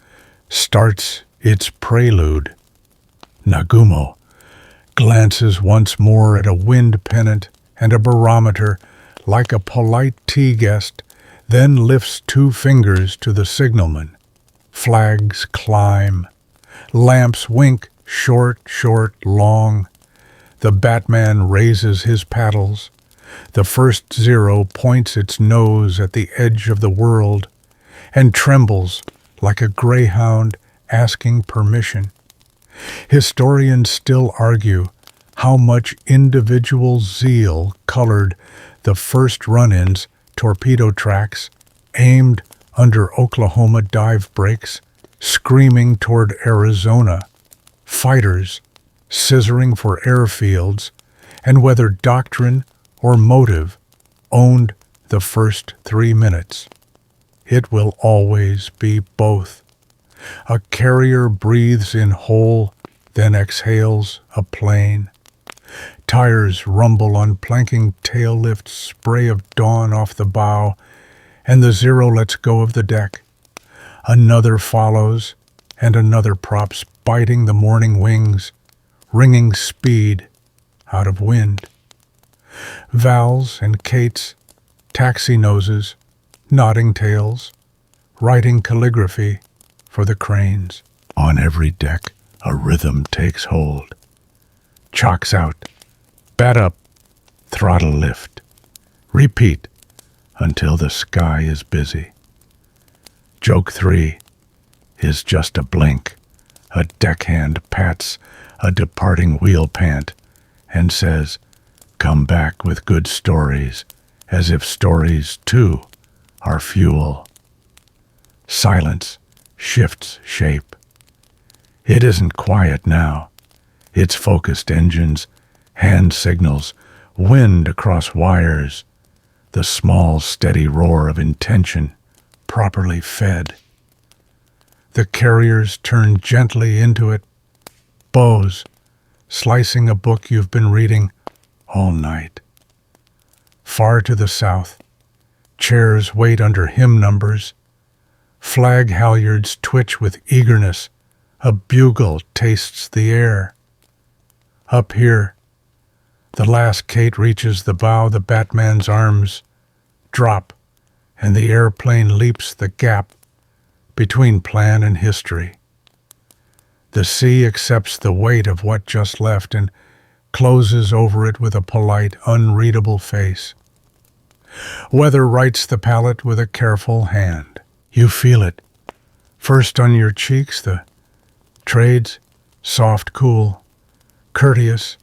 starts its prelude. Nagumo glances once more at a wind pennant and a barometer like a polite tea guest, then lifts 2 fingers to the signalman. Flags climb. Lamps wink, short, long. The Batman raises his paddles. The first Zero points its nose at the edge of the world and trembles like a greyhound asking permission. Historians still argue how much individual zeal colored the first run-ins, torpedo tracks, aimed under Oklahoma dive breaks, screaming toward Arizona, fighters scissoring for airfields, and whether doctrine or motive owned the first 3 minutes. It will always be both. A carrier breathes in whole, then exhales a plane. Tires rumble on planking tail lifts, spray of dawn off the bow, and the Zero lets go of the deck. Another follows, and another props biting the morning wings, wringing speed out of wind. Val's and Kate's, taxi noses, nodding tails, writing calligraphy for the cranes. On every deck, a rhythm takes hold. Chocks out, bat up, throttle lift. Repeat until the sky is busy. Joke 3 is just a blink. A deckhand pats a departing wheel pant and says, "Come back with good stories," as if stories, too, are fuel. Silence shifts shape. It isn't quiet now. It's focused engines, hand signals, wind across wires, the small, steady roar of intention, properly fed. The carriers turn gently into it, bows, slicing a book you've been reading all night. Far to the south, chairs wait under hymn numbers, flag halyards twitch with eagerness, a bugle tastes the air. Up here, the last Kate reaches the bow, the Batman's arms drop, and the airplane leaps the gap between plan and history. The sea accepts the weight of what just left and closes over it with a polite, unreadable face. Weather writes the palette with a careful hand. You feel it. First on your cheeks, the trades, soft, cool, courteous,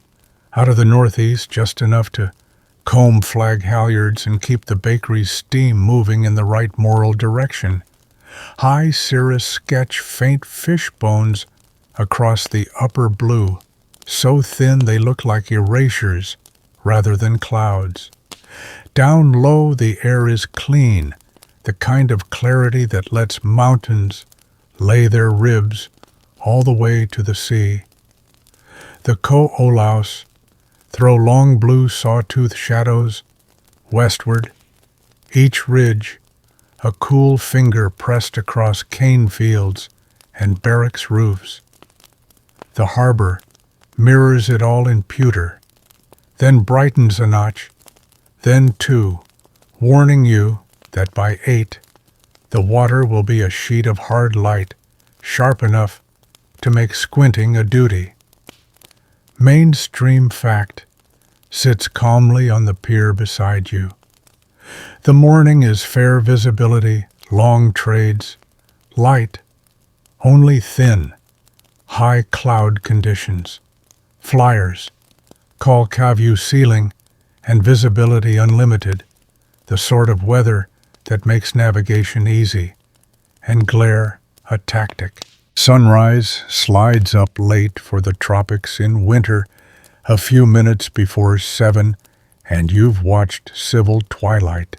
out of the northeast, just enough to comb flag halyards and keep the bakery's steam moving in the right moral direction. High cirrus sketch faint fish bones across the upper blue, so thin they look like erasures rather than clouds. Down low the air is clean, the kind of clarity that lets mountains lay their ribs all the way to the sea. The Ko-Olaus throw long blue sawtooth shadows westward, each ridge a cool finger pressed across cane fields and barracks roofs. The harbor mirrors it all in pewter, then brightens a notch, then two, warning you that by 8 the water will be a sheet of hard light, sharp enough to make squinting a duty. Mainstream fact sits calmly on the pier beside you. The morning is fair visibility, long trades, light, only thin, high cloud conditions, flyers, call Kavyu ceiling, and visibility unlimited, the sort of weather that makes navigation easy, and glare a tactic. Sunrise slides up late for the tropics in winter, a few minutes before 7, and you've watched civil twilight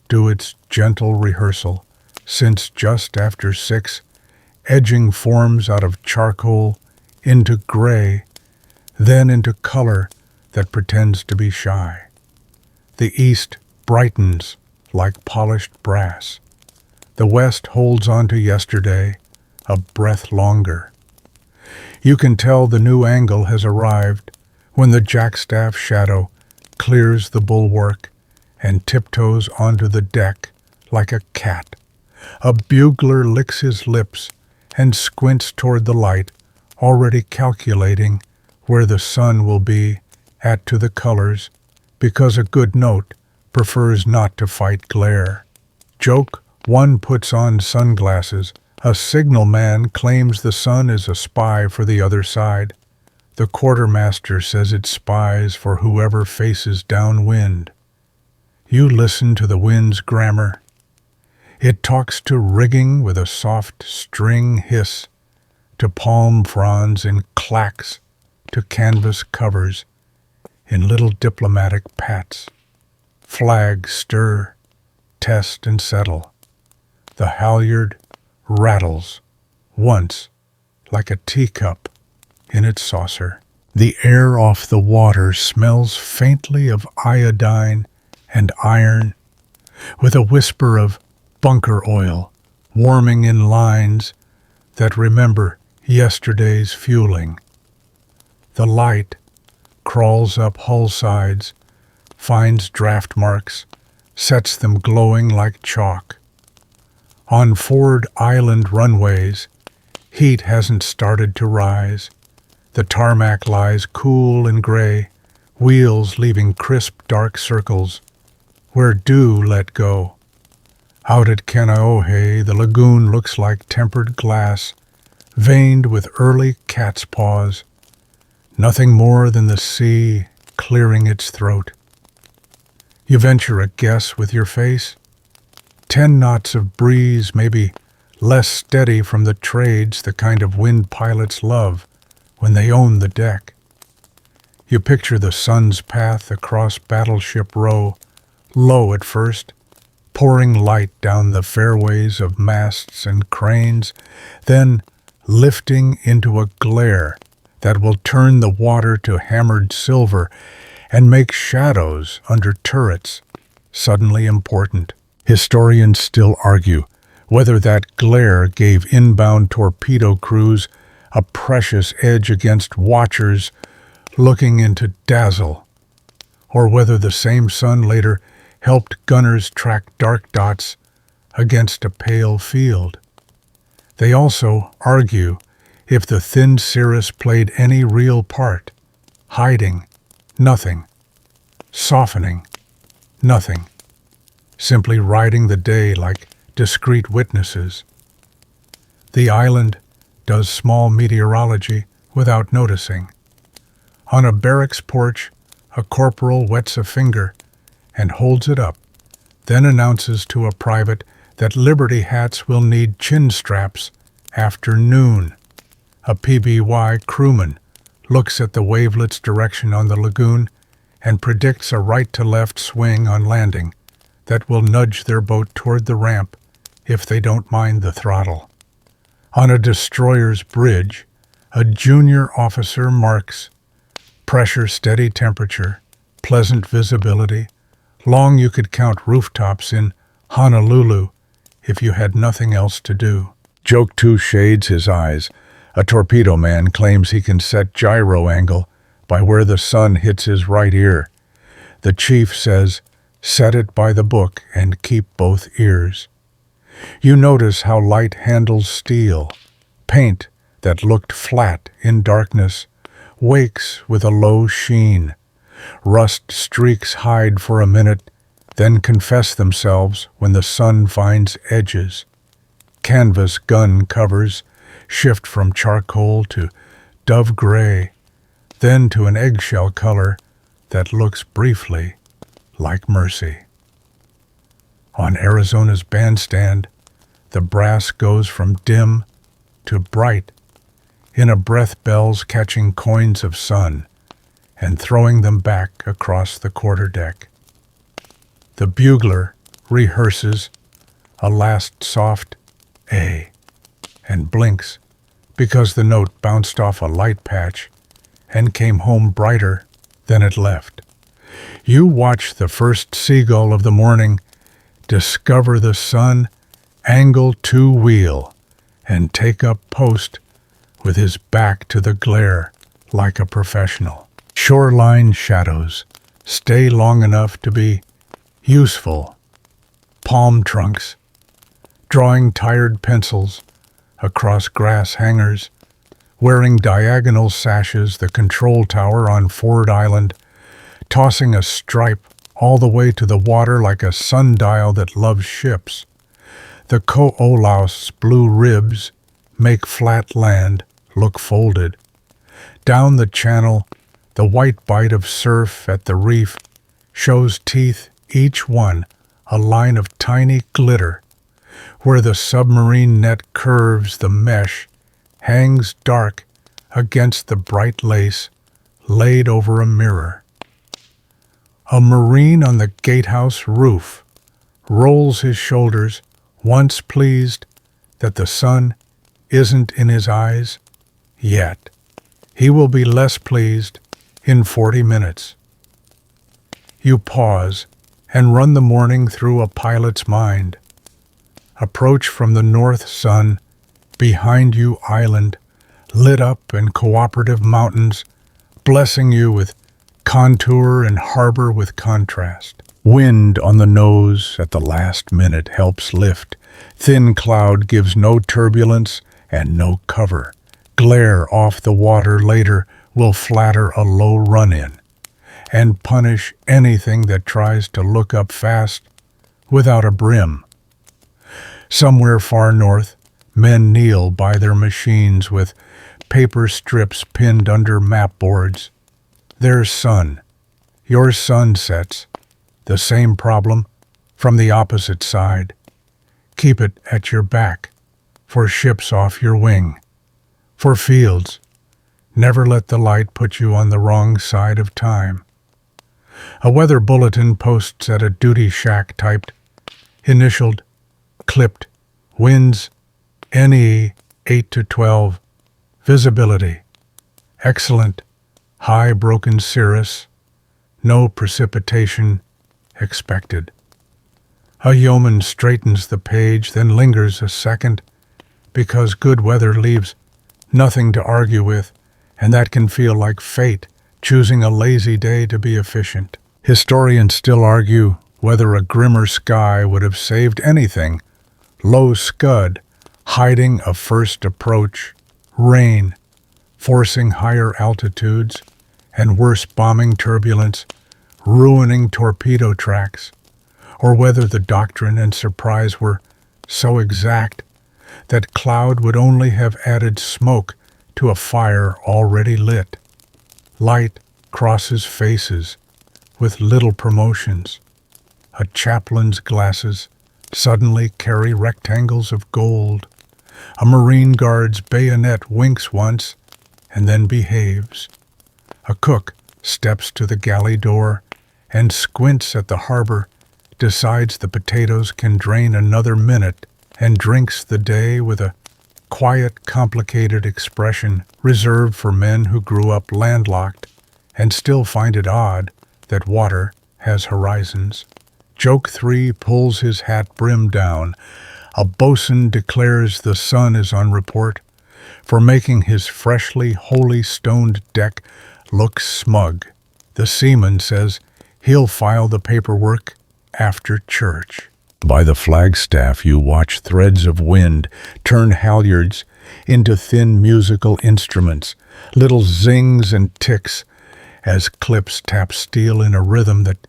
do its gentle rehearsal since just after 6, edging forms out of charcoal into gray, then into color that pretends to be shy. The east brightens like polished brass. The west holds on to yesterday, a breath longer. You can tell the new angle has arrived when the jackstaff shadow clears the bulwark and tiptoes onto the deck like a cat. A bugler licks his lips and squints toward the light, already calculating where the sun will be at to the colors, because a good note prefers not to fight glare. Joke 1 puts on sunglasses. A signalman claims the sun is a spy for the other side. The quartermaster says it spies for whoever faces downwind. You listen to the wind's grammar. It talks to rigging with a soft string hiss, to palm fronds in clacks, to canvas covers in little diplomatic pats. Flags stir, test and settle. The halyard rattles once like a teacup in its saucer. The air off the water smells faintly of iodine and iron, with a whisper of bunker oil warming in lines that remember yesterday's fueling. The light crawls up hull sides, finds draft marks, sets them glowing like chalk. On Ford Island runways, heat hasn't started to rise. The tarmac lies cool and gray, wheels leaving crisp dark circles where dew let go. Out at Kenaohe, the lagoon looks like tempered glass, veined with early cat's paws. Nothing more than the sea clearing its throat. You venture a guess with your face? 10 knots of breeze, maybe less steady from the trades, the kind of wind pilots love when they own the deck. You picture the sun's path across Battleship Row, low at first, pouring light down the fairways of masts and cranes, then lifting into a glare that will turn the water to hammered silver and make shadows under turrets suddenly important. Historians still argue whether that glare gave inbound torpedo crews a precious edge against watchers looking into dazzle, or whether the same sun later helped gunners track dark dots against a pale field. They also argue if the thin cirrus played any real part, hiding, nothing, softening, nothing, simply riding the day like discreet witnesses. The island does small meteorology without noticing. On a barracks porch, a corporal wets a finger and holds it up, then announces to a private that Liberty hats will need chin straps after noon. A PBY crewman looks at the wavelet's direction on the lagoon and predicts a right-to-left swing on landing that will nudge their boat toward the ramp if they don't mind the throttle. On a destroyer's bridge, a junior officer marks pressure, steady temperature, pleasant visibility, long you could count rooftops in Honolulu if you had nothing else to do. Joke 2 shades his eyes. A torpedo man claims he can set gyro angle by where the sun hits his right ear. The chief says, set it by the book and keep both ears. You notice how light handles steel. Paint that looked flat in darkness wakes with a low sheen. Rust streaks hide for a minute, then confess themselves when the sun finds edges. Canvas gun covers shift from charcoal to dove gray, then to an eggshell color that looks briefly like mercy. On Arizona's bandstand, the brass goes from dim to bright, in a breath bells catching coins of sun and throwing them back across the quarterdeck. The bugler rehearses a last soft A and blinks because the note bounced off a light patch and came home brighter than it left. You watch the first seagull of the morning discover the sun, angle to wheel, and take up post with his back to the glare like a professional. Shoreline shadows stay long enough to be useful. Palm trunks, drawing tired pencils across grass hangers, wearing diagonal sashes, the control tower on Ford Island, tossing a stripe all the way to the water like a sundial that loves ships. The Ko'olaus blue ribs make flat land look folded. Down the channel, the white bite of surf at the reef shows teeth, each one a line of tiny glitter. Where the submarine net curves, the mesh hangs dark against the bright lace laid over a mirror. A Marine on the gatehouse roof rolls his shoulders, once pleased that the sun isn't in his eyes yet. he will be less pleased in 40 minutes. You pause and run the morning through a pilot's mind. Approach from the north sun, behind you island, lit up and cooperative mountains, blessing you with contour and harbor with contrast. Wind on the nose at the last minute helps lift. Thin cloud gives no turbulence and no cover. Glare off the water later will flatter a low run-in and punish anything that tries to look up fast without a brim. Somewhere far north, men kneel by their machines with paper strips pinned under map boards. Their sun, your sun sets, the same problem from the opposite side. Keep it at your back, for ships off your wing. For fields, never let the light put you on the wrong side of time. A weather bulletin posts at a duty shack typed, initialed, clipped, winds, NE 8 to 12, visibility, excellent, high broken cirrus, no precipitation expected. A yeoman straightens the page, then lingers a second, because good weather leaves nothing to argue with, and that can feel like fate, choosing a lazy day to be efficient. Historians still argue whether a grimmer sky would have saved anything. Low scud, hiding a first approach, rain, forcing higher altitudes, and worse bombing turbulence, ruining torpedo tracks, or whether the doctrine and surprise were so exact that cloud would only have added smoke to a fire already lit. Light crosses faces with little promotions. A chaplain's glasses suddenly carry rectangles of gold. A Marine Guard's bayonet winks once and then behaves. A cook steps to the galley door and squints at the harbor, decides the potatoes can drain another minute, and drinks the day with a quiet, complicated expression reserved for men who grew up landlocked and still find it odd that water has horizons. Joke 3 pulls his hat brim down. A bosun declares the sun is on report for making his freshly holy-stoned deck look smug. The seaman says he'll file the paperwork after church. By the flagstaff you watch threads of wind turn halyards into thin musical instruments, little zings and ticks as clips tap steel in a rhythm that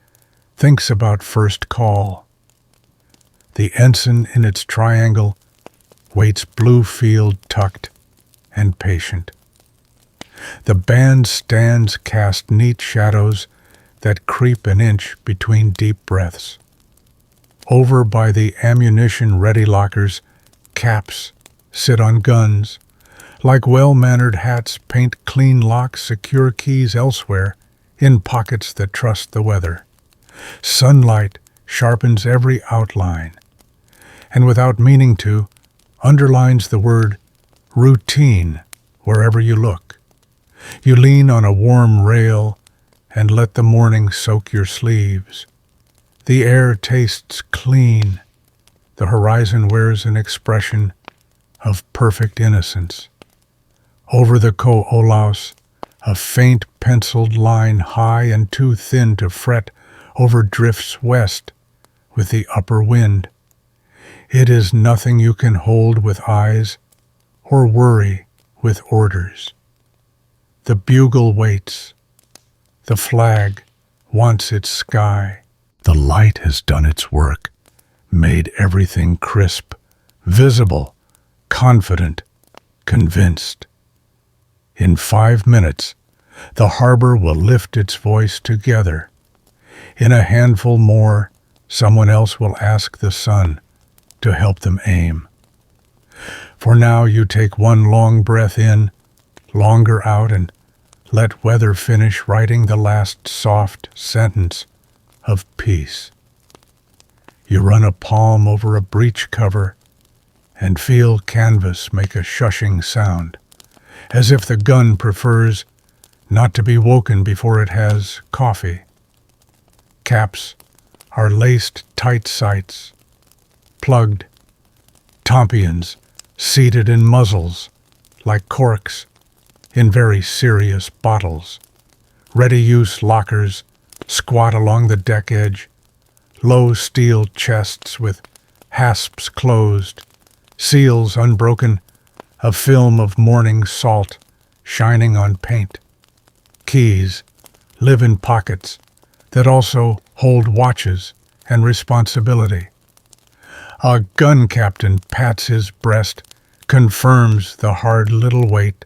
thinks about first call. The ensign in its triangle waits blue field tucked and patient. The bandstands cast neat shadows that creep an inch between deep breaths. Over by the ammunition ready lockers, caps sit on guns. Like well-mannered hats, paint clean locks secure keys elsewhere in pockets that trust the weather. Sunlight sharpens every outline, and without meaning to, underlines the word routine wherever you look. You lean on a warm rail and let the morning soak your sleeves. The air tastes clean. The horizon wears an expression of perfect innocence. Over the Ko-Olaus, a faint penciled line high and too thin to fret over drifts west with the upper wind. It is nothing you can hold with eyes or worry with orders. The bugle waits. The flag wants its sky. The light has done its work, made everything crisp, visible, confident, convinced. In 5 minutes, the harbor will lift its voice together. In a handful more, someone else will ask the sun to help them aim. For now you take one long breath in, longer out, and let weather finish writing the last soft sentence of peace. You run a palm over a breech cover and feel canvas make a shushing sound. as if the gun prefers not to be woken before it has coffee. Caps are laced tight sights, plugged, tompions seated in muzzles like corks in very serious bottles. Ready-use lockers squat along the deck edge, low steel chests with hasps closed, seals unbroken, a film of morning salt shining on paint. Keys live in pockets that also hold watches and responsibility. A gun captain pats his breast, confirms the hard little weight,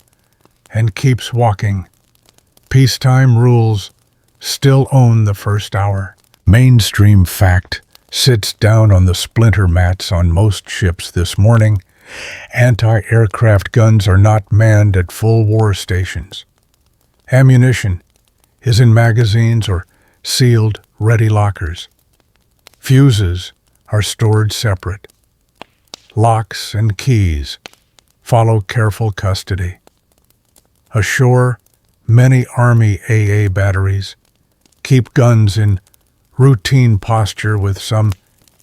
and keeps walking. Peacetime rules still own the first hour. Mainstream fact sits down on the splinter mats on most ships this morning. Anti-aircraft guns are not manned at full war stations. Ammunition is in magazines or sealed, ready lockers. Fuses are stored separate. Locks and keys follow careful custody. Ashore, many Army AA batteries keep guns in routine posture with some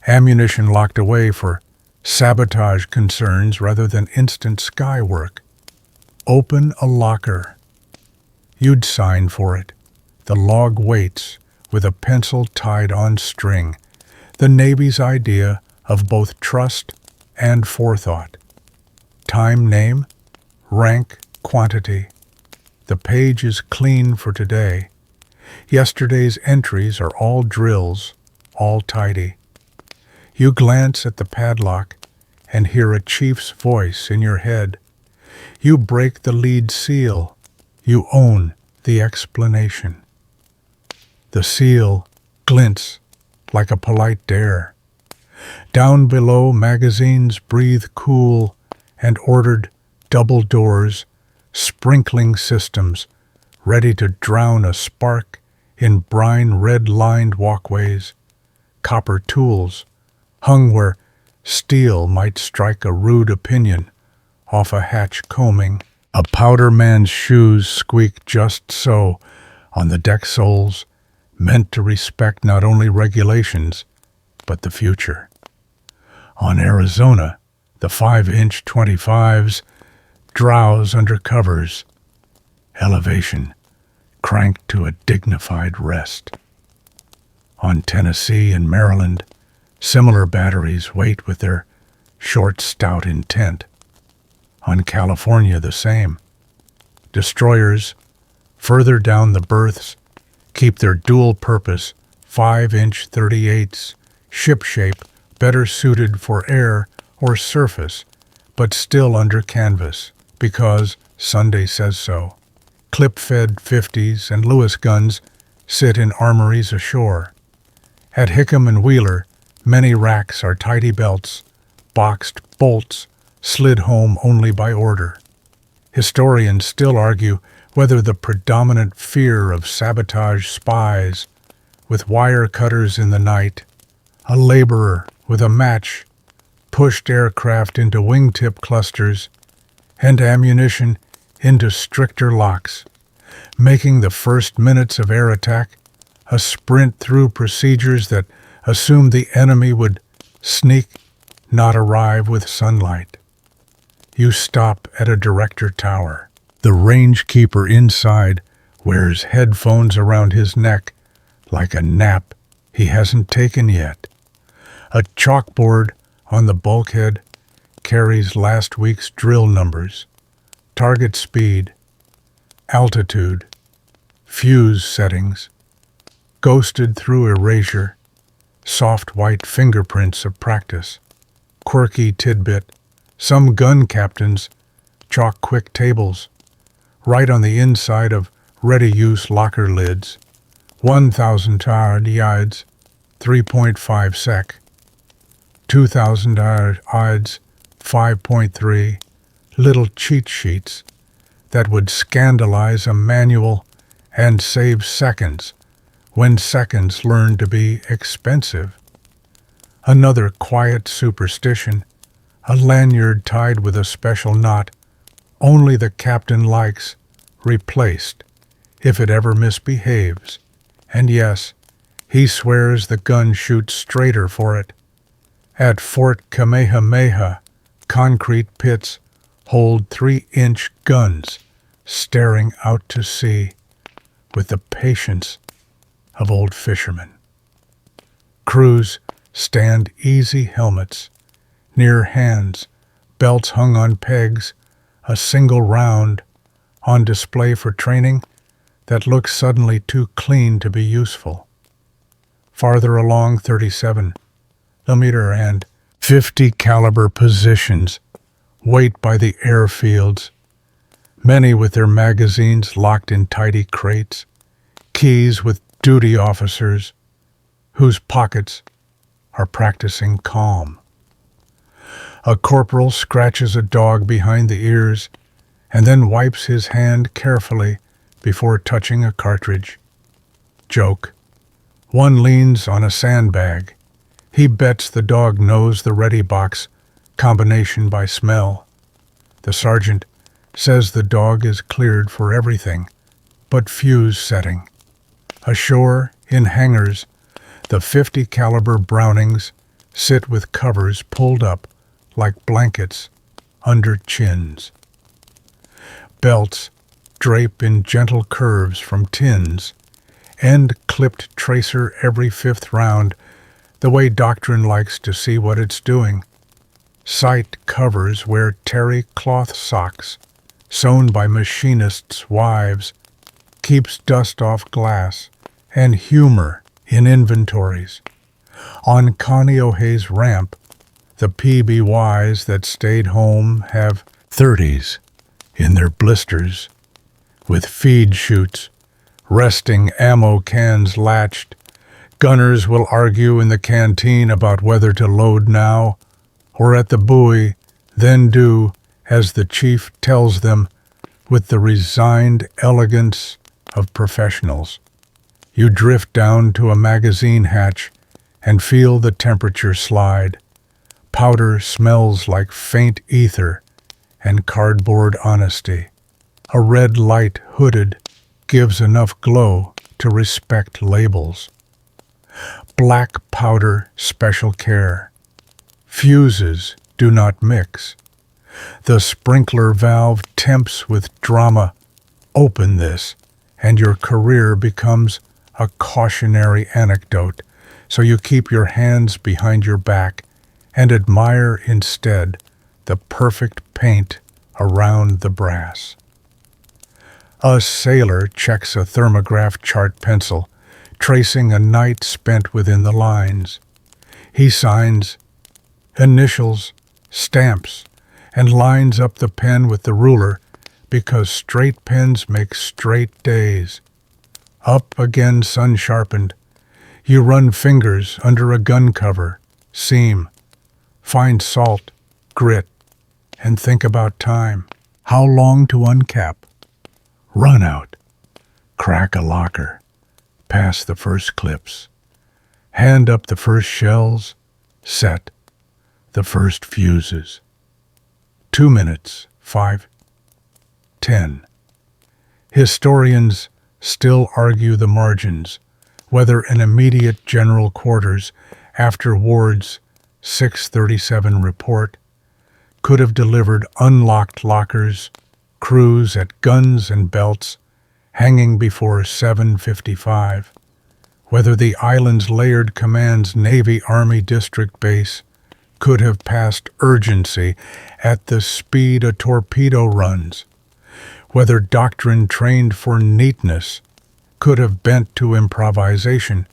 ammunition locked away for sabotage concerns rather than instant sky work. Open a locker. You'd sign for it. The log waits with a pencil tied on string, the Navy's idea of both trust and forethought. Time, name, rank, quantity. The page is clean for today. Yesterday's entries are all drills, all tidy. You glance at the padlock and hear a chief's voice in your head. You break the lead seal. You own the explanation. The seal glints like a polite dare. Down below, magazines breathe cool and ordered double doors, sprinkling systems ready to drown a spark in brine red-lined walkways, copper tools hung where steel might strike a rude opinion off a hatch combing. A powder man's shoes squeak just so on the deck soles, meant to respect not only regulations, but the future. On Arizona, the 5-inch 25s drowse under covers, elevation cranked to a dignified rest. On Tennessee and Maryland, similar batteries wait with their short, stout intent. On California, the same. Destroyers, further down the berths, keep their dual purpose 5-inch 38s, ship shape better suited for air or surface, but still under canvas, because Sunday says so. Clip-fed 50s and Lewis guns sit in armories ashore. At Hickam and Wheeler, many racks are tidy belts, boxed bolts, slid home only by order. Historians still argue whether the predominant fear of sabotage spies with wire cutters in the night, a laborer with a match pushed aircraft into wingtip clusters and ammunition into stricter locks, making the first minutes of air attack a sprint through procedures that assumed the enemy would sneak, not arrive with sunlight. You stop at a director tower. The rangekeeper inside wears headphones around his neck like a nap he hasn't taken yet. A chalkboard on the bulkhead carries last week's drill numbers, target speed, altitude, fuse settings, ghosted through erasure, soft white fingerprints of practice. Quirky tidbit, some gun captains chalk quick tables right on the inside of ready-use locker lids. 1,000 yards, 3.5 sec. 2,000 yards, 5.3. Little cheat sheets that would scandalize a manual and save seconds when seconds learn to be expensive. Another quiet superstition, a lanyard tied with a special knot only the captain likes, replaced, if it ever misbehaves. And yes, he swears the gun shoots straighter for it. At Fort Kamehameha, concrete pits hold 3-inch guns staring out to sea with the patience of old fishermen. Crews stand easy helmets, near hands, belts hung on pegs, a single round on display for training that looks suddenly too clean to be useful. Farther along, 37mm and 50 caliber positions wait by the airfields, many with their magazines locked in tidy crates, keys with duty officers whose pockets are practicing calm. A corporal scratches a dog behind the ears and then wipes his hand carefully before touching a cartridge. Joke. One leans on a sandbag. He bets the dog knows the ready box combination by smell. The sergeant says the dog is cleared for everything but fuse setting. Ashore, in hangars, the 50 caliber Brownings sit with covers pulled up like blankets under chins. Belts drape in gentle curves from tins, end-clipped tracer every 5th round, the way doctrine likes to see what it's doing. Sight covers wear terry cloth socks, sewn by machinists' wives, keeps dust off glass, and humor in inventories. On Kaneohe's ramp, the PBYs that stayed home have 30s in their blisters, with feed chutes, resting ammo cans latched. Gunners will argue in the canteen about whether to load now or at the buoy, then do as the chief tells them with the resigned elegance of professionals. You drift down to a magazine hatch and feel the temperature slide. Powder smells like faint ether and cardboard honesty. A red light hooded gives enough glow to respect labels. Black powder, special care. Fuses do not mix. The sprinkler valve tempts with drama. Open this, and your career becomes a cautionary anecdote, so you keep your hands behind your back and admire instead the perfect paint around the brass. A sailor checks a thermograph chart pencil, tracing a night spent within the lines. He signs, initials, stamps, and lines up the pen with the ruler because straight pens make straight days. Up again, sun sharpened. You run fingers under a gun cover, seam, find salt, grit, and think about time. How long to uncap? Run out. Crack a locker. Pass the first clips. Hand up the first shells. Set the first fuses. 2 minutes, 5, 10. Historians still argue the margins, whether an immediate general quarters after Ward's 637 report could have delivered unlocked lockers, crews at guns and belts hanging before 755, whether the island's layered command's Navy-Army district base could have passed urgency at the speed a torpedo runs, whether doctrine trained for neatness could have bent to improvisation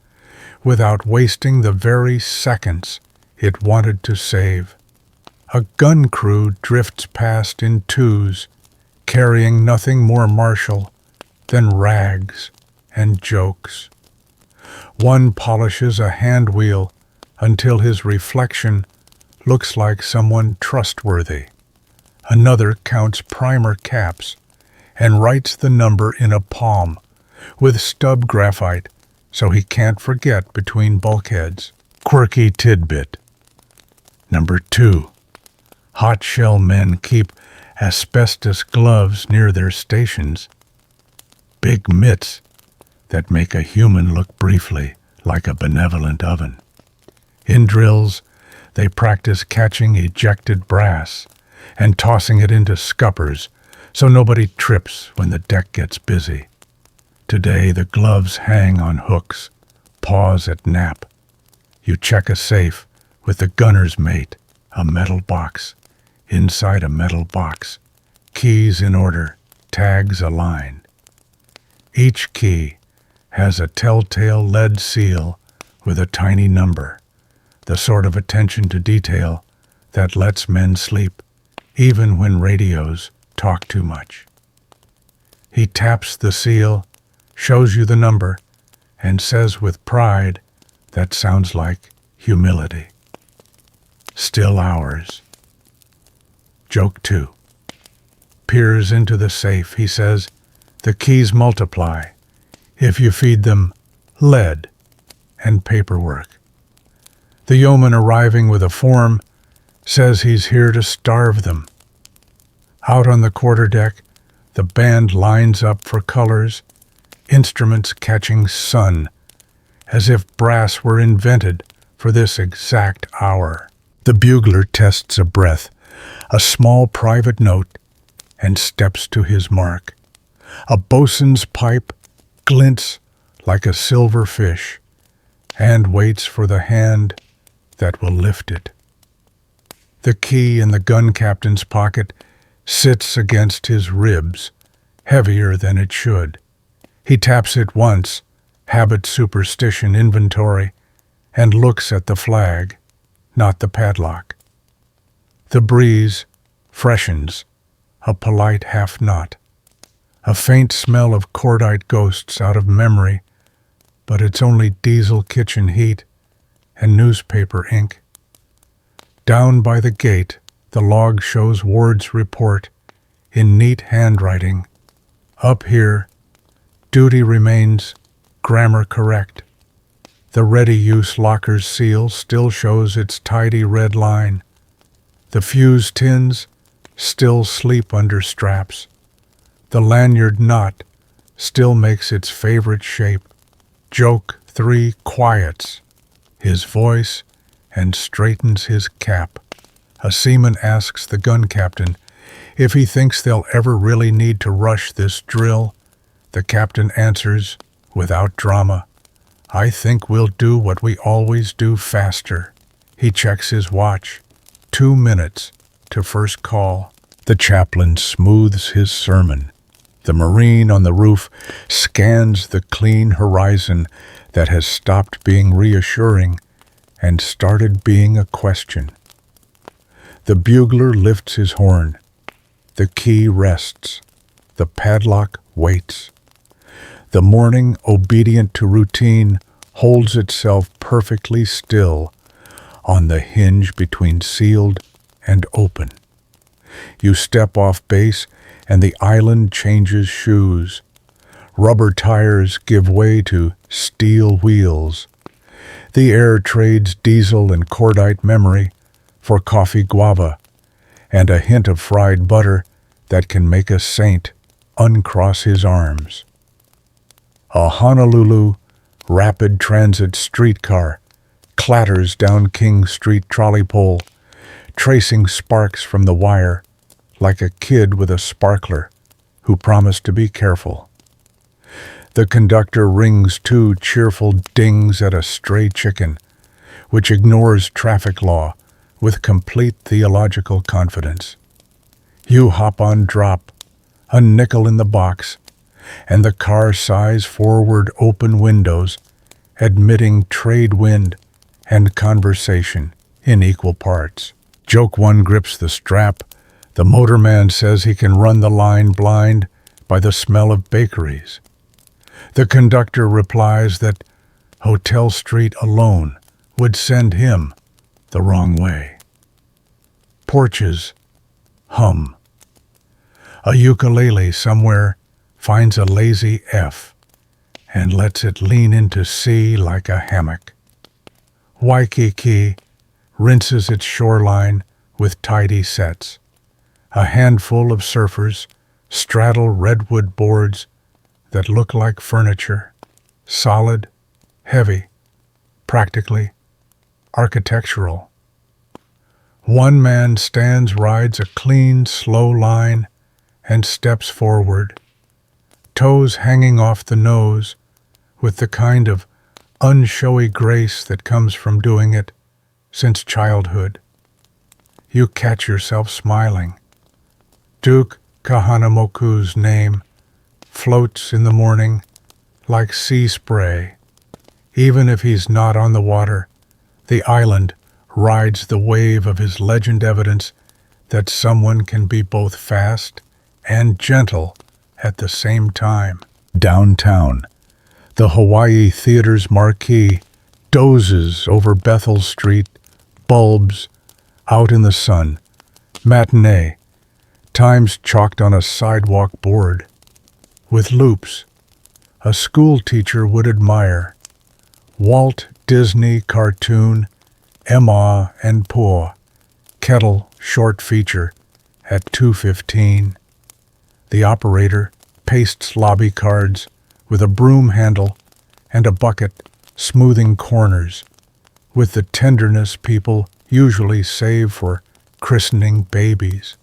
without wasting the very seconds it wanted to save. A gun crew drifts past in twos, carrying nothing more martial than rags and jokes. One polishes a hand wheel until his reflection looks like someone trustworthy. Another counts primer caps and writes the number in a palm with stub graphite so he can't forget between bulkheads. Quirky tidbit. Number 2. Hot shell men keep asbestos gloves near their stations, big mitts that make a human look briefly like a benevolent oven. In drills, they practice catching ejected brass and tossing it into scuppers so nobody trips when the deck gets busy. Today, the gloves hang on hooks, pause at nap. You check a safe with the gunner's mate, a metal box. Inside a metal box, keys in order, tags aligned. Each key has a telltale lead seal with a tiny number, the sort of attention to detail that lets men sleep, even when radios talk too much. He taps the seal, shows you the number, and says with pride that sounds like humility, "Still ours." Joke 2. Peers into the safe, he says, "The keys multiply if you feed them lead and paperwork." The yeoman arriving with a form says he's here to starve them. Out on the quarterdeck, the band lines up for colors, instruments catching sun, as if brass were invented for this exact hour. The bugler tests a breath, a small private note, and steps to his mark. A bosun's pipe glints like a silver fish and waits for the hand that will lift it. The key in the gun captain's pocket sits against his ribs, heavier than it should. He taps it once, habit, superstition, inventory, and looks at the flag, not the padlock. The breeze freshens, a polite half-knot. A faint smell of cordite ghosts out of memory, but it's only diesel kitchen heat and newspaper ink. Down by the gate, the log shows Ward's report in neat handwriting. Up here, duty remains grammar correct. The ready-use locker's seal still shows its tidy red line. The fuse tins still sleep under straps. The lanyard knot still makes its favorite shape. Joke 3 quiets his voice and straightens his cap. A seaman asks the gun captain if he thinks they'll ever really need to rush this drill. The captain answers, without drama, "I think we'll do what we always do faster." He checks his watch. 2 minutes to first call. The chaplain smooths his sermon. The Marine on the roof scans the clean horizon that has stopped being reassuring and started being a question. The bugler lifts his horn. The key rests. The padlock waits. The morning, obedient to routine, holds itself perfectly still on the hinge between sealed and open. You step off base and the island changes shoes. Rubber tires give way to steel wheels. The air trades diesel and cordite memory for coffee guava and a hint of fried butter that can make a saint uncross his arms. A Honolulu rapid transit streetcar clatters down King Street trolley pole, tracing sparks from the wire like a kid with a sparkler who promised to be careful. The conductor rings 2 cheerful dings at a stray chicken, which ignores traffic law with complete theological confidence. You hop on drop, a nickel in the box, and the car sighs forward open windows, admitting trade wind and conversation in equal parts. Joke 1 grips the strap. The motorman says he can run the line blind by the smell of bakeries. The conductor replies that Hotel Street alone would send him the wrong way. Porches hum. A ukulele somewhere finds a lazy F and lets it lean into C like a hammock. Waikiki rinses its shoreline with tidy sets. A handful of surfers straddle redwood boards that look like furniture, solid, heavy, practically architectural. One man rides a clean, slow line and steps forward, toes hanging off the nose with the kind of unshowy grace that comes from doing it since childhood. You catch yourself smiling. Duke Kahanamoku's name floats in the morning like sea spray. Even if he's not on the water, the island rides the wave of his legend, evidence that someone can be both fast and gentle at the same time. Downtown, the Hawaii Theater's marquee dozes over Bethel Street, bulbs out in the sun, matinee, times chalked on a sidewalk board, with loops a school teacher would admire. Walt Disney cartoon, Emma and Po, Kettle short feature at 2:15. The operator pastes lobby cards with a broom handle and a bucket, smoothing corners, with the tenderness people usually save for christening babies.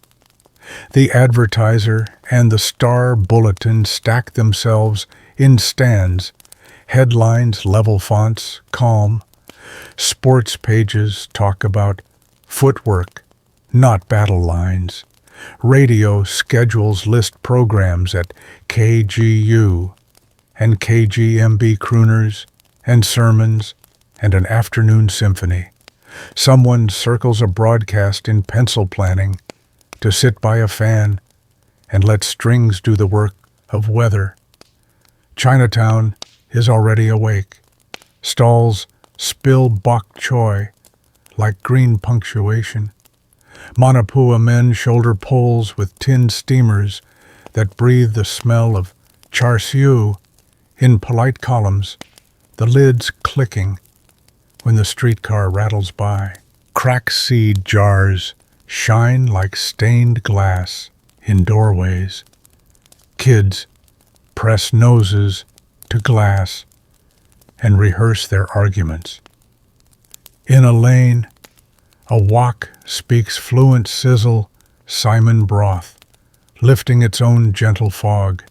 The advertiser and the Star Bulletin stack themselves in stands, headlines level fonts, calm. Sports pages talk about footwork, not battle lines. Radio schedules list programs at KGU and KGMB crooners and sermons and an afternoon symphony. Someone circles a broadcast in pencil planning to sit by a fan and let strings do the work of weather. Chinatown is already awake. Stalls spill bok choy like green punctuation. Manapua men shoulder poles with tin steamers that breathe the smell of char siu in polite columns, the lids clicking when the streetcar rattles by. Crack seed jars shine like stained glass in doorways. Kids press noses to glass and rehearse their arguments. In a lane, a wok speaks fluent sizzle Simon broth, lifting its own gentle fog.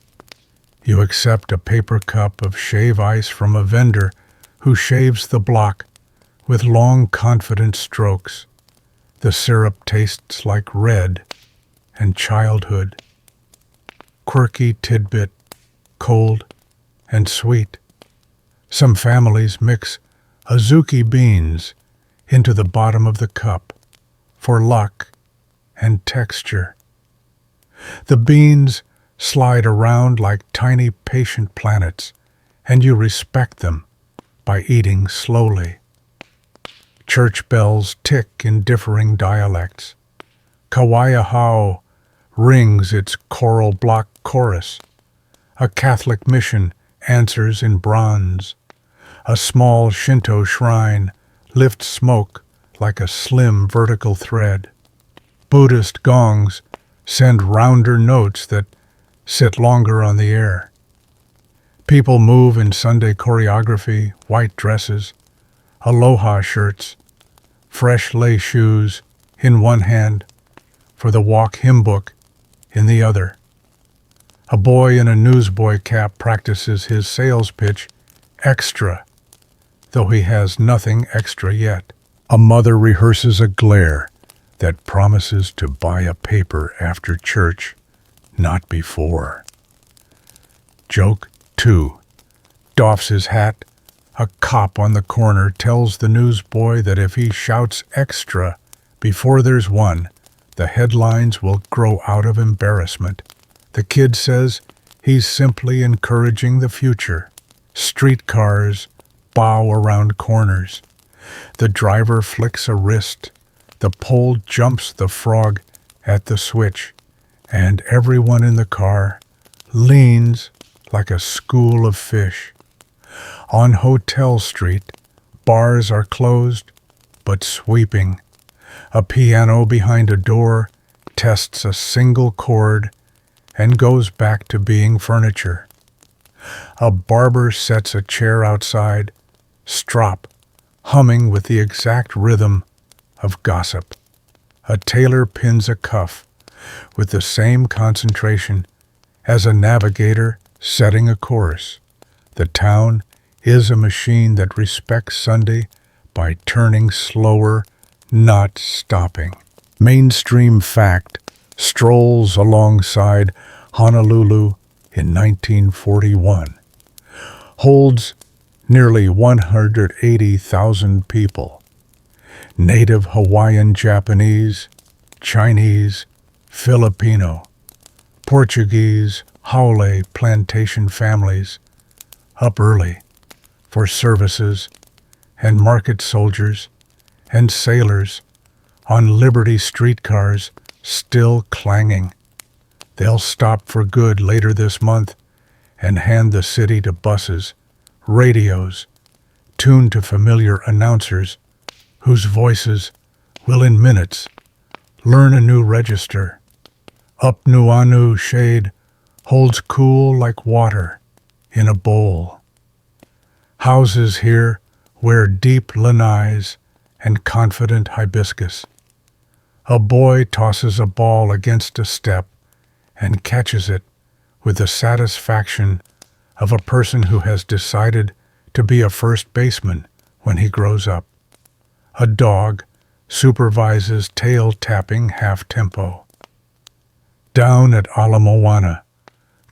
You accept a paper cup of shave ice from a vendor who shaves the block with long, confident strokes. The syrup tastes like red and childhood. Quirky tidbit, cold and sweet. Some families mix azuki beans into the bottom of the cup for luck and texture. The beans slide around like tiny patient planets, and you respect them by eating slowly. Church bells tick in differing dialects. Kawaiahao rings its choral block chorus. A Catholic mission answers in bronze. A small Shinto shrine lifts smoke like a slim vertical thread. Buddhist gongs send rounder notes that sit longer on the air. People move in Sunday choreography, white dresses, aloha shirts, fresh lei shoes in one hand, for the walk hymn book in the other. A boy in a newsboy cap practices his sales pitch extra, though he has nothing extra yet. A mother rehearses a glare that promises to buy a paper after church, not before. Joke 2. Doffs his hat. A cop on the corner tells the newsboy that if he shouts extra before there's one, the headlines will grow out of embarrassment. The kid says he's simply encouraging the future. Streetcars bow around corners. The driver flicks a wrist. The pole jumps the frog at the switch, and everyone in the car leans like a school of fish. On Hotel Street, bars are closed but sweeping. A piano behind a door tests a single chord, and goes back to being furniture. A barber sets a chair outside, strop, humming with the exact rhythm of gossip. A tailor pins a cuff with the same concentration as a navigator setting a course. The town is a machine that respects Sunday by turning slower, not stopping. Mainstream fact strolls alongside Honolulu in 1941. Holds nearly 180,000 people. Native Hawaiian Japanese, Chinese, Filipino, Portuguese, Haole plantation families up early for services, and market soldiers and sailors on Liberty streetcars still clanging. They'll stop for good later this month and hand the city to buses, radios, tuned to familiar announcers whose voices will in minutes learn a new register. Up Nuanu shade holds cool like water in a bowl. Houses here wear deep lanais and confident hibiscus. A boy tosses a ball against a step and catches it with the satisfaction of a person who has decided to be a first baseman when he grows up. A dog supervises tail tapping half-tempo. Down at Ala Moana,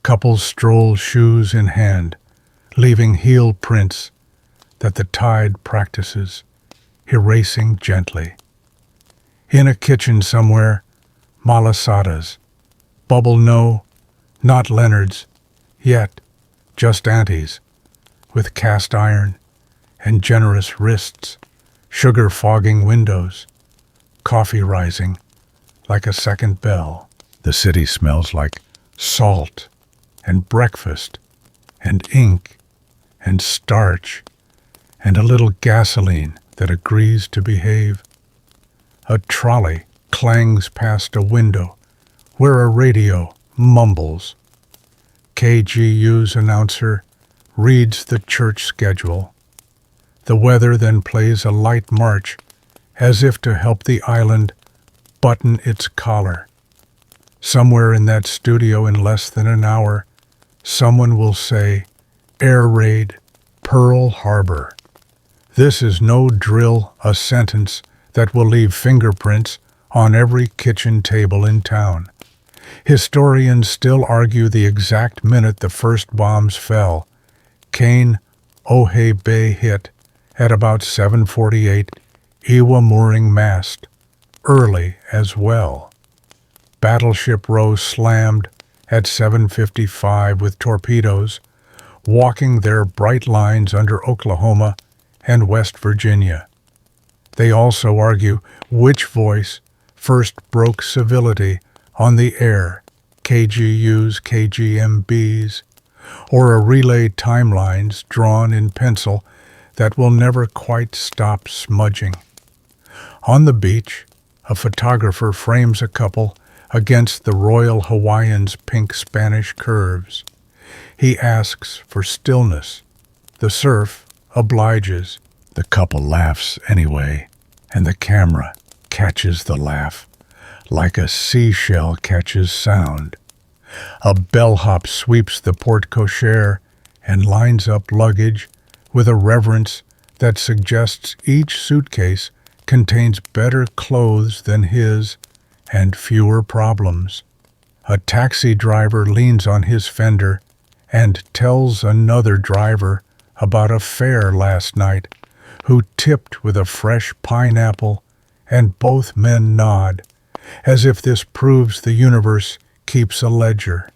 couples stroll shoes in hand, leaving heel prints that the tide practices, erasing gently. In a kitchen somewhere, malasadas, bubble no, not Leonard's, yet just Auntie's, with cast iron and generous wrists, sugar fogging windows, coffee rising like a second bell. The city smells like salt and breakfast and ink and starch and a little gasoline that agrees to behave. A trolley clangs past a window where a radio mumbles. KGU's announcer reads the church schedule. The weather then plays a light march as if to help the island button its collar. Somewhere in that studio in less than an hour, someone will say, "Air raid, Pearl Harbor." This is no drill, a sentence that will leave fingerprints on every kitchen table in town. Historians still argue the exact minute the first bombs fell. Kane Ohe Bay hit at about 7:48, Iwa mooring mast, early as well. Battleship Row slammed at 7:55 with torpedoes, walking their bright lines under Oklahoma and West Virginia. They also argue which voice first broke civility on the air, KGU's, KGMB's, or a relay timelines drawn in pencil that will never quite stop smudging. On the beach, a photographer frames a couple against the Royal Hawaiian's pink Spanish curves. He asks for stillness. The surf obliges. The couple laughs anyway, and the camera catches the laugh like a seashell catches sound. A bellhop sweeps the porte cochere and lines up luggage with a reverence that suggests each suitcase contains better clothes than his and fewer problems. A taxi driver leans on his fender and tells another driver about a fare last night who tipped with a fresh pineapple, and both men nod, as if this proves the universe keeps a ledger.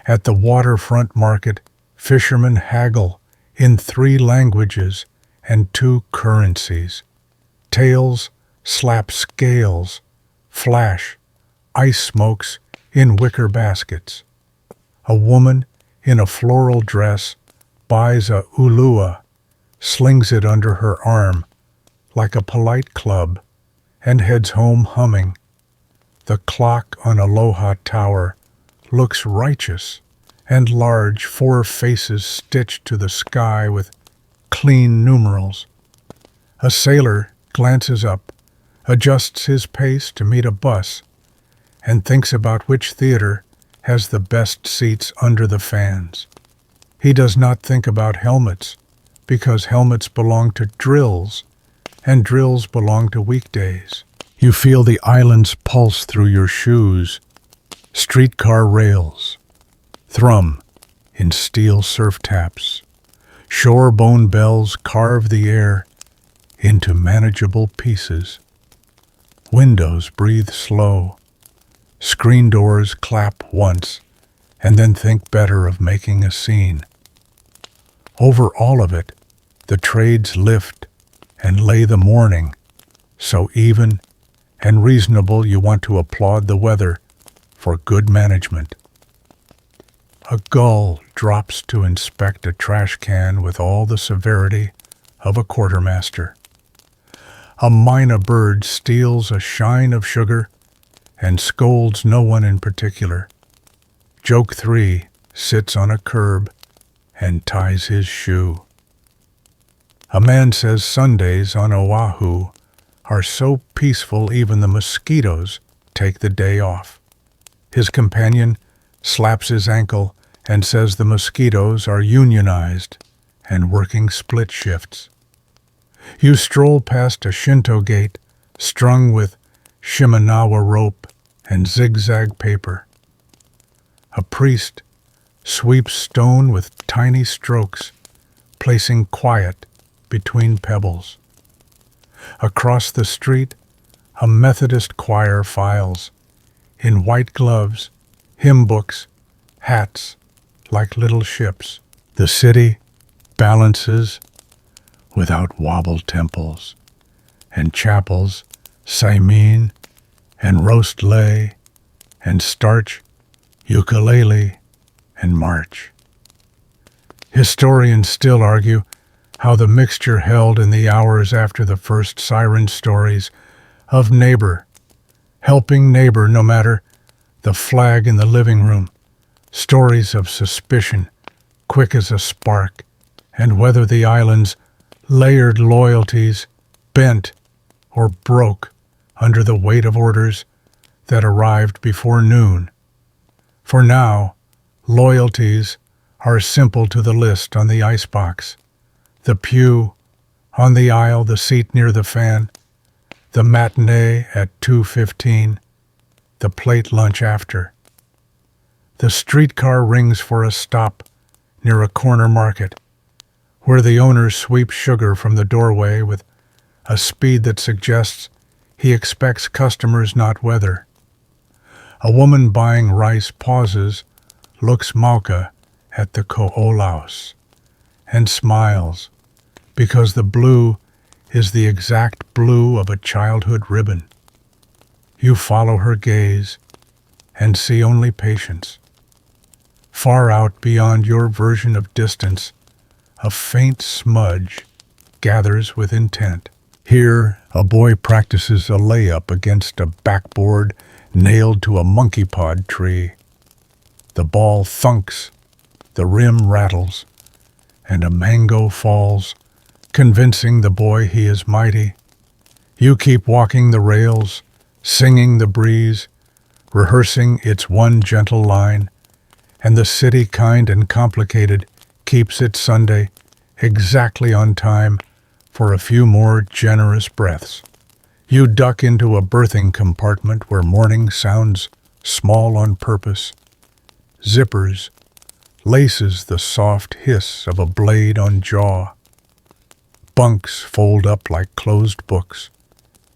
At the waterfront market, fishermen haggle in 3 languages and 2 currencies. Tails slap scales, flash, ice smokes in wicker baskets. A woman in a floral dress buys a ulua, slings it under her arm like a polite club, and heads home humming. The clock on Aloha Tower looks righteous, and large 4 faces stitched to the sky with clean numerals. A sailor glances up, adjusts his pace to meet a bus, and thinks about which theater has the best seats under the fans. He does not think about helmets, because helmets belong to drills, and drills belong to weekdays. You feel the island's pulse through your shoes. Streetcar rails thrum in steel surf taps. Shore bone bells carve the air into manageable pieces. Windows breathe slow. Screen doors clap once and then think better of making a scene. Over all of it, the trades lift and lay the morning, so even and reasonable you want to applaud the weather for good management. A gull drops to inspect a trash can with all the severity of a quartermaster. A mynah bird steals a shine of sugar and scolds no one in particular. Joke 3 sits on a curb and ties his shoe. A man says Sundays on Oahu are so peaceful even the mosquitoes take the day off. His companion slaps his ankle and says the mosquitoes are unionized and working split shifts. You stroll past a Shinto gate strung with Shimenawa rope and zigzag paper. A priest sweeps stone with tiny strokes, placing quiet between pebbles. Across the street, a Methodist choir files, in white gloves, hymn books, hats, like little ships. The city balances without wobble temples, and chapels, Saimin, and roast lei, and starch, ukulele, and march. Historians still argue how the mixture held in the hours after the first siren stories of neighbor, helping neighbor no matter the flag in the living room, stories of suspicion, quick as a spark, and whether the island's layered loyalties bent or broke under the weight of orders that arrived before noon. For now, loyalties are simple to the list on the icebox. The pew, on the aisle, the seat near the fan, the matinee at 2:15, the plate lunch after. The streetcar rings for a stop near a corner market, where the owner sweeps sugar from the doorway with a speed that suggests he expects customers, not weather. A woman buying rice pauses, looks mauka at the ko'olaus, and smiles, because the blue is the exact blue of a childhood ribbon. You follow her gaze and see only patience. Far out beyond your version of distance, a faint smudge gathers with intent. Here, a boy practices a layup against a backboard nailed to a monkey pod tree. The ball thunks, the rim rattles, and a mango falls, convincing the boy he is mighty. You keep walking the rails, singing the breeze, rehearsing its one gentle line, and the city, kind and complicated, keeps its Sunday exactly on time for a few more generous breaths. You duck into a berthing compartment where morning sounds small on purpose. Zippers, laces the soft hiss of a blade on jaw. Bunks fold up like closed books.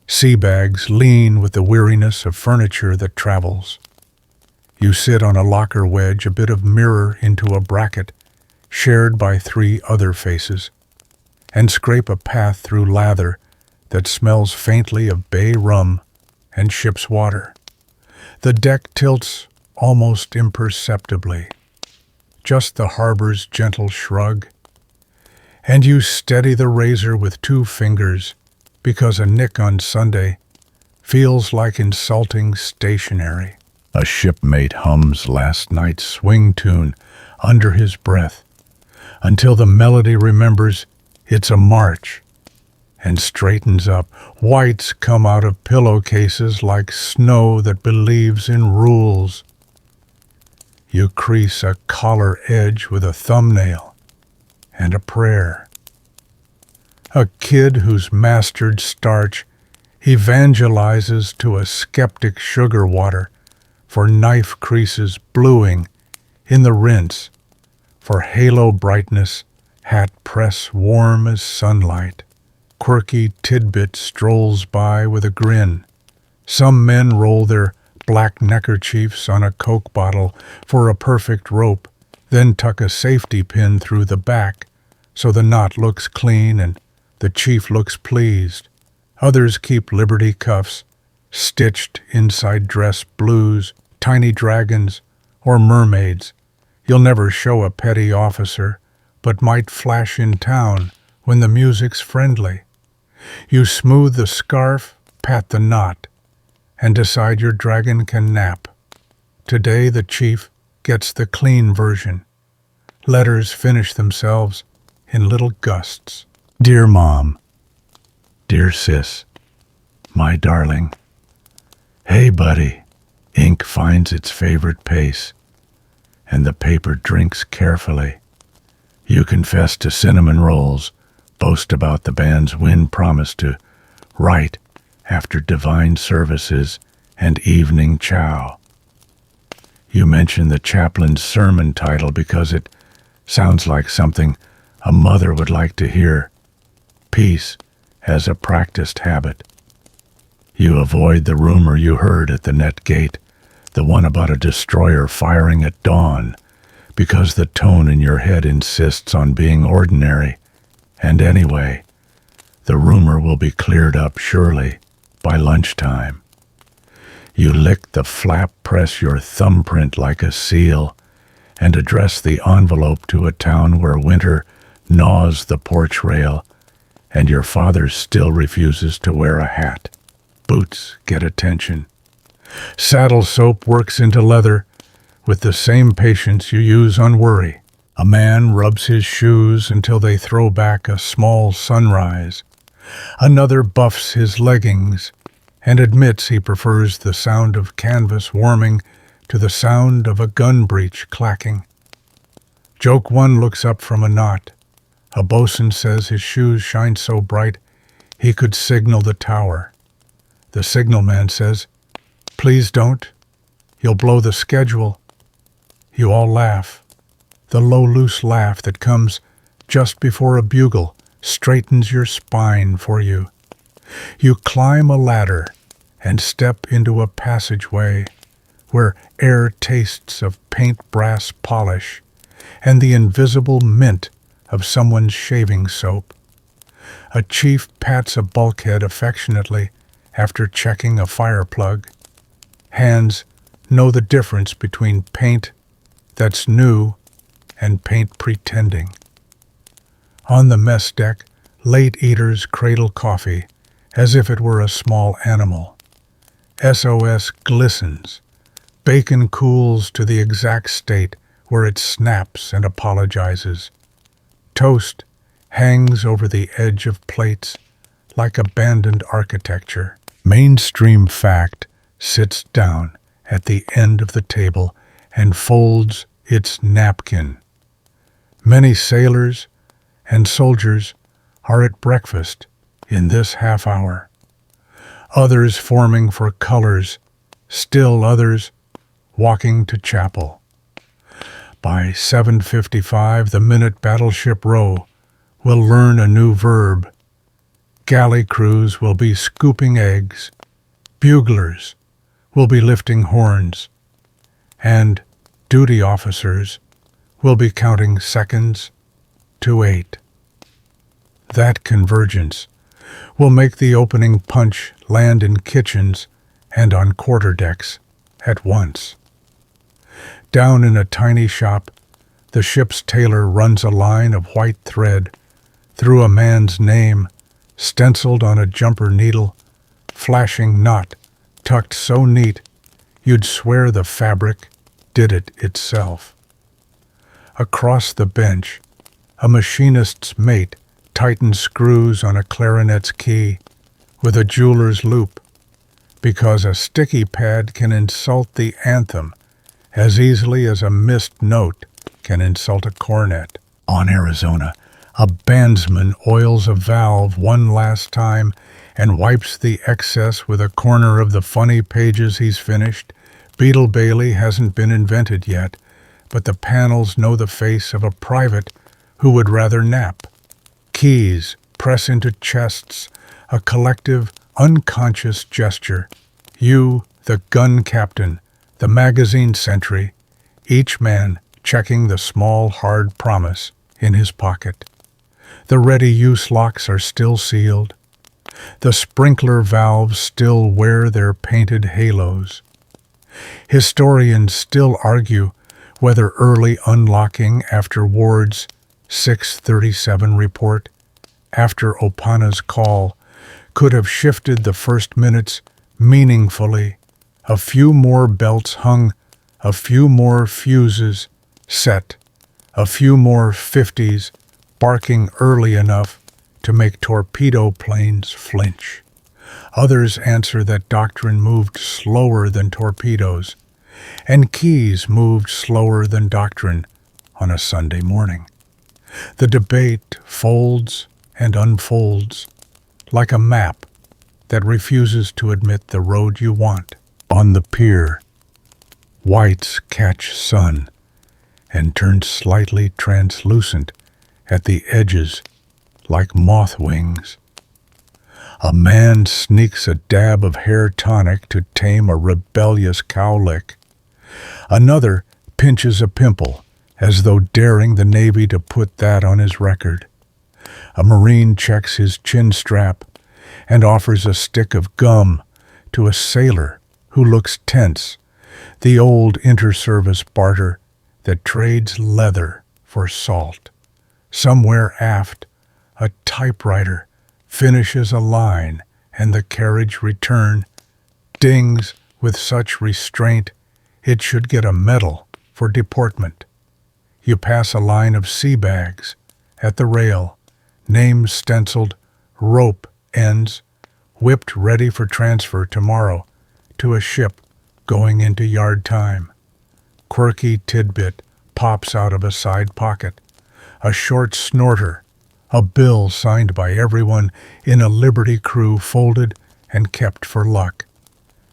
Sea bags lean with the weariness of furniture that travels. You sit on a locker wedge, a bit of mirror into a bracket, shared by 3 other faces, and scrape a path through lather that smells faintly of bay rum and ship's water. The deck tilts almost imperceptibly, just the harbor's gentle shrug, and you steady the razor with 2 fingers because a nick on Sunday feels like insulting stationery. A shipmate hums last night's swing tune under his breath until the melody remembers it's a march and straightens up. Whites come out of pillowcases like snow that believes in rules. You crease a collar edge with a thumbnail and a prayer. A kid who's mastered starch evangelizes to a skeptic sugar water for knife creases bluing in the rinse, for halo brightness, hat press warm as sunlight. Quirky tidbit strolls by with a grin. Some men roll their black neckerchiefs on a Coke bottle for a perfect rope, then tuck a safety pin through the back so the knot looks clean and the chief looks pleased. Others keep liberty cuffs, stitched inside dress blues, tiny dragons, or mermaids. You'll never show a petty officer, but might flash in town when the music's friendly. You smooth the scarf, pat the knot, and decide your dragon can nap. Today the chief gets the clean version. Letters finish themselves in little gusts. Dear Mom, dear Sis, my darling. Hey, buddy. Ink finds its favorite pace, and the paper drinks carefully. You confess to cinnamon rolls, boast about the band's win promise to write after divine services and evening chow. You mention the chaplain's sermon title because it sounds like something a mother would like to hear. Peace as a practiced habit. You avoid the rumor you heard at the net gate, the one about a destroyer firing at dawn, because the tone in your head insists on being ordinary. And anyway, the rumor will be cleared up surely by lunchtime. You lick the flap, press your thumbprint like a seal, and address the envelope to a town where winter gnaws the porch rail, and your father still refuses to wear a hat. Boots get attention. Saddle soap works into leather with the same patience you use on worry. A man rubs his shoes until they throw back a small sunrise. Another buffs his leggings and admits he prefers the sound of canvas warming to the sound of a gun breech clacking. Joke one looks up from a knot. A bosun says his shoes shine so bright he could signal the tower. The signalman says, "Please don't. You'll blow the schedule." You all laugh. The low, loose laugh that comes just before a bugle straightens your spine for you. You climb a ladder and step into a passageway where air tastes of paint brass polish and the invisible mint of someone's shaving soap. A chief pats a bulkhead affectionately after checking a fire plug. Hands know the difference between paint that's new and paint pretending. On the mess deck, late eaters cradle coffee as if it were a small animal. SOS glistens. Bacon cools to the exact state where it snaps and apologizes. Toast hangs over the edge of plates like abandoned architecture. Mainstream fact sits down at the end of the table and folds its napkin. Many sailors and soldiers are at breakfast in this half hour. Others forming for colors, still others walking to chapel. By 7:55, the minute Battleship Row will learn a new verb. Galley crews will be scooping eggs. Buglers will be lifting horns. And duty officers will be counting seconds to 8. That convergence will make the opening punch land in kitchens and on quarterdecks at once. Down in a tiny shop, the ship's tailor runs a line of white thread through a man's name stenciled on a jumper needle flashing knot, tucked so neat, you'd swear the fabric did it itself. Across the bench, a machinist's mate tightens screws on a clarinet's key with a jeweler's loop, because a sticky pad can insult the anthem as easily as a missed note can insult a cornet. On Arizona, a bandsman oils a valve one last time and wipes the excess with a corner of the funny pages he's finished. Beetle Bailey hasn't been invented yet, but the panels know the face of a private who would rather nap. Keys press into chests, a collective, unconscious gesture. You, the gun captain, the magazine sentry, each man checking the small, hard promise in his pocket. The ready-use locks are still sealed. The sprinkler valves still wear their painted halos. Historians still argue whether early unlocking after Ward's 637 report, after Opana's call, could have shifted the first minutes meaningfully. A few more belts hung, a few more fuses set, a few more 50s barking early enough to make torpedo planes flinch. Others answer that doctrine moved slower than torpedoes, and keys moved slower than doctrine on a Sunday morning. The debate folds and unfolds like a map that refuses to admit the road you want. On the pier, whites catch sun and turn slightly translucent at the edges like moth wings. A man sneaks a dab of hair tonic to tame a rebellious cowlick. Another pinches a pimple as though daring the Navy to put that on his record. A Marine checks his chin strap and offers a stick of gum to a sailor who looks tense, the old inter-service barter that trades leather for salt. Somewhere aft, a typewriter finishes a line and the carriage return dings with such restraint it should get a medal for deportment. You pass a line of sea bags at the rail, names stenciled, rope ends, whipped ready for transfer tomorrow to a ship going into yard time. Quirky tidbit pops out of a side pocket, a short snorter, a bill signed by everyone in a Liberty crew folded and kept for luck.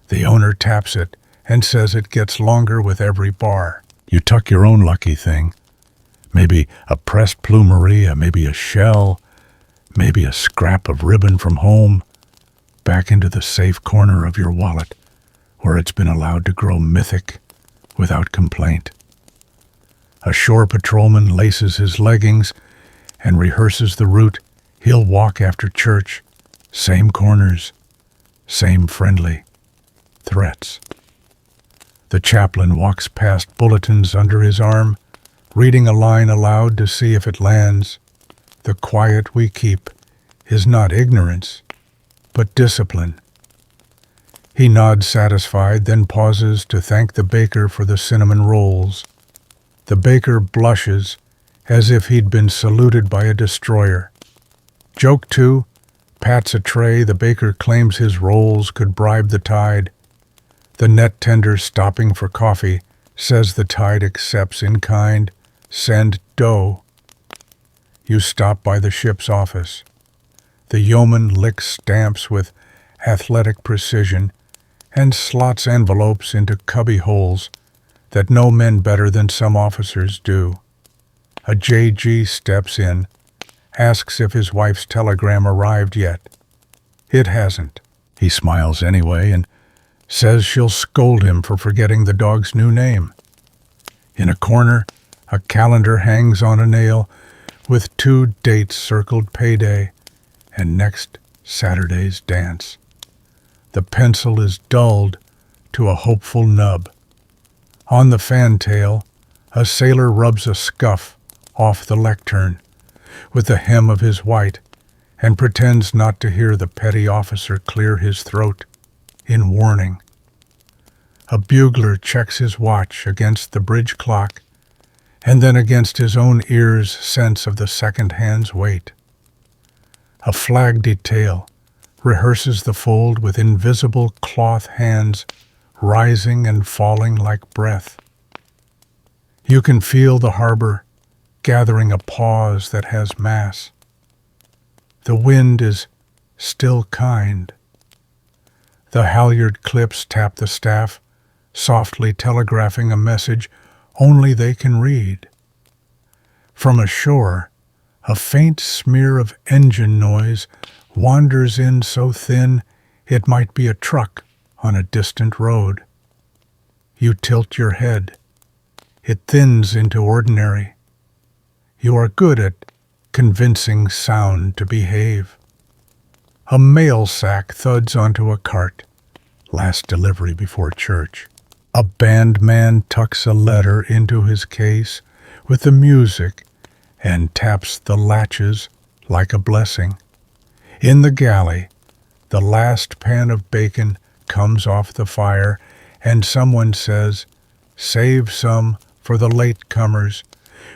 The owner taps it and says it gets longer with every bar. You tuck your own lucky thing. Maybe a pressed plumeria, maybe a shell, maybe a scrap of ribbon from home, back into the safe corner of your wallet where it's been allowed to grow mythic without complaint. A shore patrolman laces his leggings and rehearses the route he'll walk after church. Same corners, same friendly threats. The chaplain walks past bulletins under his arm, reading a line aloud to see if it lands. The quiet we keep is not ignorance, but discipline. He nods satisfied, then pauses to thank the baker for the cinnamon rolls. The baker blushes as if he'd been saluted by a destroyer. Joke 2, pats a tray. The baker claims his rolls could bribe the tide. The net tender, stopping for coffee, says the tide accepts in kind. Send dough. You stop by the ship's office. The yeoman licks stamps with athletic precision and slots envelopes into cubby holes that no men better than some officers do. A JG steps in, asks if his wife's telegram arrived yet. It hasn't. He smiles anyway and says she'll scold him for forgetting the dog's new name. In a corner, a calendar hangs on a nail with 2 dates circled: payday and next Saturday's dance. The pencil is dulled to a hopeful nub. On the fantail, a sailor rubs a scuff off the lectern with the hem of his white and pretends not to hear the petty officer clear his throat in warning. A bugler checks his watch against the bridge clock and then against his own ear's sense of the second hand's weight. A flag detail rehearses the fold with invisible cloth hands rising and falling like breath. You can feel the harbor gathering a pause that has mass. The wind is still kind. The halyard clips tap the staff, softly telegraphing a message only they can read. From ashore, a faint smear of engine noise wanders in so thin it might be a truck on a distant road. You tilt your head. It thins into ordinary. You are good at convincing sound to behave. A mail sack thuds onto a cart. Last delivery before church. A bandman tucks a letter into his case with the music and taps the latches like a blessing. In the galley, the last pan of bacon comes off the fire and someone says, "Save some for the latecomers,"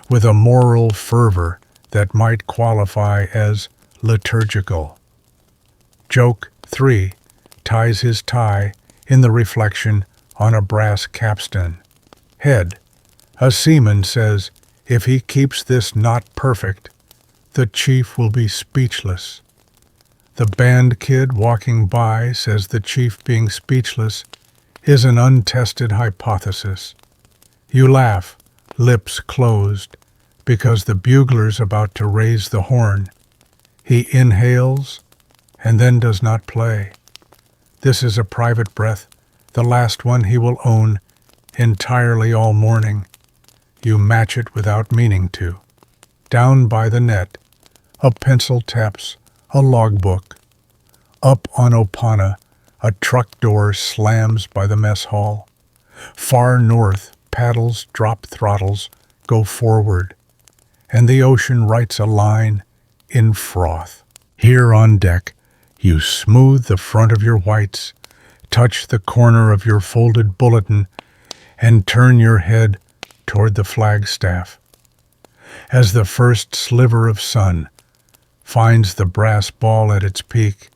with a moral fervor that might qualify as liturgical. Joke 3 ties his tie in the reflection on a brass capstan. Head, a seaman says, if he keeps this knot perfect, the chief will be speechless. The band kid walking by says the chief being speechless is an untested hypothesis. You laugh, lips closed, because the bugler's about to raise the horn. He inhales and then does not play. This is a private breath, the last one he will own entirely all morning. You match it without meaning to. Down by the net, a pencil taps a logbook. Up on Opana, a truck door slams by the mess hall. Far north, paddles drop throttles, go forward, and the ocean writes a line in froth. Here on deck, you smooth the front of your whites, touch the corner of your folded bulletin, and turn your head toward the flagstaff. As the first sliver of sun finds the brass ball at its peak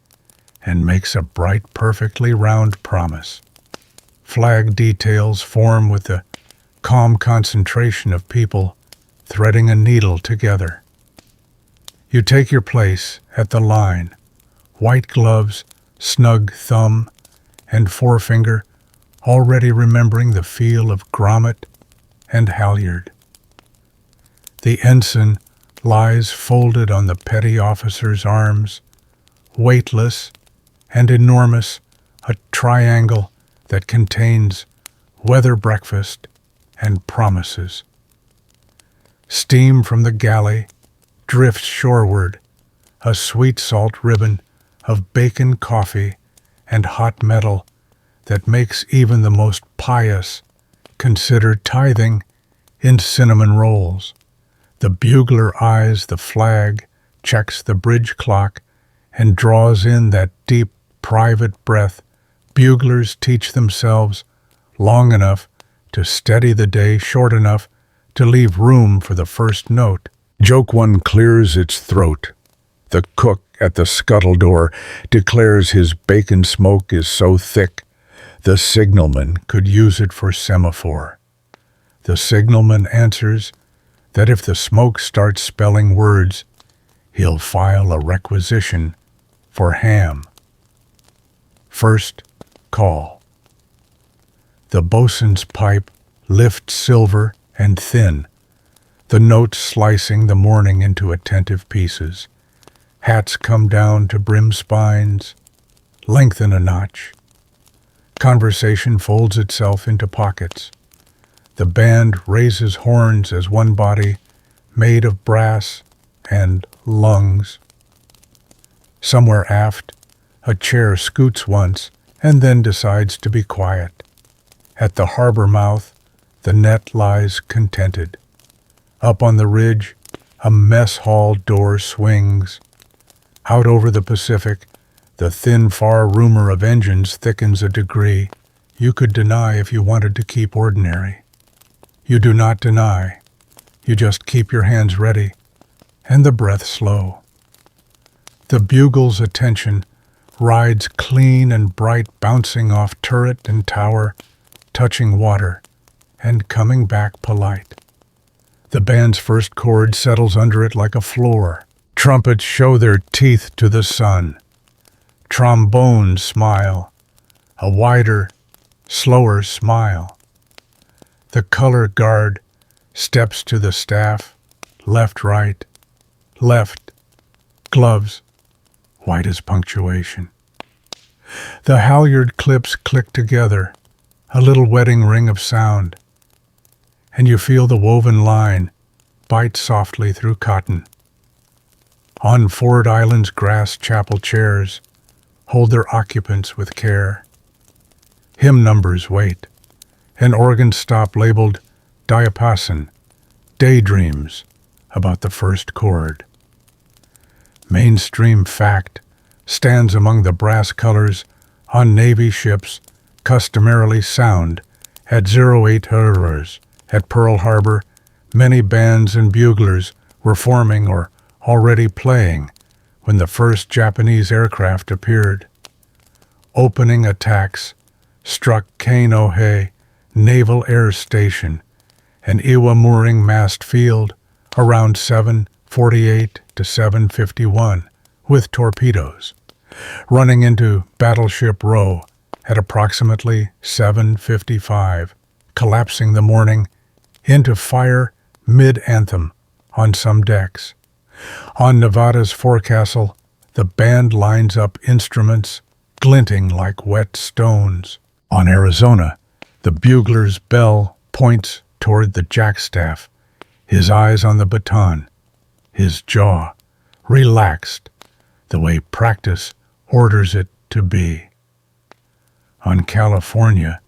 and makes a bright, perfectly round promise, flag details form with the calm concentration of people threading a needle together. You take your place at the line, white gloves, snug thumb, and forefinger, already remembering the feel of grommet and halyard. The ensign lies folded on the petty officer's arms, weightless and enormous, a triangle that contains weather breakfast and promises. Steam from the galley drifts shoreward, a sweet salt ribbon of bacon coffee and hot metal that makes even the most pious consider tithing in cinnamon rolls. The bugler eyes the flag, checks the bridge clock, and draws in that deep, private breath buglers teach themselves, long enough to steady the day, short enough to leave room for the first note. Joke 1 clears its throat. The cook at the scuttle door declares his bacon smoke is so thick the signalman could use it for semaphore. The signalman answers that if the smoke starts spelling words, he'll file a requisition for ham. First call. The bosun's pipe lifts silver and thin, the notes slicing the morning into attentive pieces. Hats come down to brim spines, lengthen a notch. Conversation folds itself into pockets. The band raises horns as one body, made of brass and lungs. Somewhere aft, a chair scoots once and then decides to be quiet. At the harbor mouth, the net lies contented. Up on the ridge, a mess hall door swings. Out over the Pacific, the thin far rumor of engines thickens a degree you could deny if you wanted to keep ordinary. You do not deny. You just keep your hands ready and the breath slow. The bugle's attention rides clean and bright, bouncing off turret and tower, touching water, and coming back polite. The band's first chord settles under it like a floor. Trumpets show their teeth to the sun. Trombones smile, a wider, slower smile. The color guard steps to the staff, left, right, left, gloves, white as punctuation. The halyard clips click together, a little wedding ring of sound, and you feel the woven line bite softly through cotton. On Ford Island's grass chapel chairs hold their occupants with care. Hymn numbers wait. An organ stop labeled diapason daydreams about the first chord. Mainstream fact stands among the brass colors on Navy ships customarily sound at 08 hours. At Pearl Harbor, many bands and buglers were forming or already playing when the first Japanese aircraft appeared. Opening attacks struck Kaneohe Naval Air Station and Iwa Mooring Mast Field around 7:48 to 7:51 with torpedoes, running into Battleship Row at approximately 7:55, collapsing the morning into fire mid-anthem on some decks. On Nevada's forecastle, the band lines up instruments glinting like wet stones. On Arizona, the bugler's bell points toward the jackstaff, his eyes on the baton, his jaw relaxed the way practice orders it to be. On California,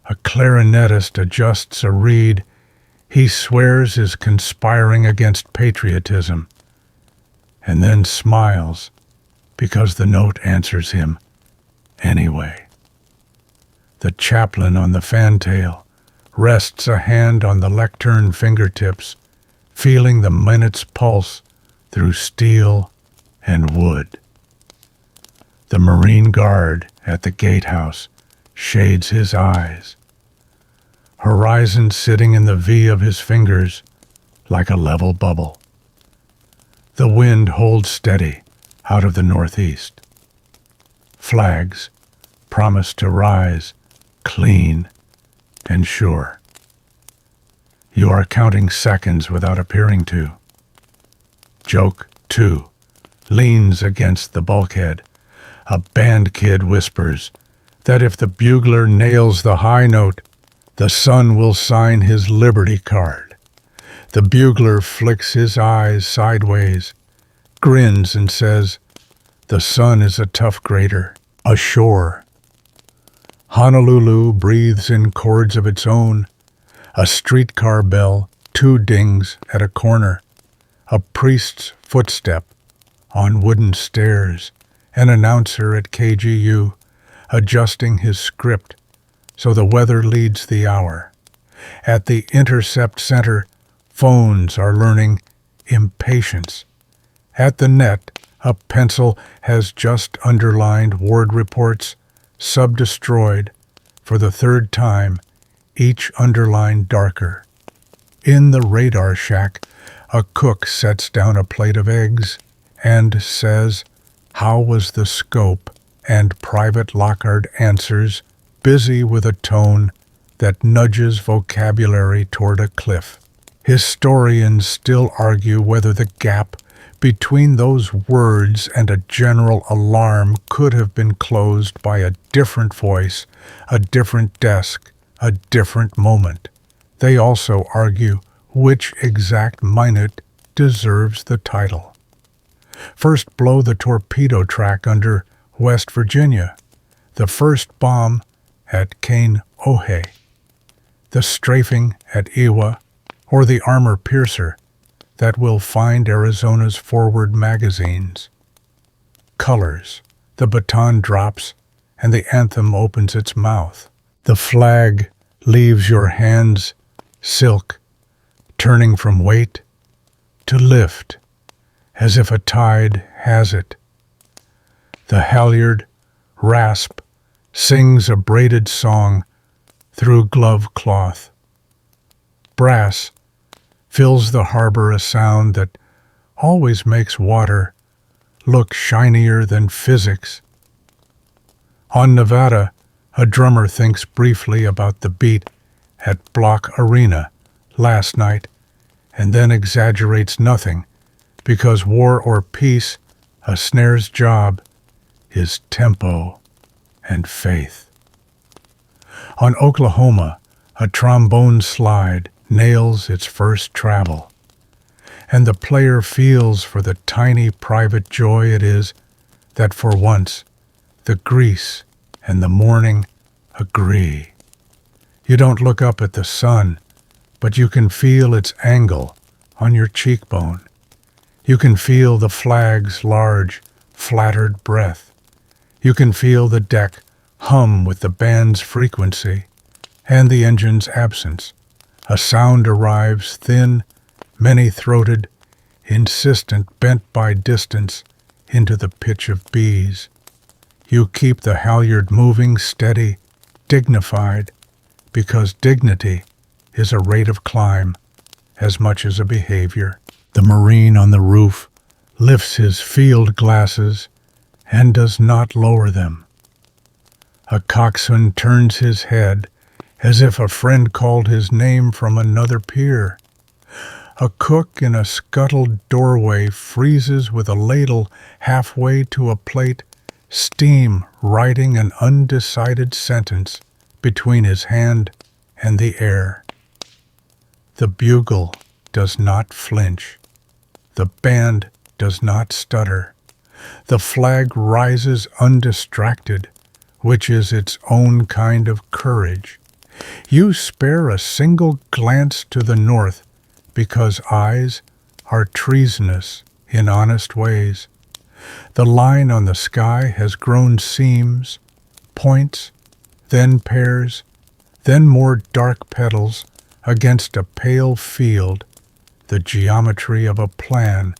a clarinetist adjusts a reed he swears is conspiring against patriotism, and then smiles because the note answers him anyway. The chaplain on the fantail rests a hand on the lectern fingertips, feeling the minute's pulse through steel and wood. The Marine Guard at the gatehouse shades his eyes, horizon sitting in the V of his fingers like a level bubble. The wind holds steady out of the northeast. Flags promise to rise clean and sure. You are counting seconds without appearing to. Joke 2 leans against the bulkhead. A band kid whispers that if the bugler nails the high note, the sun will sign his Liberty card. The bugler flicks his eyes sideways, grins and says, "The sun is a tough grader, ashore." Honolulu breathes in chords of its own. A streetcar bell, 2 dings at a corner, a priest's footstep on wooden stairs, an announcer at KGU adjusting his script so the weather leads the hour. At the Intercept Center, phones are learning impatience. At the net, a pencil has just underlined ward reports, sub-destroyed for the 3rd time, each underline darker. In the radar shack, a cook sets down a plate of eggs and says, "How was the scope?" And Private Lockhart answers, busy with a tone that nudges vocabulary toward a cliff. Historians still argue whether the gap between those words and a general alarm could have been closed by a different voice, a different desk, a different moment. They also argue which exact minute deserves the title. First blow the torpedo track under West Virginia, the first bomb at Kaneohe, the strafing at Iwa, or the armor piercer that will find Arizona's forward magazines. colors. The baton drops, and the anthem opens its mouth. The flag leaves your hands silk, turning from weight to lift, as if a tide has it. The halyard rasp sings a braided song through glove cloth. Brass fills the harbor, a sound that always makes water look shinier than physics. On Nevada, a drummer thinks briefly about the beat at Block Arena last night and then exaggerates nothing, because war or peace, a snare's job is tempo and faith. On Oklahoma, a trombone slide nails its first travel, and the player feels for the tiny private joy it is that for once the grease and the morning agree. You don't look up at the sun, but you can feel its angle on your cheekbone. You can feel the flag's large, flattered breath. You can feel the deck hum with the band's frequency and the engine's absence. A sound arrives, thin, many-throated, insistent, bent by distance into the pitch of bees. You keep the halyard moving, steady, dignified, because dignity is a rate of climb as much as a behavior. The Marine on the roof lifts his field glasses and does not lower them. A coxswain turns his head as if a friend called his name from another pier. A cook in a scuttled doorway freezes with a ladle halfway to a plate, steam writing an undecided sentence between his hand and the air. The bugle does not flinch. The band does not stutter. The flag rises undistracted, which is its own kind of courage. You spare a single glance to the north because eyes are treasonous in honest ways. The line on the sky has grown seams, points, then pairs, then more dark petals against a pale field, the geometry of a plan,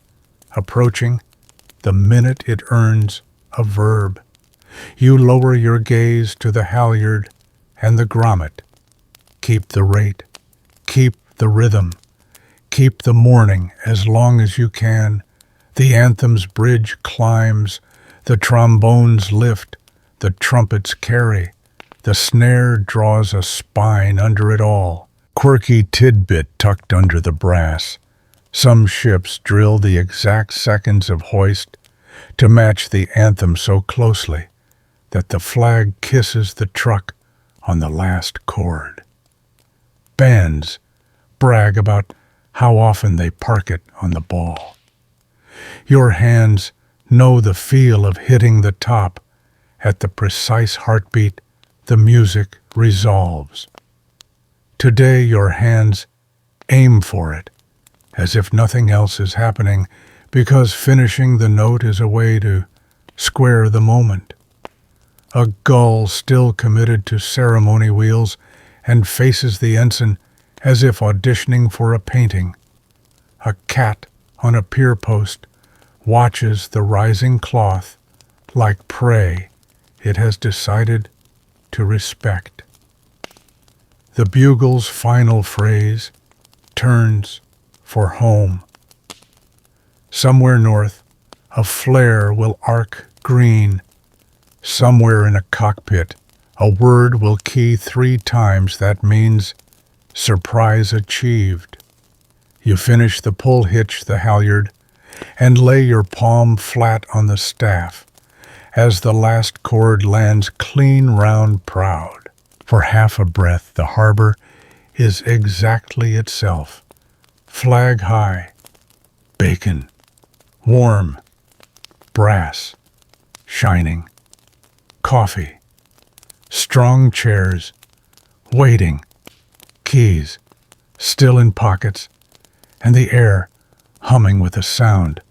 approaching the minute it earns a verb. You lower your gaze to the halyard and the grommet. Keep the rate, keep the rhythm, keep the morning as long as you can. The anthem's bridge climbs, the trombones lift, the trumpets carry, the snare draws a spine under it all. Quirky tidbit tucked under the brass. Some ships drill the exact seconds of hoist to match the anthem so closely that the flag kisses the truck on the last chord. Bands brag about how often they park it on the ball. Your hands know the feel of hitting the top at the precise heartbeat the music resolves. Today your hands aim for it, as if nothing else is happening, because finishing the note is a way to square the moment. A gull still committed to ceremony wheels and faces the ensign as if auditioning for a painting. A cat on a pier post watches the rising cloth like prey it has decided to respect. The bugle's final phrase turns for home. Somewhere north, a flare will arc green. Somewhere in a cockpit, a word will key 3 times. That means surprise achieved. You finish the pull hitch, the halyard, and lay your palm flat on the staff as the last chord lands clean round proud. For half a breath, the harbor is exactly itself. Flag high, bacon, warm, brass, shining, coffee, strong chairs, waiting, keys still in pockets, and the air humming with a sound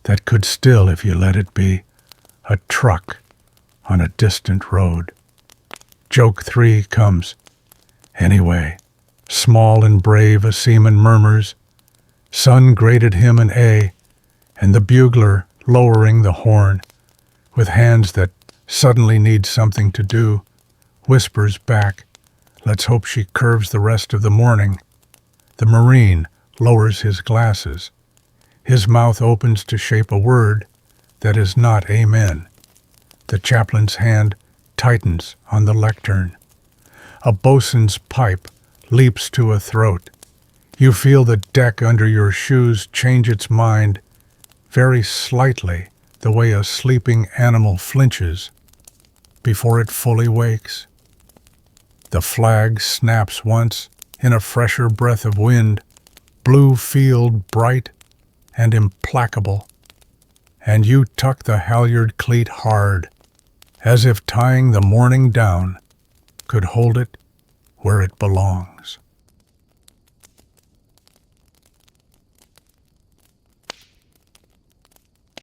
that could still, if you let it be, a truck on a distant road. Joke 3 comes. Anyway, small and brave a seaman murmurs. Sun graded him an A, and the bugler, lowering the horn, with hands that suddenly need something to do, whispers back, let's hope she curves the rest of the morning. The Marine lowers his glasses. His mouth opens to shape a word that is not amen. The chaplain's hand tightens on the lectern. A bosun's pipe leaps to a throat. You feel the deck under your shoes change its mind very slightly, the way a sleeping animal flinches before it fully wakes. The flag snaps once in a fresher breath of wind, blue field bright and implacable, and you tuck the halyard cleat hard, as if tying the morning down could hold it where it belongs.